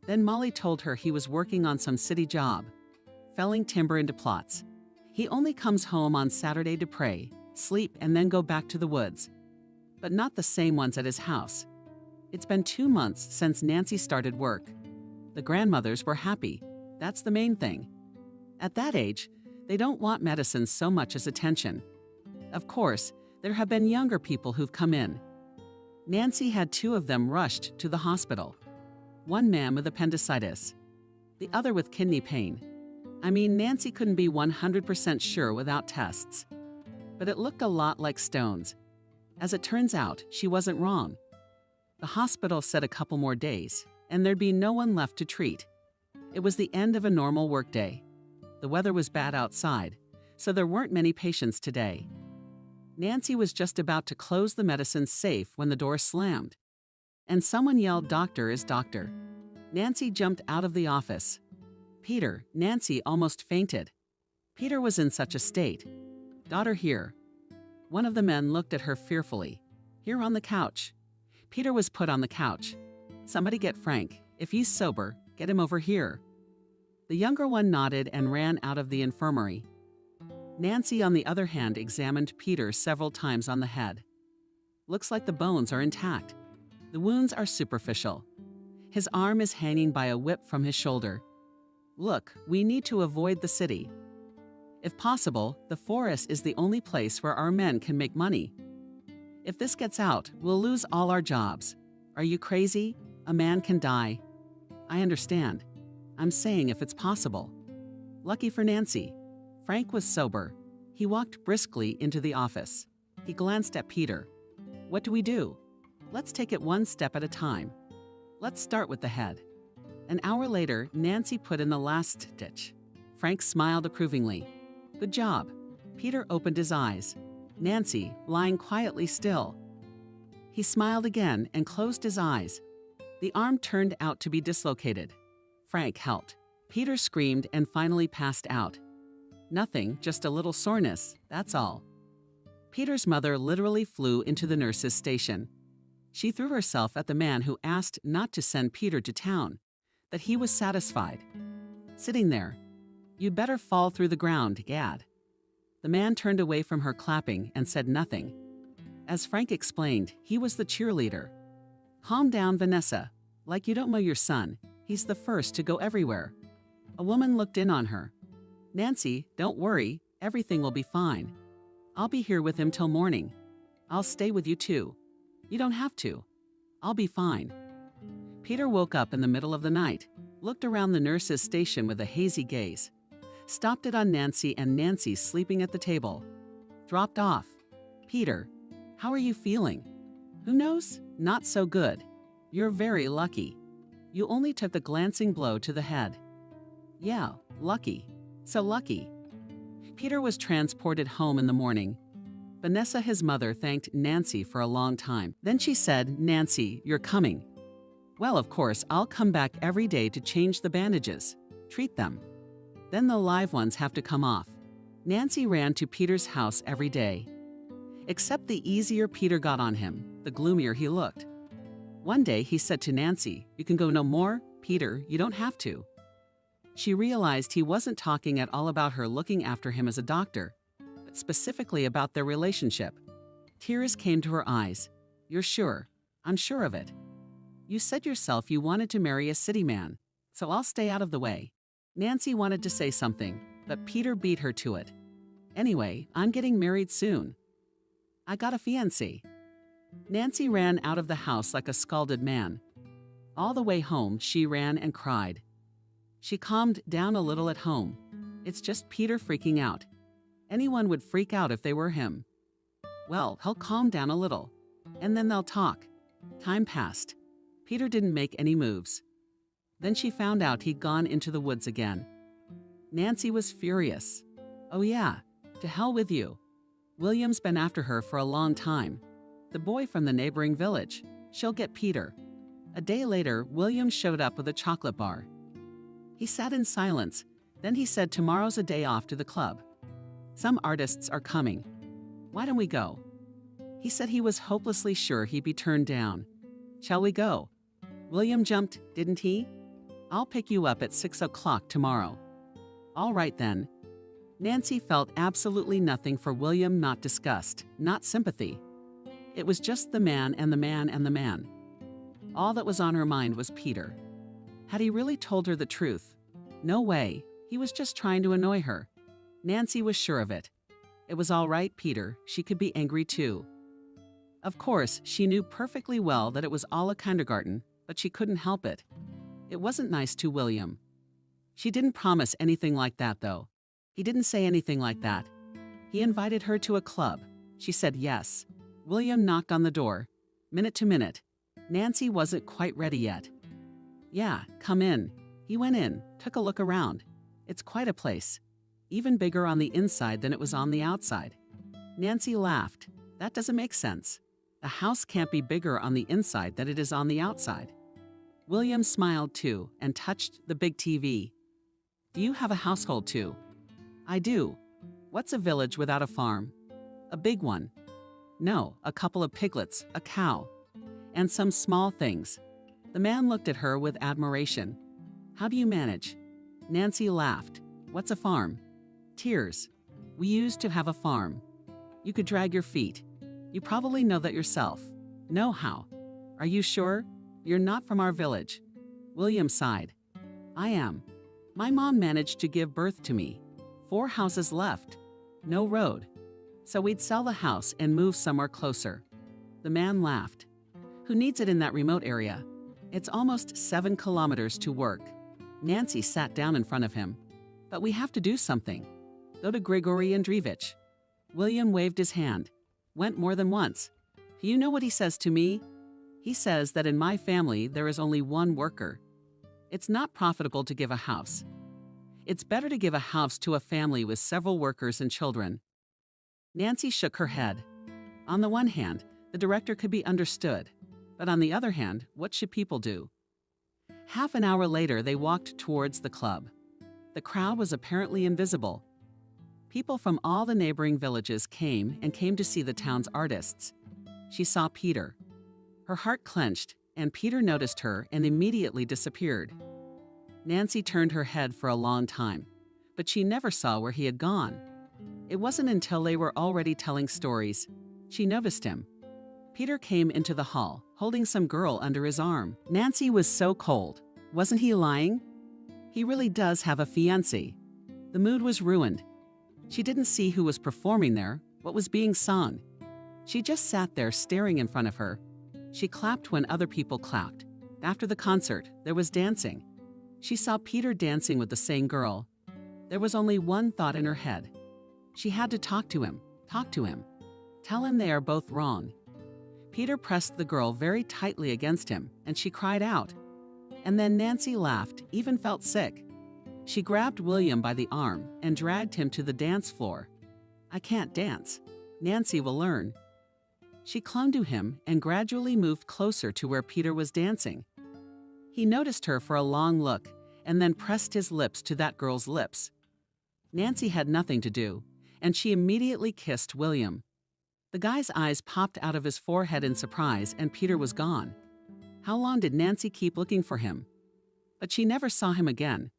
Then Molly told her he was working on some city job, felling timber into plots. He only comes home on Saturday to pray, sleep, and then go back to the woods. But not the same ones at his house. It's been 2 months since Nancy started work. The grandmothers were happy. That's the main thing. At that age, they don't want medicine so much as attention. Of course, there have been younger people who've come in. Nancy had 2 of them rushed to the hospital. One man with appendicitis, the other with kidney pain. I mean, Nancy couldn't be 100% sure without tests. But it looked a lot like stones. As it turns out, she wasn't wrong. The hospital said a couple more days, and there'd be no one left to treat. It was the end of a normal workday. The weather was bad outside, so there weren't many patients today. Nancy was just about to close the medicine safe when the door slammed. And someone yelled, "Doctor is doctor." Nancy jumped out of the office. "Peter," Nancy almost fainted. Peter was in such a state. "Daughter here." One of the men looked at her fearfully. "Here on the couch." Peter was put on the couch. "Somebody get Frank. If he's sober, get him over here." The younger one nodded and ran out of the infirmary. Nancy, on the other hand, examined Peter several times on the head. Looks like the bones are intact. The wounds are superficial. His arm is hanging by a whip from his shoulder. "Look, we need to avoid the city. If possible, the forest is the only place where our men can make money. If this gets out, we'll lose all our jobs. Are you crazy? A man can die." "I understand. I'm saying if it's possible." Lucky for Nancy, Frank was sober. He walked briskly into the office. He glanced at Peter. "What do we do? Let's take it one step at a time. Let's start with the head." An hour later, Nancy put in the last stitch. Frank smiled approvingly. "Good job." Peter opened his eyes. Nancy, lying quietly still. He smiled again and closed his eyes. The arm turned out to be dislocated. Frank helped. Peter screamed and finally passed out. Nothing, just a little soreness, that's all. Peter's mother literally flew into the nurse's station. She threw herself at the man who asked not to send Peter to town, that he was satisfied. Sitting there, "You'd better fall through the ground, Gad." The man turned away from her clapping and said nothing. As Frank explained, he was the cheerleader. "Calm down, Vanessa. Like you don't know your son. He's the first to go everywhere." A woman looked in on her. "Nancy, don't worry. Everything will be fine. I'll be here with him till morning. I'll stay with you too. You don't have to. I'll be fine. Peter woke up in the middle of the night, looked around the nurse's station with a hazy gaze, stopped it on Nancy and Nancy sleeping at the table. Dropped off. Peter, how are you feeling? Who knows? Not so good. You're very lucky. You only took the glancing blow to the head. Yeah, lucky. So lucky. Peter was transported home in the morning. Vanessa, his mother, thanked Nancy for a long time. Then she said, Nancy, you're coming. Well, of course, I'll come back every day to change the bandages, treat them. Then the live ones have to come off. Nancy ran to Peter's house every day. Except the easier Peter got on him, the gloomier he looked. One day he said to Nancy, you can go no more, Peter, you don't have to. She realized he wasn't talking at all about her looking after him as a doctor, but specifically about their relationship. Tears came to her eyes. You're sure? I'm sure of it. You said yourself you wanted to marry a city man, so I'll stay out of the way. Nancy wanted to say something, but Peter beat her to it. Anyway, I'm getting married soon. I got a fiancé. Nancy ran out of the house like a scalded man. All the way home, she ran and cried. She calmed down a little at home. It's just Peter freaking out. Anyone would freak out if they were him. Well, he'll calm down a little, and then they'll talk. Time passed. Peter didn't make any moves. Then she found out he'd gone into the woods again. Nancy was furious. Oh yeah, to hell with you. William's been after her for a long time. The boy from the neighboring village. She'll get Peter. A day later, William showed up with a chocolate bar. He sat in silence. Then he said tomorrow's a day off to the club. Some artists are coming. Why don't we go? He said he was hopelessly sure he'd be turned down. Shall we go? William jumped, didn't he? I'll pick you up at 6 o'clock tomorrow. All right then. Nancy felt absolutely nothing for William, not disgust, not sympathy. It was just the man and the man and the man. All that was on her mind was Peter. Had he really told her the truth? No way. He was just trying to annoy her. Nancy was sure of it. It was all right, Peter. She could be angry too. Of course, she knew perfectly well that it was all a kindergarten, but she couldn't help it. It wasn't nice to William. She didn't promise anything like that, though. He didn't say anything like that. He invited her to a club. She said yes. William knocked on the door. Minute to minute. Nancy wasn't quite ready yet. Yeah, come in. He went in, took a look around. It's quite a place. Even bigger on the inside than it was on the outside. Nancy laughed. That doesn't make sense. A house can't be bigger on the inside than it is on the outside. William smiled too and touched the big TV. Do you have a household too? I do. What's a village without a farm? A big one. No, a couple of piglets, a cow, and some small things. The man looked at her with admiration. How do you manage? Nancy laughed. What's a farm? Tears. We used to have a farm. You could drag your feet. You probably know that yourself. Know how. Are you sure? You're not from our village. William sighed. I am. My mom managed to give birth to me. 4 houses left. No road. So we'd sell the house and move somewhere closer. The man laughed. Who needs it in that remote area? It's almost 7 kilometers to work. Nancy sat down in front of him. But we have to do something. Go to Grigory Andreevich. William waved his hand. Went more than once. Do you know what he says to me? He says that in my family there is only one worker. It's not profitable to give a house. It's better to give a house to a family with several workers and children. Nancy shook her head. On the one hand, the director could be understood. But on the other hand, what should people do? Half an hour later, they walked towards the club. The crowd was apparently invisible. People from all the neighboring villages came to see the town's artists. She saw Peter. Her heart clenched, and Peter noticed her and immediately disappeared. Nancy turned her head for a long time, but she never saw where he had gone. It wasn't until they were already telling stories she noticed him. Peter came into the hall, holding some girl under his arm. Nancy was so cold. Wasn't he lying? He really does have a fiancé. The mood was ruined. She didn't see who was performing there, what was being sung. She just sat there staring in front of her. She clapped when other people clapped. After the concert, there was dancing. She saw Peter dancing with the same girl. There was only one thought in her head. She had to talk to him. Tell him they are both wrong. Peter pressed the girl very tightly against him, and she cried out. And then Nancy laughed, even felt sick. She grabbed William by the arm and dragged him to the dance floor. I can't dance. Nancy will learn. She clung to him and gradually moved closer to where Peter was dancing. He noticed her for a long look and then pressed his lips to that girl's lips. Nancy had nothing to do, and she immediately kissed William. The guy's eyes popped out of his forehead in surprise, and Peter was gone. How long did Nancy keep looking for him? But she never saw him again.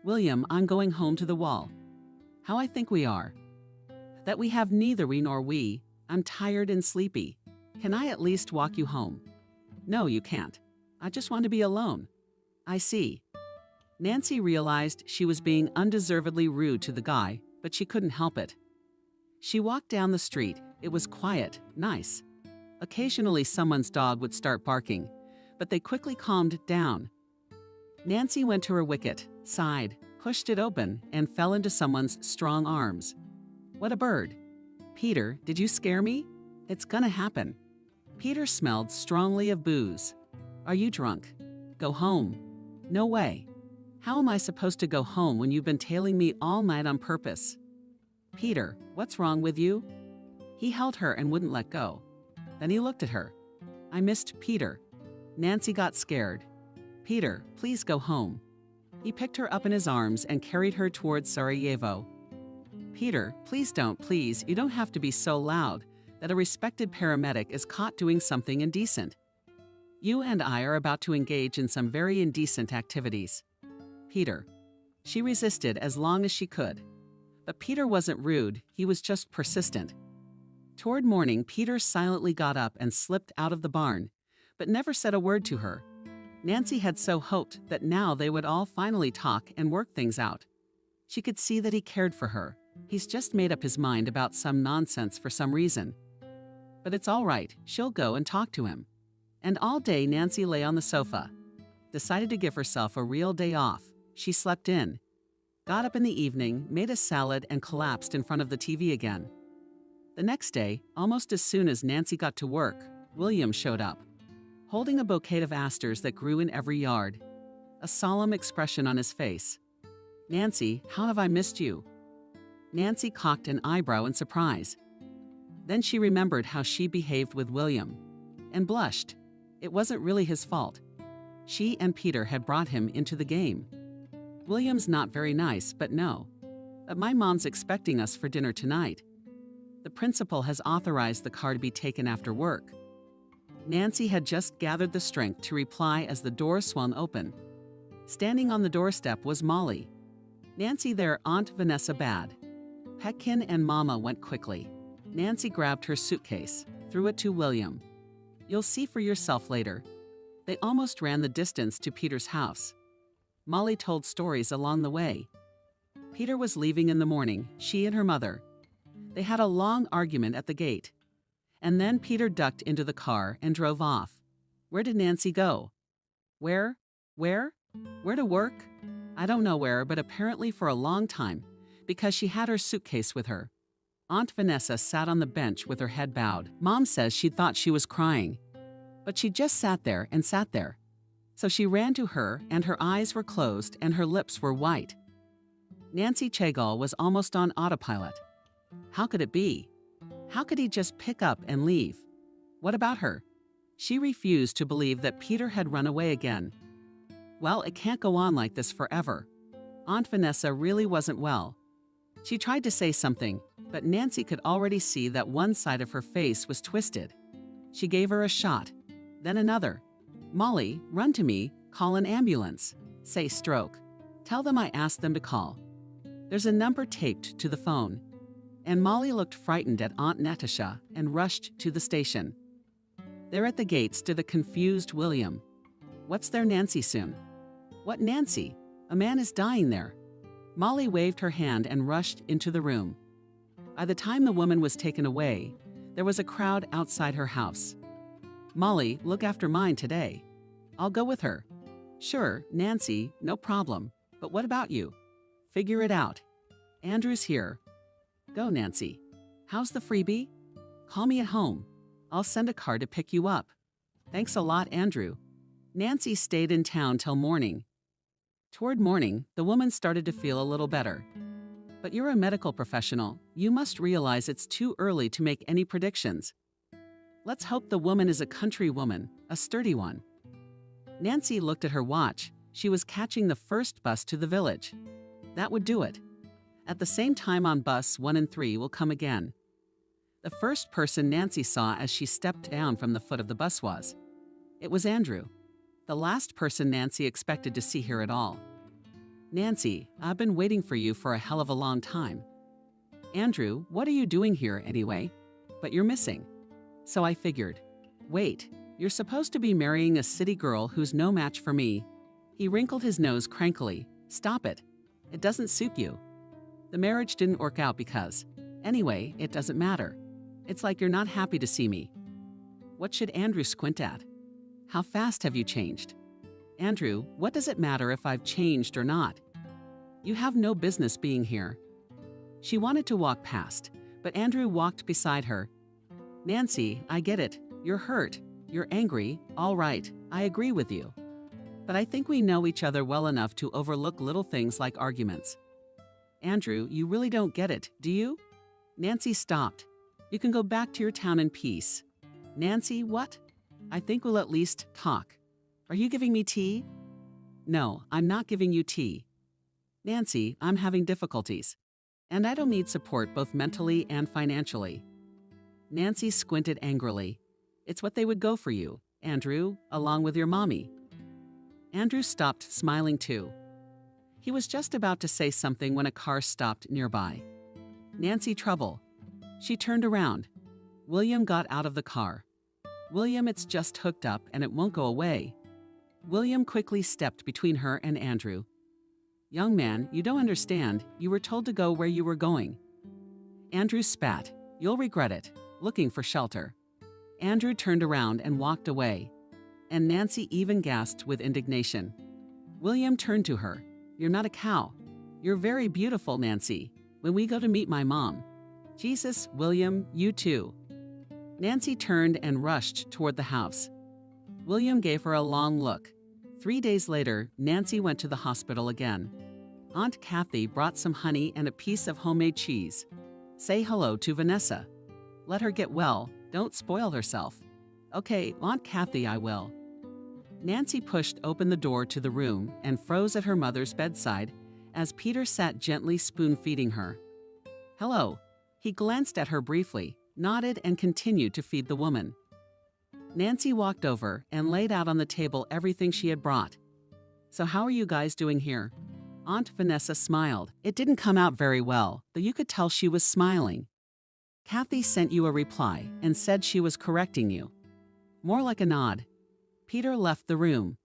William, I'm going home to the wall. How I think we are. That we have neither we nor we. I'm tired and sleepy. Can I at least walk you home? No, you can't. I just want to be alone. I see. Nancy realized she was being undeservedly rude to the guy, but she couldn't help it. She walked down the street. It was quiet, nice. Occasionally someone's dog would start barking, but they quickly calmed down. Nancy went to her wicket, sighed, pushed it open, and fell into someone's strong arms. What a bird. Peter, did you scare me? It's gonna happen. Peter smelled strongly of booze. Are you drunk? Go home. No way. How am I supposed to go home when you've been tailing me all night on purpose? Peter, what's wrong with you? He held her and wouldn't let go. Then he looked at her. I missed Peter. Nancy got scared. Peter, please go home. He picked her up in his arms and carried her towards Sarajevo. Peter, please don't, please, you don't have to be so loud that a respected paramedic is caught doing something indecent. You and I are about to engage in some very indecent activities. Peter. She resisted as long as she could. But Peter wasn't rude, he was just persistent. Toward morning, Peter silently got up and slipped out of the barn, but never said a word to her. Nancy had so hoped that now they would all finally talk and work things out. She could see that he cared for her. He's just made up his mind about some nonsense for some reason. But it's all right, she'll go and talk to him. And all day Nancy lay on the sofa. Decided to give herself a real day off. She slept in. Got up in the evening, made a salad, and collapsed in front of the TV again. The next day, almost as soon as Nancy got to work, William showed up, holding a bouquet of asters that grew in every yard. A solemn expression on his face. Nancy, how have I missed you? Nancy cocked an eyebrow in surprise. Then she remembered how she behaved with William, and blushed. It wasn't really his fault. She and Peter had brought him into the game. William's not very nice, but no. But my mom's expecting us for dinner tonight. The principal has authorized the car to be taken after work. Nancy had just gathered the strength to reply as the door swung open. Standing on the doorstep was Molly. Nancy, their Aunt Vanessa bad. Petkin and Mama went quickly. Nancy grabbed her suitcase, threw it to William. You'll see for yourself later. They almost ran the distance to Peter's house. Molly told stories along the way. Peter was leaving in the morning, she and her mother. They had a long argument at the gate. And then Peter ducked into the car and drove off. Where did Nancy go? Where? Where to work? I don't know where, but apparently for a long time, because she had her suitcase with her. Aunt Vanessa sat on the bench with her head bowed. Mom says she thought she was crying. But she just sat there and sat there. So she ran to her, and her eyes were closed and her lips were white. Nancy Chegal was almost on autopilot. How could it be? How could he just pick up and leave? What about her? She refused to believe that Peter had run away again. Well, it can't go on like this forever. Aunt Vanessa really wasn't well. She tried to say something, but Nancy could already see that one side of her face was twisted. She gave her a shot, then another. Molly, run to me, call an ambulance. Say stroke. Tell them I asked them to call. There's a number taped to the phone. And Molly looked frightened at Aunt Natasha and rushed to the station. There at the gate stood a confused William. What's there, Nancy soon? What Nancy? A man is dying there. Molly waved her hand and rushed into the room. By the time the woman was taken away, there was a crowd outside her house. Molly, look after mine today. I'll go with her. Sure, Nancy, no problem. But what about you? Figure it out. Andrew's here. Go, Nancy. How's the freebie? Call me at home. I'll send a car to pick you up. Thanks a lot, Andrew. Nancy stayed in town till morning. Toward morning, the woman started to feel a little better. But you're a medical professional. You must realize it's too early to make any predictions. Let's hope the woman is a country woman, a sturdy one. Nancy looked at her watch. She was catching the first bus to the village. That would do it. At the same time on bus 1 and 3 will come again. The first person Nancy saw as she stepped down from the foot of the bus was. It was Andrew. The last person Nancy expected to see here at all. Nancy, I've been waiting for you for a hell of a long time. Andrew, what are you doing here anyway? But you're missing. So I figured. Wait, you're supposed to be marrying a city girl who's no match for me. He wrinkled his nose crankily. Stop it. It doesn't suit you. The marriage didn't work out because. Anyway, it doesn't matter. It's like you're not happy to see me. What should Andrew squint at? How fast have you changed? Andrew, what does it matter if I've changed or not? You have no business being here. She wanted to walk past, but Andrew walked beside her. Nancy, I get it. You're hurt. You're angry. All right, I agree with you. But I think we know each other well enough to overlook little things like arguments. Andrew, you really don't get it, do you? Nancy stopped. You can go back to your town in peace. Nancy, what? I think we'll at least talk. Are you giving me tea? No, I'm not giving you tea. Nancy, I'm having difficulties. And I don't need support both mentally and financially. Nancy squinted angrily. It's what they would go for you, Andrew, along with your mommy. Andrew stopped smiling too. He was just about to say something when a car stopped nearby. Nancy, trouble. She turned around. William got out of the car. William, it's just hooked up and it won't go away. William quickly stepped between her and Andrew. Young man, you don't understand. You were told to go where you were going. Andrew spat. You'll regret it. Looking for shelter. Andrew turned around and walked away. And Nancy even gasped with indignation. William turned to her. You're not a cow. You're very beautiful, Nancy. When we go to meet my mom. Jesus, William, you too. Nancy turned and rushed toward the house. William gave her a long look. 3 days later, Nancy went to the hospital again. Aunt Kathy brought some honey and a piece of homemade cheese. Say hello to Vanessa. Let her get well. Don't spoil herself. Okay, Aunt Kathy, I will. Nancy pushed open the door to the room and froze at her mother's bedside as Peter sat gently spoon-feeding her. Hello. He glanced at her briefly, nodded, and continued to feed the woman. Nancy walked over and laid out on the table everything she had brought. So how are you guys doing here? Aunt Vanessa smiled. It didn't come out very well, though you could tell she was smiling. Kathy sent you a reply and said she was correcting you. More like a nod. Peter left the room.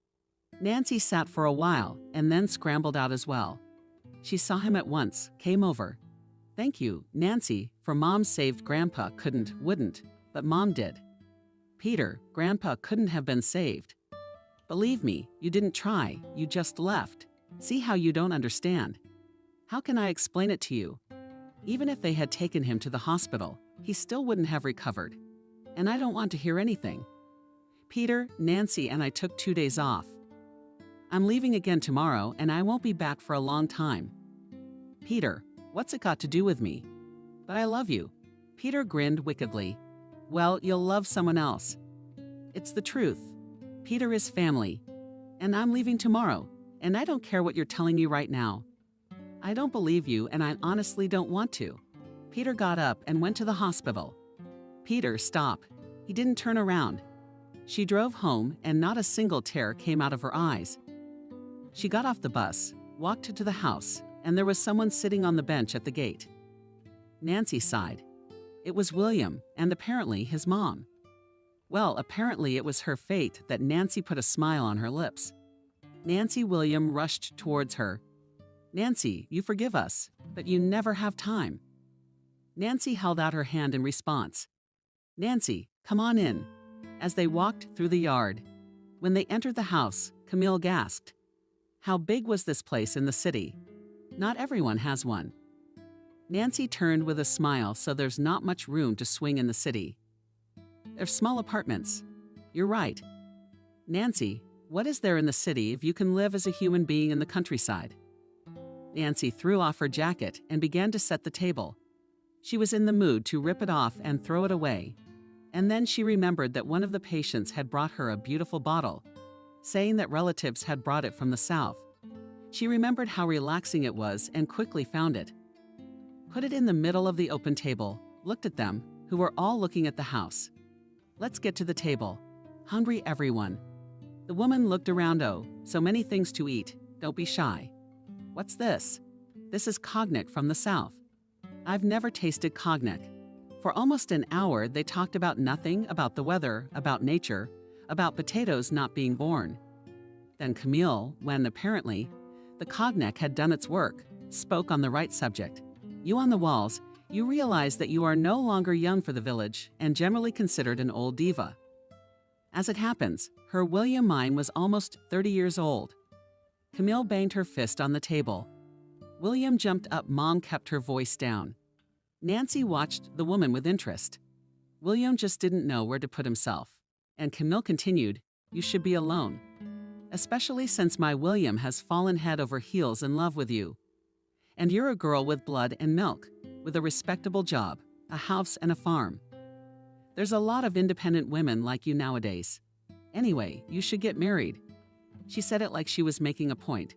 Nancy sat for a while and then scrambled out as well. She saw him at once, came over. Thank you, Nancy, for Mom saved Grandpa wouldn't, but Mom did. Peter, Grandpa couldn't have been saved. Believe me, you didn't try, you just left. See how you don't understand. How can I explain it to you? Even if they had taken him to the hospital, he still wouldn't have recovered. And I don't want to hear anything. Peter, Nancy, and I took 2 days off. I'm leaving again tomorrow, and I won't be back for a long time. Peter, what's it got to do with me? But I love you. Peter grinned wickedly. Well, you'll love someone else. It's the truth. Peter is family. And I'm leaving tomorrow, and I don't care what you're telling me right now. I don't believe you, and I honestly don't want to. Peter got up and went to the hospital. Peter, stop. He didn't turn around. She drove home, and not a single tear came out of her eyes. She got off the bus, walked to the house, and there was someone sitting on the bench at the gate. Nancy sighed. It was William, and apparently his mom. Well, apparently it was her fate that Nancy put a smile on her lips. Nancy William rushed towards her. Nancy, you forgive us, but you never have time. Nancy held out her hand in response. Nancy, come on in. as they walked through the yard. When they entered the house, Camille gasped. How big was this place in the city? Not everyone has one. Nancy turned with a smile, so there's not much room to swing in the city. They're small apartments. You're right. Nancy, what is there in the city if you can live as a human being in the countryside? Nancy threw off her jacket and began to set the table. She was in the mood to rip it off and throw it away. And then she remembered that one of the patients had brought her a beautiful bottle, saying that relatives had brought it from the south. She remembered how relaxing it was and quickly found it. Put it in the middle of the open table, looked at them, who were all looking at the house. Let's get to the table. Hungry everyone. The woman looked around. Oh, so many things to eat. Don't be shy. What's this? This is cognac from the south. I've never tasted cognac. For almost an hour, they talked about nothing, about the weather, about nature, about potatoes not being born. Then Camille, when apparently the cognac had done its work, spoke on the right subject. You on the walls, you realize that you are no longer young for the village and generally considered an old diva. As it happens, her William mine was almost 30 years old. Camille banged her fist on the table. William jumped up. Mom kept her voice down. Nancy watched the woman with interest. William just didn't know where to put himself. And Camille continued, you should be alone. Especially since my William has fallen head over heels in love with you. And you're a girl with blood and milk, with a respectable job, a house and a farm. There's a lot of independent women like you nowadays. Anyway, you should get married. She said it like she was making a point.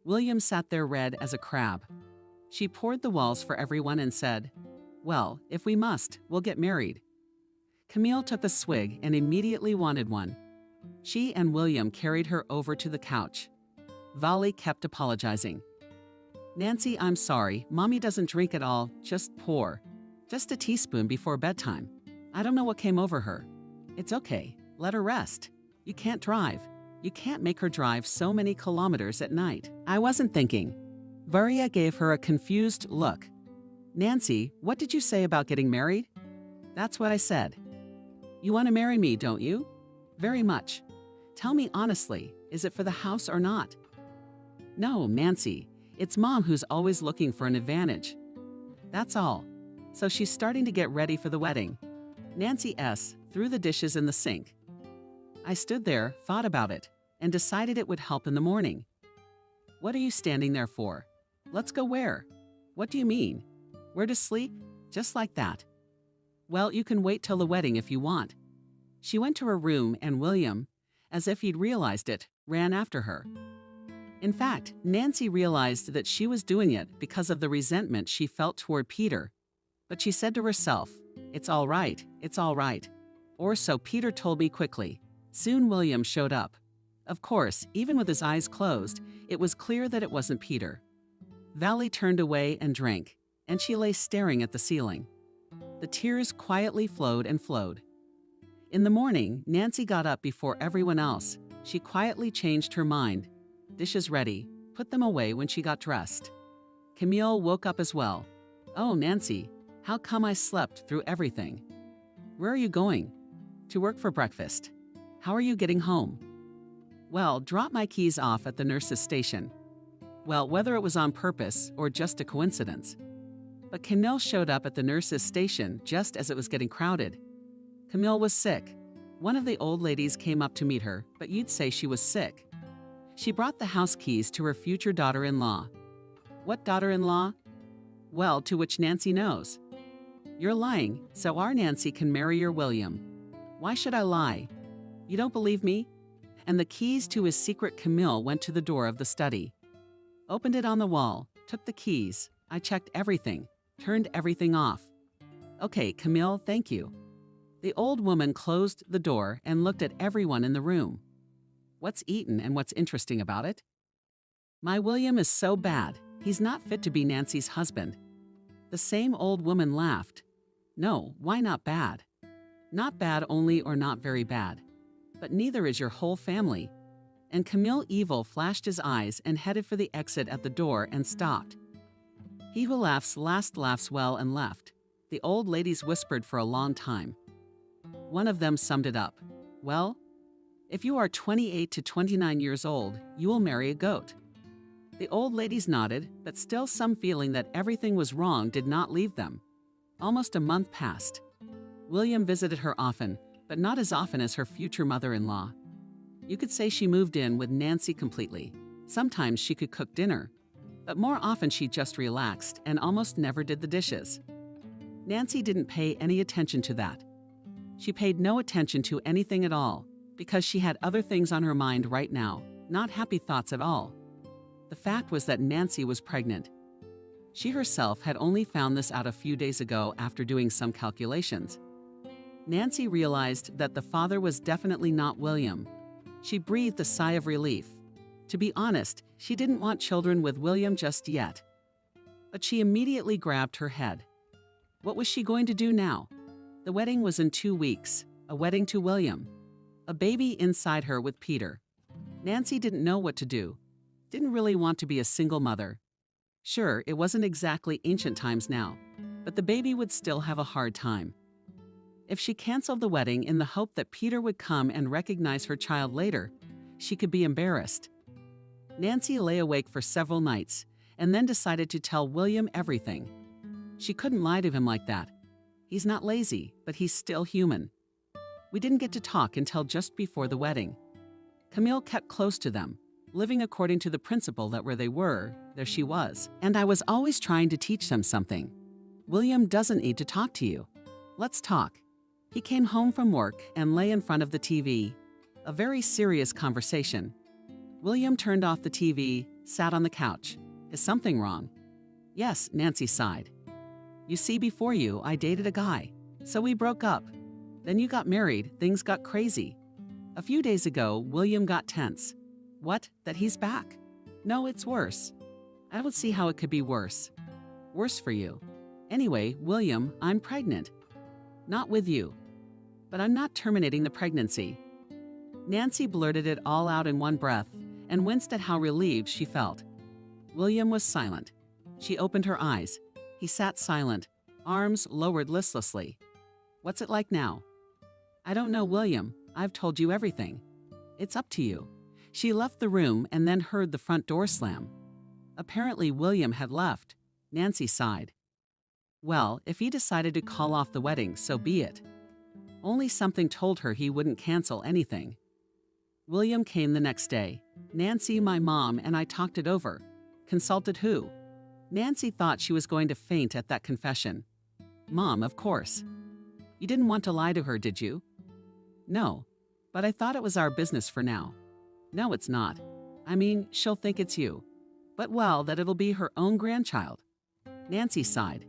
William sat there red as a crab. She poured the walls for everyone and said, well, if we must, we'll get married. Camille took a swig and immediately wanted one. She and William carried her over to the couch. Vali kept apologizing. Nancy, I'm sorry, Mommy doesn't drink at all, just pour. Just a teaspoon before bedtime. I don't know what came over her. It's okay, let her rest. You can't drive. You can't make her drive so many kilometers at night. I wasn't thinking. Varia gave her a confused look. Nancy, what did you say about getting married? That's what I said. You want to marry me, don't you? Very much. Tell me honestly, is it for the house or not? No, Nancy, it's Mom who's always looking for an advantage. That's all. So she's starting to get ready for the wedding. Nancy S. threw the dishes in the sink. I stood there, thought about it, and decided it would help in the morning. What are you standing there for? Let's go where? What do you mean? Where to sleep? Just like that. Well, you can wait till the wedding if you want. She went to her room and William, as if he'd realized it, ran after her. In fact, Nancy realized that she was doing it because of the resentment she felt toward Peter. But she said to herself, it's all right, it's all right. Or so Peter told me quickly. Soon William showed up. Of course, even with his eyes closed, it was clear that it wasn't Peter. Vali turned away and drank, and she lay staring at the ceiling. The tears quietly flowed and flowed. In the morning, Nancy got up before everyone else. She quietly changed her mind. Dishes ready, put them away when she got dressed. Camille woke up as well. Oh, Nancy, how come I slept through everything? Where are you going? To work for breakfast. How are you getting home? Well, drop my keys off at the nurse's station. Well, whether it was on purpose or just a coincidence. But Camille showed up at the nurse's station just as it was getting crowded. Camille was sick. One of the old ladies came up to meet her, but you'd say she was sick. She brought the house keys to her future daughter-in-law. What daughter-in-law? Well, to which Nancy knows. You're lying, so our Nancy can marry your William. Why should I lie? You don't believe me? And the keys to his secret Camille went to the door of the study. Opened it on the wall, took the keys. I checked everything, turned everything off. Okay, Camille, thank you. The old woman closed the door and looked at everyone in the room. What's eaten and what's interesting about it? My William is so bad, he's not fit to be Nancy's husband. The same old woman laughed. No, why not bad? Not bad only or not very bad. But neither is your whole family. And Camille Evil flashed his eyes and headed for the exit at the door and stopped. He who laughs last laughs well and left. The old ladies whispered for a long time. One of them summed it up. Well, if you are 28 to 29 years old, you will marry a goat. The old ladies nodded, but still some feeling that everything was wrong did not leave them. Almost a month passed. William visited her often, but not as often as her future mother-in-law. You could say she moved in with Nancy completely. Sometimes she could cook dinner, but more often she just relaxed and almost never did the dishes. Nancy didn't pay any attention to that. She paid no attention to anything at all, because she had other things on her mind right now, not happy thoughts at all. The fact was that Nancy was pregnant. She herself had only found this out a few days ago after doing some calculations. Nancy realized that the father was definitely not William. She breathed a sigh of relief. To be honest, she didn't want children with William just yet. But she immediately grabbed her head. What was she going to do now? The wedding was in 2 weeks, a wedding to William. A baby inside her with Peter. Nancy didn't know what to do. Didn't really want to be a single mother. Sure, it wasn't exactly ancient times now, but the baby would still have a hard time. If she canceled the wedding in the hope that Peter would come and recognize her child later, she could be embarrassed. Nancy lay awake for several nights and then decided to tell William everything. She couldn't lie to him like that. He's not lazy, but he's still human. We didn't get to talk until just before the wedding. Camille kept close to them, living according to the principle that where they were, there she was. And I was always trying to teach them something. William doesn't need to talk to you. Let's talk. He came home from work and lay in front of the TV. A very serious conversation. William turned off the TV, sat on the couch. Is something wrong? Yes, Nancy sighed. You see, before you, I dated a guy. So we broke up. Then you got married, things got crazy. A few days ago, William got tense. What? That he's back? No, it's worse. I don't see how it could be worse. Worse for you. Anyway, William, I'm pregnant. Not with you. But I'm not terminating the pregnancy. Nancy blurted it all out in one breath and winced at how relieved she felt. William was silent. She opened her eyes. He sat silent, arms lowered listlessly. What's it like now? I don't know, William. I've told you everything. It's up to you. She left the room and then heard the front door slam. Apparently, William had left. Nancy sighed. Well, if he decided to call off the wedding, so be it. Only something told her he wouldn't cancel anything. William came the next day. Nancy, my mom, and I talked it over. Consulted who? Nancy thought she was going to faint at that confession. Mom, of course. You didn't want to lie to her, did you? No, but I thought it was our business for now. No, it's not. I mean, she'll think it's you. But well, that it'll be her own grandchild. Nancy sighed.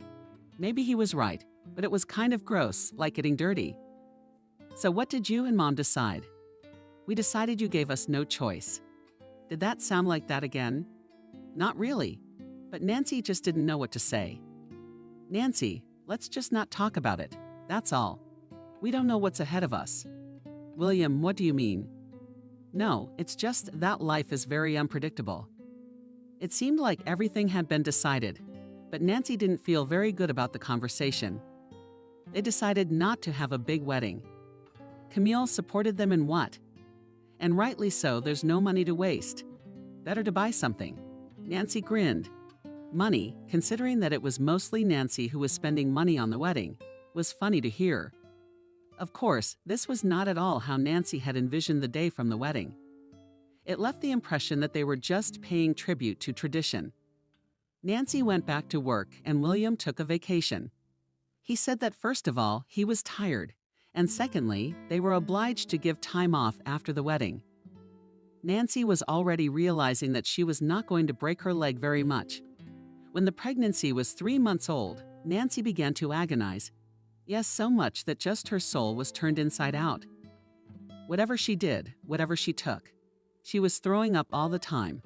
Maybe he was right, but it was kind of gross, like getting dirty. So what did you and Mom decide? We decided you gave us no choice. Did that sound like that again? Not really, but Nancy just didn't know what to say. Nancy, let's just not talk about it, that's all. We don't know what's ahead of us. William, what do you mean? No, it's just that life is very unpredictable. It seemed like everything had been decided, but Nancy didn't feel very good about the conversation. They decided not to have a big wedding. Camille supported them in what? And rightly so, there's no money to waste. Better to buy something. Nancy grinned. Money, considering that it was mostly Nancy who was spending money on the wedding, was funny to hear. Of course, this was not at all how Nancy had envisioned the day from the wedding. It left the impression that they were just paying tribute to tradition. Nancy went back to work and William took a vacation. He said that first of all, he was tired, and secondly, they were obliged to give time off after the wedding. Nancy was already realizing that she was not going to break her leg very much. When the pregnancy was 3 months old, Nancy began to agonize. Yes, so much that just her soul was turned inside out. Whatever she did, whatever she took, she was throwing up all the time.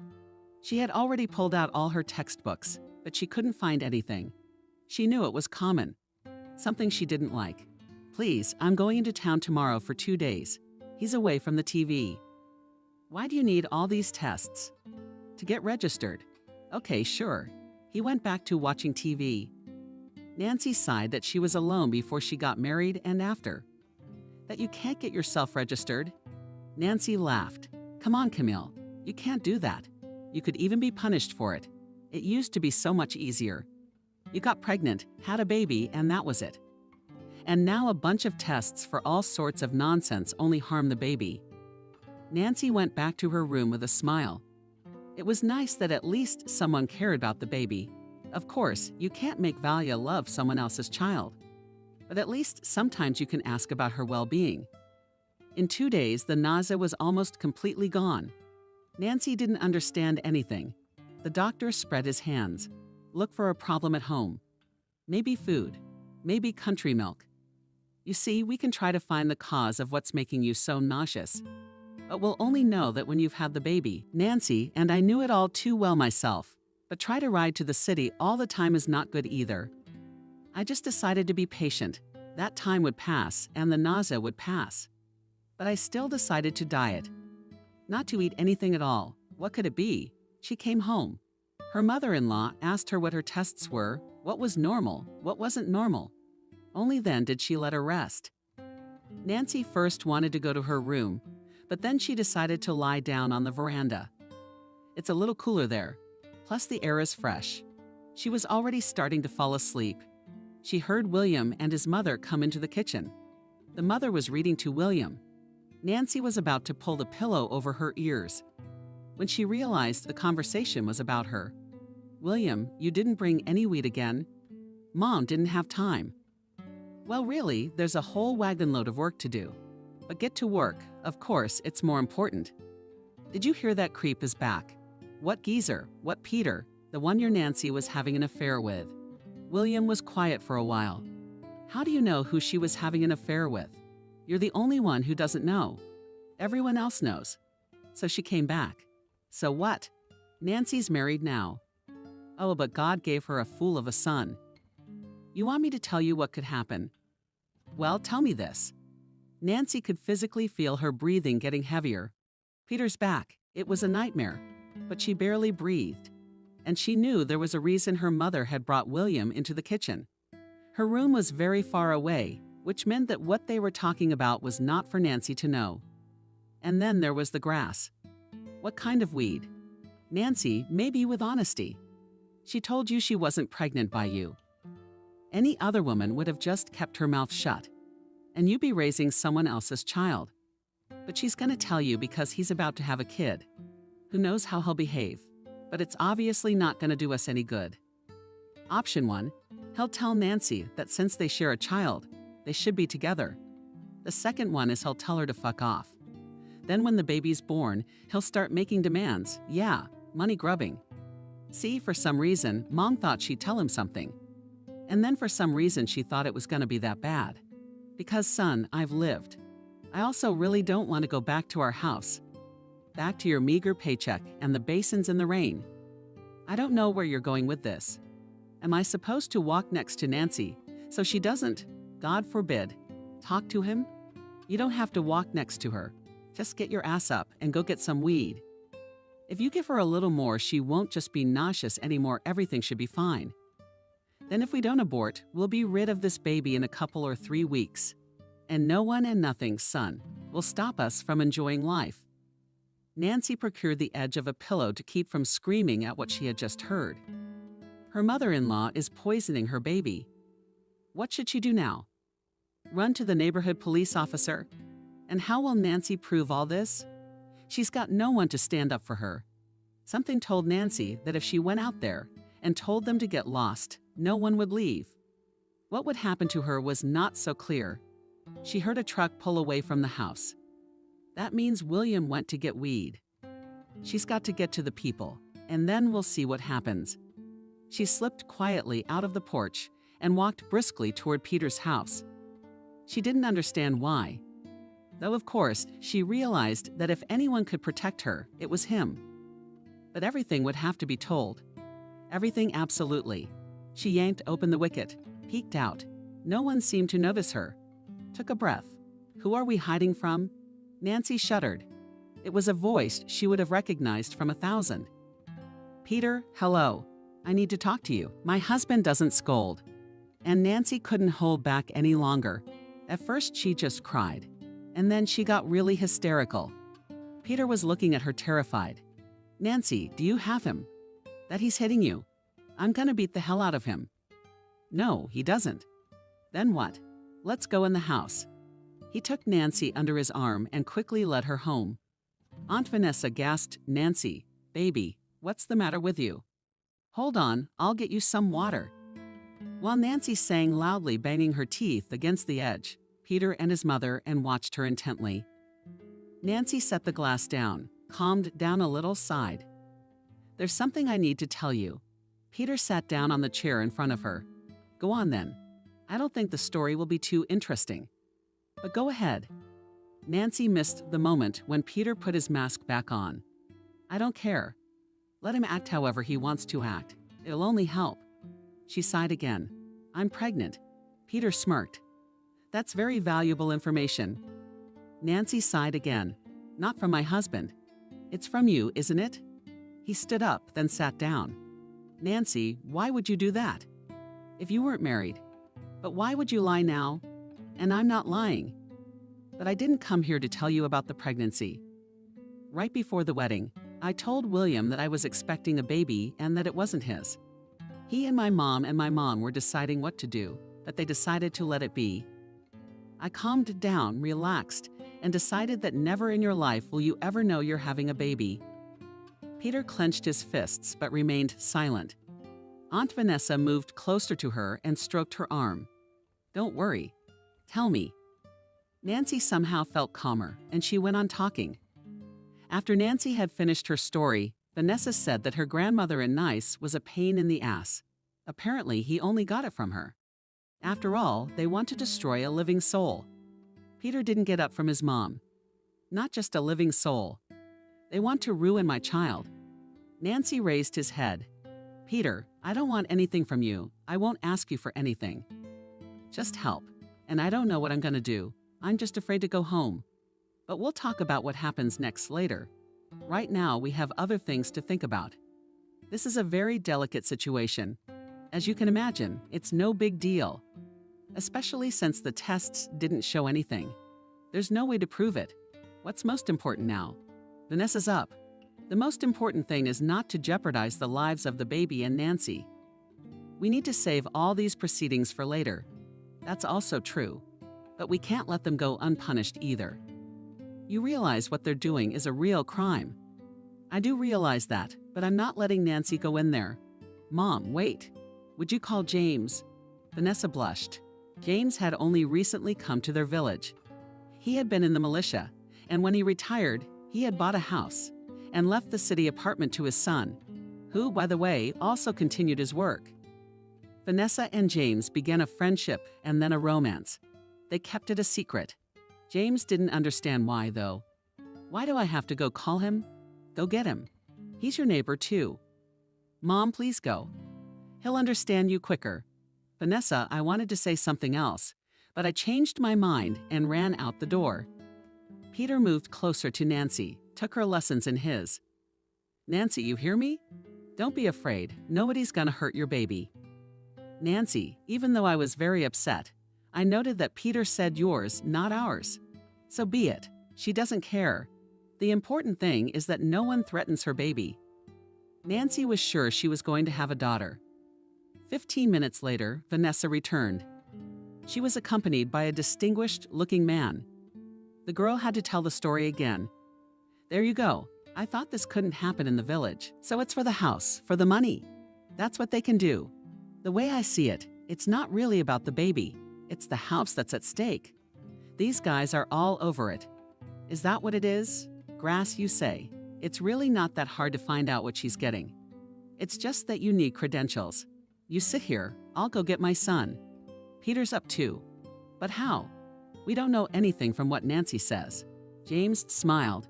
She had already pulled out all her textbooks, but she couldn't find anything. She knew it was common. Something she didn't like. Please, I'm going into town tomorrow for 2 days. He's away from the TV. Why do you need all these tests? To get registered. Okay, sure. He went back to watching TV. Nancy sighed that she was alone before she got married and after. That you can't get yourself registered? Nancy laughed. Come on, Camille. You can't do that. You could even be punished for it. It used to be so much easier. You got pregnant, had a baby, and that was it. And now a bunch of tests for all sorts of nonsense only harm the baby. Nancy went back to her room with a smile. It was nice that at least someone cared about the baby. Of course, you can't make Valia love someone else's child. But at least sometimes you can ask about her well-being. In 2 days, the nausea was almost completely gone. Nancy didn't understand anything. The doctor spread his hands. Look for a problem at home. Maybe food. Maybe country milk. You see, we can try to find the cause of what's making you so nauseous. But we'll only know that when you've had the baby. Nancy, and I knew it all too well myself, but try to ride to the city all the time is not good either. I just decided to be patient. That time would pass, and the nausea would pass. But I still decided to diet. Not to eat anything at all. What could it be? She came home. Her mother-in-law asked her what her tests were, what was normal, what wasn't normal. Only then did she let her rest. Nancy first wanted to go to her room, but then she decided to lie down on the veranda. It's a little cooler there, plus the air is fresh. She was already starting to fall asleep. She heard William and his mother come into the kitchen. The mother was reading to William. Nancy was about to pull the pillow over her ears when she realized the conversation was about her. William, you didn't bring any weed again? Mom didn't have time. Well, really, there's a whole wagon load of work to do. But get to work. Of course, it's more important. Did you hear that creep is back? What geezer? What Peter? The one your Nancy was having an affair with. William was quiet for a while. How do you know who she was having an affair with? You're the only one who doesn't know. Everyone else knows. So she came back. So what? Nancy's married now. Oh, but God gave her a fool of a son. You want me to tell you what could happen? Well, tell me this. Nancy could physically feel her breathing getting heavier. Peter's back. It was a nightmare, but she barely breathed. And she knew there was a reason her mother had brought William into the kitchen. Her room was very far away, which meant that what they were talking about was not for Nancy to know. And then there was the grass. What kind of weed? Nancy, maybe with honesty. She told you she wasn't pregnant by you. Any other woman would have just kept her mouth shut, and you'd be raising someone else's child. But she's going to tell you because he's about to have a kid. Who knows how he'll behave, but it's obviously not going to do us any good. Option 1, he'll tell Nancy that since they share a child, they should be together. The second one is he'll tell her to fuck off. Then when the baby's born, he'll start making demands. Yeah, money grubbing. See, for some reason, Mom thought she'd tell him something. And then for some reason she thought it was going to be that bad. Because, son, I've lived. I also really don't want to go back to our house. Back to your meager paycheck and the basins in the rain. I don't know where you're going with this. Am I supposed to walk next to Nancy so she doesn't, God forbid, talk to him? You don't have to walk next to her. Just get your ass up and go get some weed. If you give her a little more, she won't just be nauseous anymore. Everything should be fine. Then if we don't abort, we'll be rid of this baby in a couple or 3 weeks. And no one and nothing, son, will stop us from enjoying life. Nancy procured the edge of a pillow to keep from screaming at what she had just heard. Her mother-in-law is poisoning her baby. What should she do now? Run to the neighborhood police officer? And how will Nancy prove all this? She's got no one to stand up for her. Something told Nancy that if she went out there and told them to get lost, no one would leave. What would happen to her was not so clear. She heard a truck pull away from the house. That means William went to get weed. She's got to get to the people, and then we'll see what happens. She slipped quietly out of the porch and walked briskly toward Peter's house. She didn't understand why. Though, of course, she realized that if anyone could protect her, it was him. But everything would have to be told. Everything absolutely. She yanked open the wicket, peeked out. No one seemed to notice her. Took a breath. Who are we hiding from? Nancy shuddered. It was a voice she would have recognized from 1,000. Peter, hello. I need to talk to you. My husband doesn't scold. And Nancy couldn't hold back any longer. At first, she just cried. And then she got really hysterical. Peter was looking at her terrified. Nancy, do you have him? That he's hitting you. I'm gonna beat the hell out of him. No, he doesn't. Then what? Let's go in the house. He took Nancy under his arm and quickly led her home. Aunt Vanessa gasped, Nancy, baby, what's the matter with you? Hold on, I'll get you some water. While Nancy sang loudly, banging her teeth against the edge, Peter and his mother and watched her intently. Nancy set the glass down, calmed down a little, sighed. There's something I need to tell you. Peter sat down on the chair in front of her. Go on then. I don't think the story will be too interesting. But go ahead. Nancy missed the moment when Peter put his mask back on. I don't care. Let him act however he wants to act. It'll only help. She sighed again. I'm pregnant. Peter smirked. That's very valuable information. Nancy sighed again. Not from my husband. It's from you, isn't it? He stood up, then sat down. Nancy, why would you do that? If you weren't married. But why would you lie now? And I'm not lying. But I didn't come here to tell you about the pregnancy. Right before the wedding, I told William that I was expecting a baby and that it wasn't his. He and my mom were deciding what to do, but they decided to let it be. I calmed down, relaxed, and decided that never in your life will you ever know you're having a baby. Peter clenched his fists but remained silent. Aunt Vanessa moved closer to her and stroked her arm. Don't worry. Tell me. Nancy somehow felt calmer, and she went on talking. After Nancy had finished her story, Vanessa said that her grandmother-in Nice was a pain in the ass. Apparently, he only got it from her. After all, they want to destroy a living soul. Peter didn't get up from his mom. Not just a living soul. They want to ruin my child. Nancy raised his head. Peter, I don't want anything from you. I won't ask you for anything. Just help. And I don't know what I'm going to do. I'm just afraid to go home. But we'll talk about what happens next later. Right now, we have other things to think about. This is a very delicate situation. As you can imagine, it's no big deal. Especially since the tests didn't show anything. There's no way to prove it. What's most important now? Vanessa's up. The most important thing is not to jeopardize the lives of the baby and Nancy. We need to save all these proceedings for later. That's also true. But we can't let them go unpunished either. You realize what they're doing is a real crime. I do realize that, but I'm not letting Nancy go in there. Mom, wait. Would you call James? Vanessa blushed. James had only recently come to their village. He had been in the militia, and when he retired, he had bought a house and left the city apartment to his son, who, by the way, also continued his work. Vanessa and James began a friendship and then a romance. They kept it a secret. James didn't understand why, though. Why do I have to go call him? Go get him. He's your neighbor, too. Mom, please go. He'll understand you quicker. Vanessa, I wanted to say something else, but I changed my mind and ran out the door. Peter moved closer to Nancy, took her lessons in his. Nancy, you hear me? Don't be afraid. Nobody's gonna hurt your baby. Nancy, even though I was very upset, I noted that Peter said yours, not ours. So be it. She doesn't care. The important thing is that no one threatens her baby. Nancy was sure she was going to have a daughter. 15 minutes later, Vanessa returned. She was accompanied by a distinguished-looking man. The girl had to tell the story again. There you go. I thought this couldn't happen in the village, so it's for the house, for the money. That's what they can do. The way I see it, it's not really about the baby. It's the house that's at stake. These guys are all over it. Is that what it is? Grass, you say. It's really not that hard to find out what she's getting. It's just that you need credentials. You sit here, I'll go get my son. Peter's up too. But how? We don't know anything from what Nancy says. James smiled.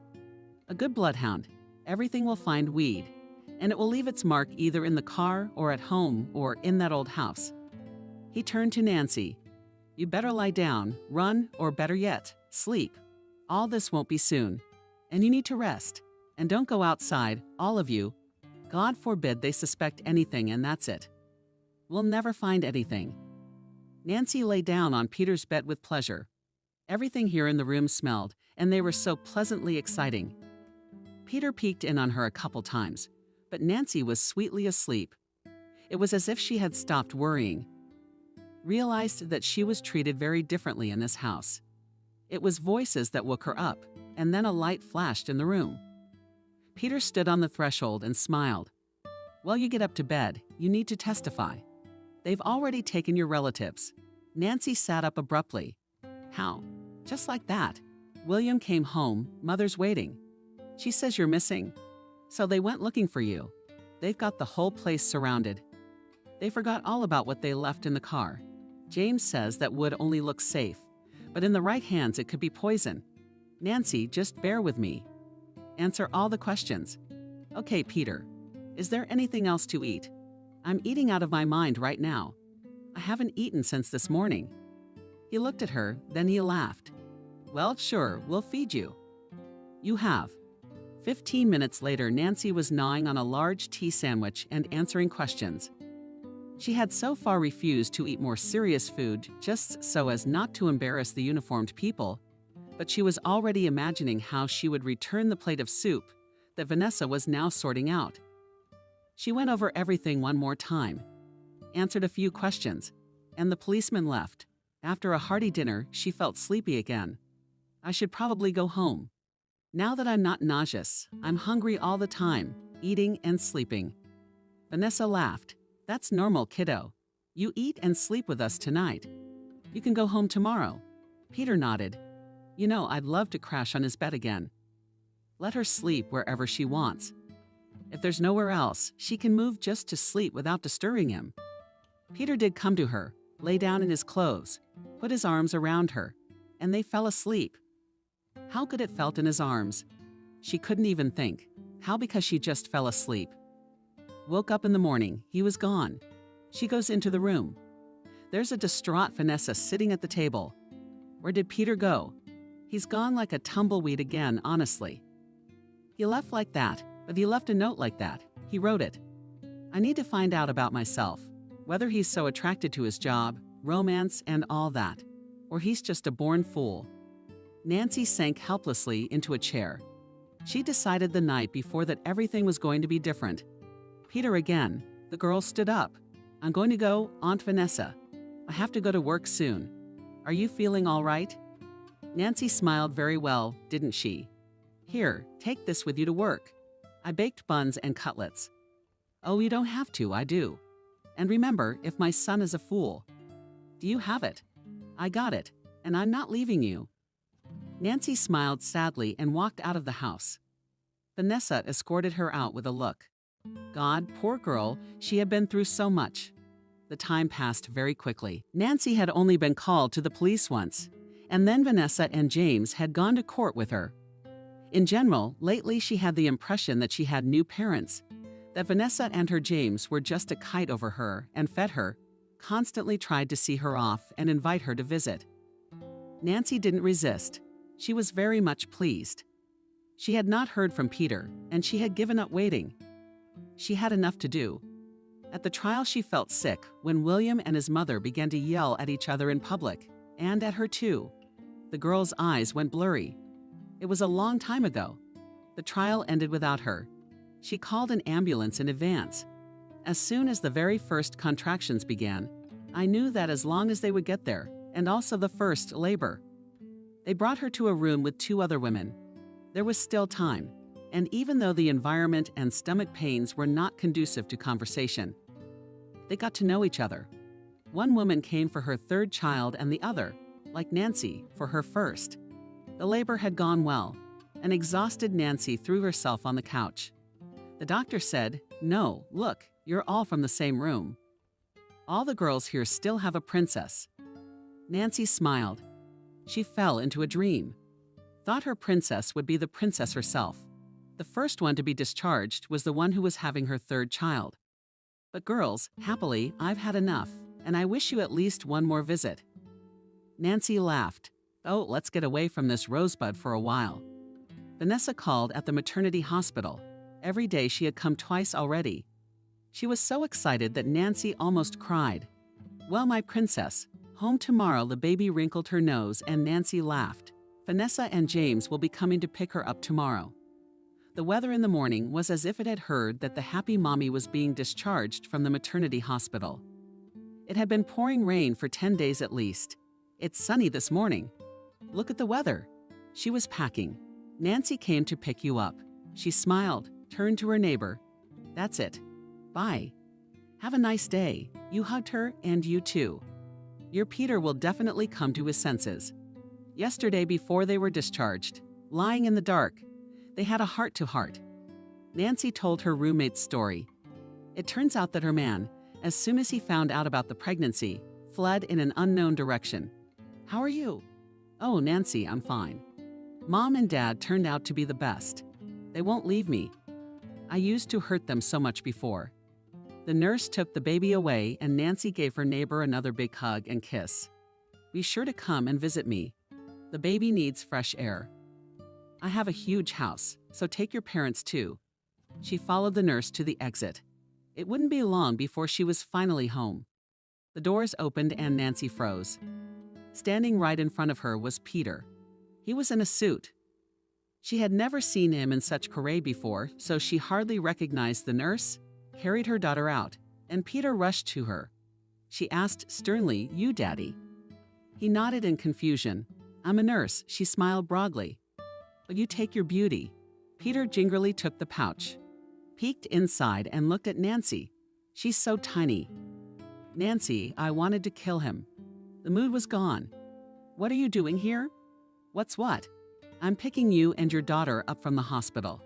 A good bloodhound. Everything will find weed, and it will leave its mark either in the car or at home or in that old house. He turned to Nancy. You better lie down, run, or better yet, sleep. All this won't be soon. And you need to rest. And don't go outside, all of you. God forbid they suspect anything and that's it. We'll never find anything. Nancy lay down on Peter's bed with pleasure. Everything here in the room smelled, and they were so pleasantly exciting. Peter peeked in on her a couple times, but Nancy was sweetly asleep. It was as if she had stopped worrying. Realized that she was treated very differently in this house. It was voices that woke her up, and then a light flashed in the room. Peter stood on the threshold and smiled. Well, you get up to bed, you need to testify. They've already taken your relatives. Nancy sat up abruptly. How? Just like that. William came home, mother's waiting. She says you're missing. So they went looking for you. They've got the whole place surrounded. They forgot all about what they left in the car. James says that wood only looks safe, but in the right hands it could be poison. Nancy, just bear with me. Answer all the questions. Okay, Peter. Is there anything else to eat? I'm eating out of my mind right now. I haven't eaten since this morning. He looked at her, then he laughed. Well, sure, we'll feed you. You have. 15 minutes later, Nancy was gnawing on a large tea sandwich and answering questions. She had so far refused to eat more serious food just so as not to embarrass the uniformed people, but she was already imagining how she would return the plate of soup that Vanessa was now sorting out. She went over everything one more time, answered a few questions, and the policeman left. After a hearty dinner, she felt sleepy again. I should probably go home. Now that I'm not nauseous, I'm hungry all the time, eating and sleeping. Vanessa laughed. That's normal, kiddo. You eat and sleep with us tonight. You can go home tomorrow. Peter nodded. You know, I'd love to crash on his bed again. Let her sleep wherever she wants. If there's nowhere else, she can move just to sleep without disturbing him. Peter did come to her, lay down in his clothes, put his arms around her, and they fell asleep. How good it felt in his arms. She couldn't even think. How? Because she just fell asleep. Woke up in the morning, he was gone. She goes into the room. There's a distraught Vanessa sitting at the table. Where did Peter go? He's gone like a tumbleweed again, honestly. He left like that, but he left a note like that. He wrote it. I need to find out about myself, whether he's so attracted to his job, romance, and all that, or he's just a born fool. Nancy sank helplessly into a chair. She decided the night before that everything was going to be different. Peter again. The girl stood up. I'm going to go, Aunt Vanessa. I have to go to work soon. Are you feeling all right? Nancy smiled very well, didn't she? Here, take this with you to work. I baked buns and cutlets. Oh, you don't have to, I do. And remember, if my son is a fool. Do you have it? I got it, and I'm not leaving you. Nancy smiled sadly and walked out of the house. Vanessa escorted her out with a look. God, poor girl, she had been through so much. The time passed very quickly. Nancy had only been called to the police once, and then Vanessa and James had gone to court with her. In general, lately she had the impression that she had new parents, that Vanessa and her James were just a kite over her and fed her, constantly tried to see her off and invite her to visit. Nancy didn't resist. She was very much pleased. She had not heard from Peter, and she had given up waiting. She had enough to do. At the trial, she felt sick when William and his mother began to yell at each other in public, and at her too. The girl's eyes went blurry. It was a long time ago. The trial ended without her. She called an ambulance in advance. As soon as the very first contractions began, I knew that as long as they would get there, and also the first labor. They brought her to a room with 2 other women. There was still time, and even though the environment and stomach pains were not conducive to conversation, they got to know each other. One woman came for her 3rd child and the other, like Nancy, for her 1st. The labor had gone well. An exhausted Nancy threw herself on the couch. The doctor said, "No, look, you're all from the same room. All the girls here still have a princess." Nancy smiled. She fell into a dream. Thought her princess would be the princess herself. The first one to be discharged was the one who was having her 3rd child. But girls, happily, I've had enough, and I wish you at least one more visit. Nancy laughed. Oh, let's get away from this rosebud for a while. Vanessa called at the maternity hospital. Every day she had come twice already. She was so excited that Nancy almost cried. Well, my princess, Home tomorrow, the baby wrinkled her nose and Nancy laughed. Vanessa and James will be coming to pick her up tomorrow. The weather in the morning was as if it had heard that the happy mommy was being discharged from the maternity hospital. It had been pouring rain for 10 days at least. It's sunny this morning. Look at the weather. She was packing. Nancy came to pick you up. She smiled, turned to her neighbor. That's it. Bye. Have a nice day. You hugged her, and you too. Your Peter will definitely come to his senses. Yesterday, before they were discharged, lying in the dark, they had a heart-to-heart. Nancy told her roommate's story. It turns out that her man, as soon as he found out about the pregnancy, fled in an unknown direction. How are you? Oh, Nancy, I'm fine. Mom and Dad turned out to be the best. They won't leave me. I used to hurt them so much before. The nurse took the baby away and Nancy gave her neighbor another big hug and kiss. Be sure to come and visit me. The baby needs fresh air. I have a huge house, so take your parents too. She followed the nurse to the exit. It wouldn't be long before she was finally home. The doors opened and Nancy froze. Standing right in front of her was Peter. He was in a suit. She had never seen him in such parade before, so she hardly recognized the nurse, carried her daughter out, and Peter rushed to her. She asked sternly, "You, Daddy?" He nodded in confusion. "I'm a nurse," she smiled broadly. "But you take your beauty." Peter gingerly took the pouch, peeked inside and looked at Nancy. She's so tiny. Nancy, I wanted to kill him. The mood was gone. What are you doing here? What's what? I'm picking you and your daughter up from the hospital.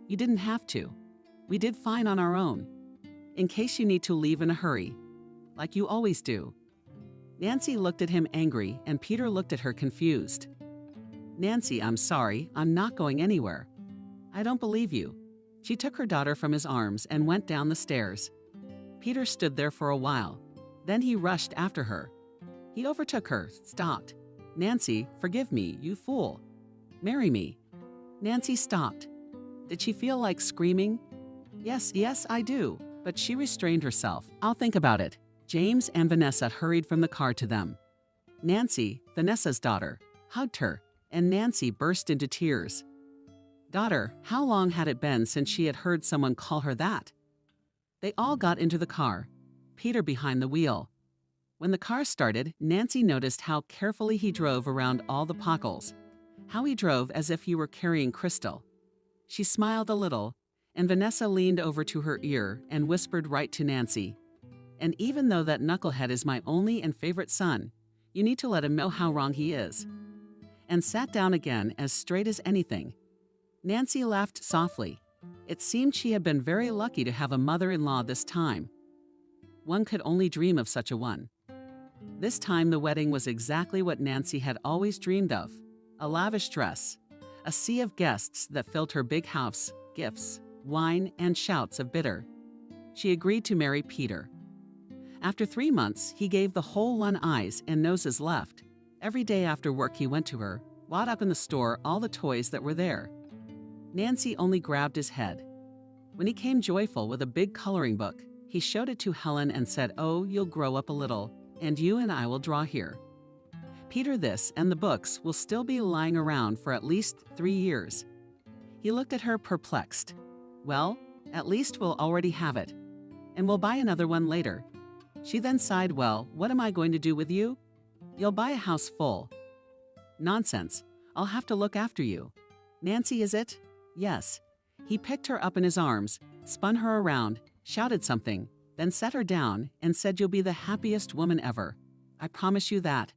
You didn't have to. We did fine on our own. In case you need to leave in a hurry, like you always do. Nancy looked at him angry and Peter looked at her confused. Nancy, I'm sorry, I'm not going anywhere. I don't believe you. She took her daughter from his arms and went down the stairs. Peter stood there for a while. Then he rushed after her. He overtook her, stopped. Nancy, forgive me, you fool. Marry me. Nancy stopped. Did she feel like screaming? Yes, I do. But she restrained herself. I'll think about it. James and Vanessa hurried from the car to them. Nancy, Vanessa's daughter, hugged her, and Nancy burst into tears. Daughter, how long had it been since she had heard someone call her that? They all got into the car, Peter behind the wheel. When the car started, Nancy noticed how carefully he drove around all the potholes, how he drove as if he were carrying crystal. She smiled a little, and Vanessa leaned over to her ear and whispered right to Nancy, "And even though that knucklehead is my only and favorite son, you need to let him know how wrong he is," and sat down again as straight as anything. Nancy laughed softly. It seemed she had been very lucky to have a mother-in-law this time. One could only dream of such a one. This time the wedding was exactly what Nancy had always dreamed of. A lavish dress, a sea of guests that filled her big house, gifts, wine, and shouts of bitter. She agreed to marry Peter. After 3 months, he gave the whole one eyes and noses left. Every day after work he went to her, bought up in the store all the toys that were there. Nancy only grabbed his head. When he came joyful with a big coloring book, he showed it to Helen and said, "Oh, you'll grow up a little, and you and I will draw here." Peter, this and the books will still be lying around for at least 3 years. He looked at her perplexed. Well, at least we'll already have it. And we'll buy another one later. She then sighed, well, what am I going to do with you? You'll buy a house full. Nonsense. I'll have to look after you. Nancy, is it? Yes. He picked her up in his arms, spun her around, shouted something, then set her down and said, you'll be the happiest woman ever. I promise you that.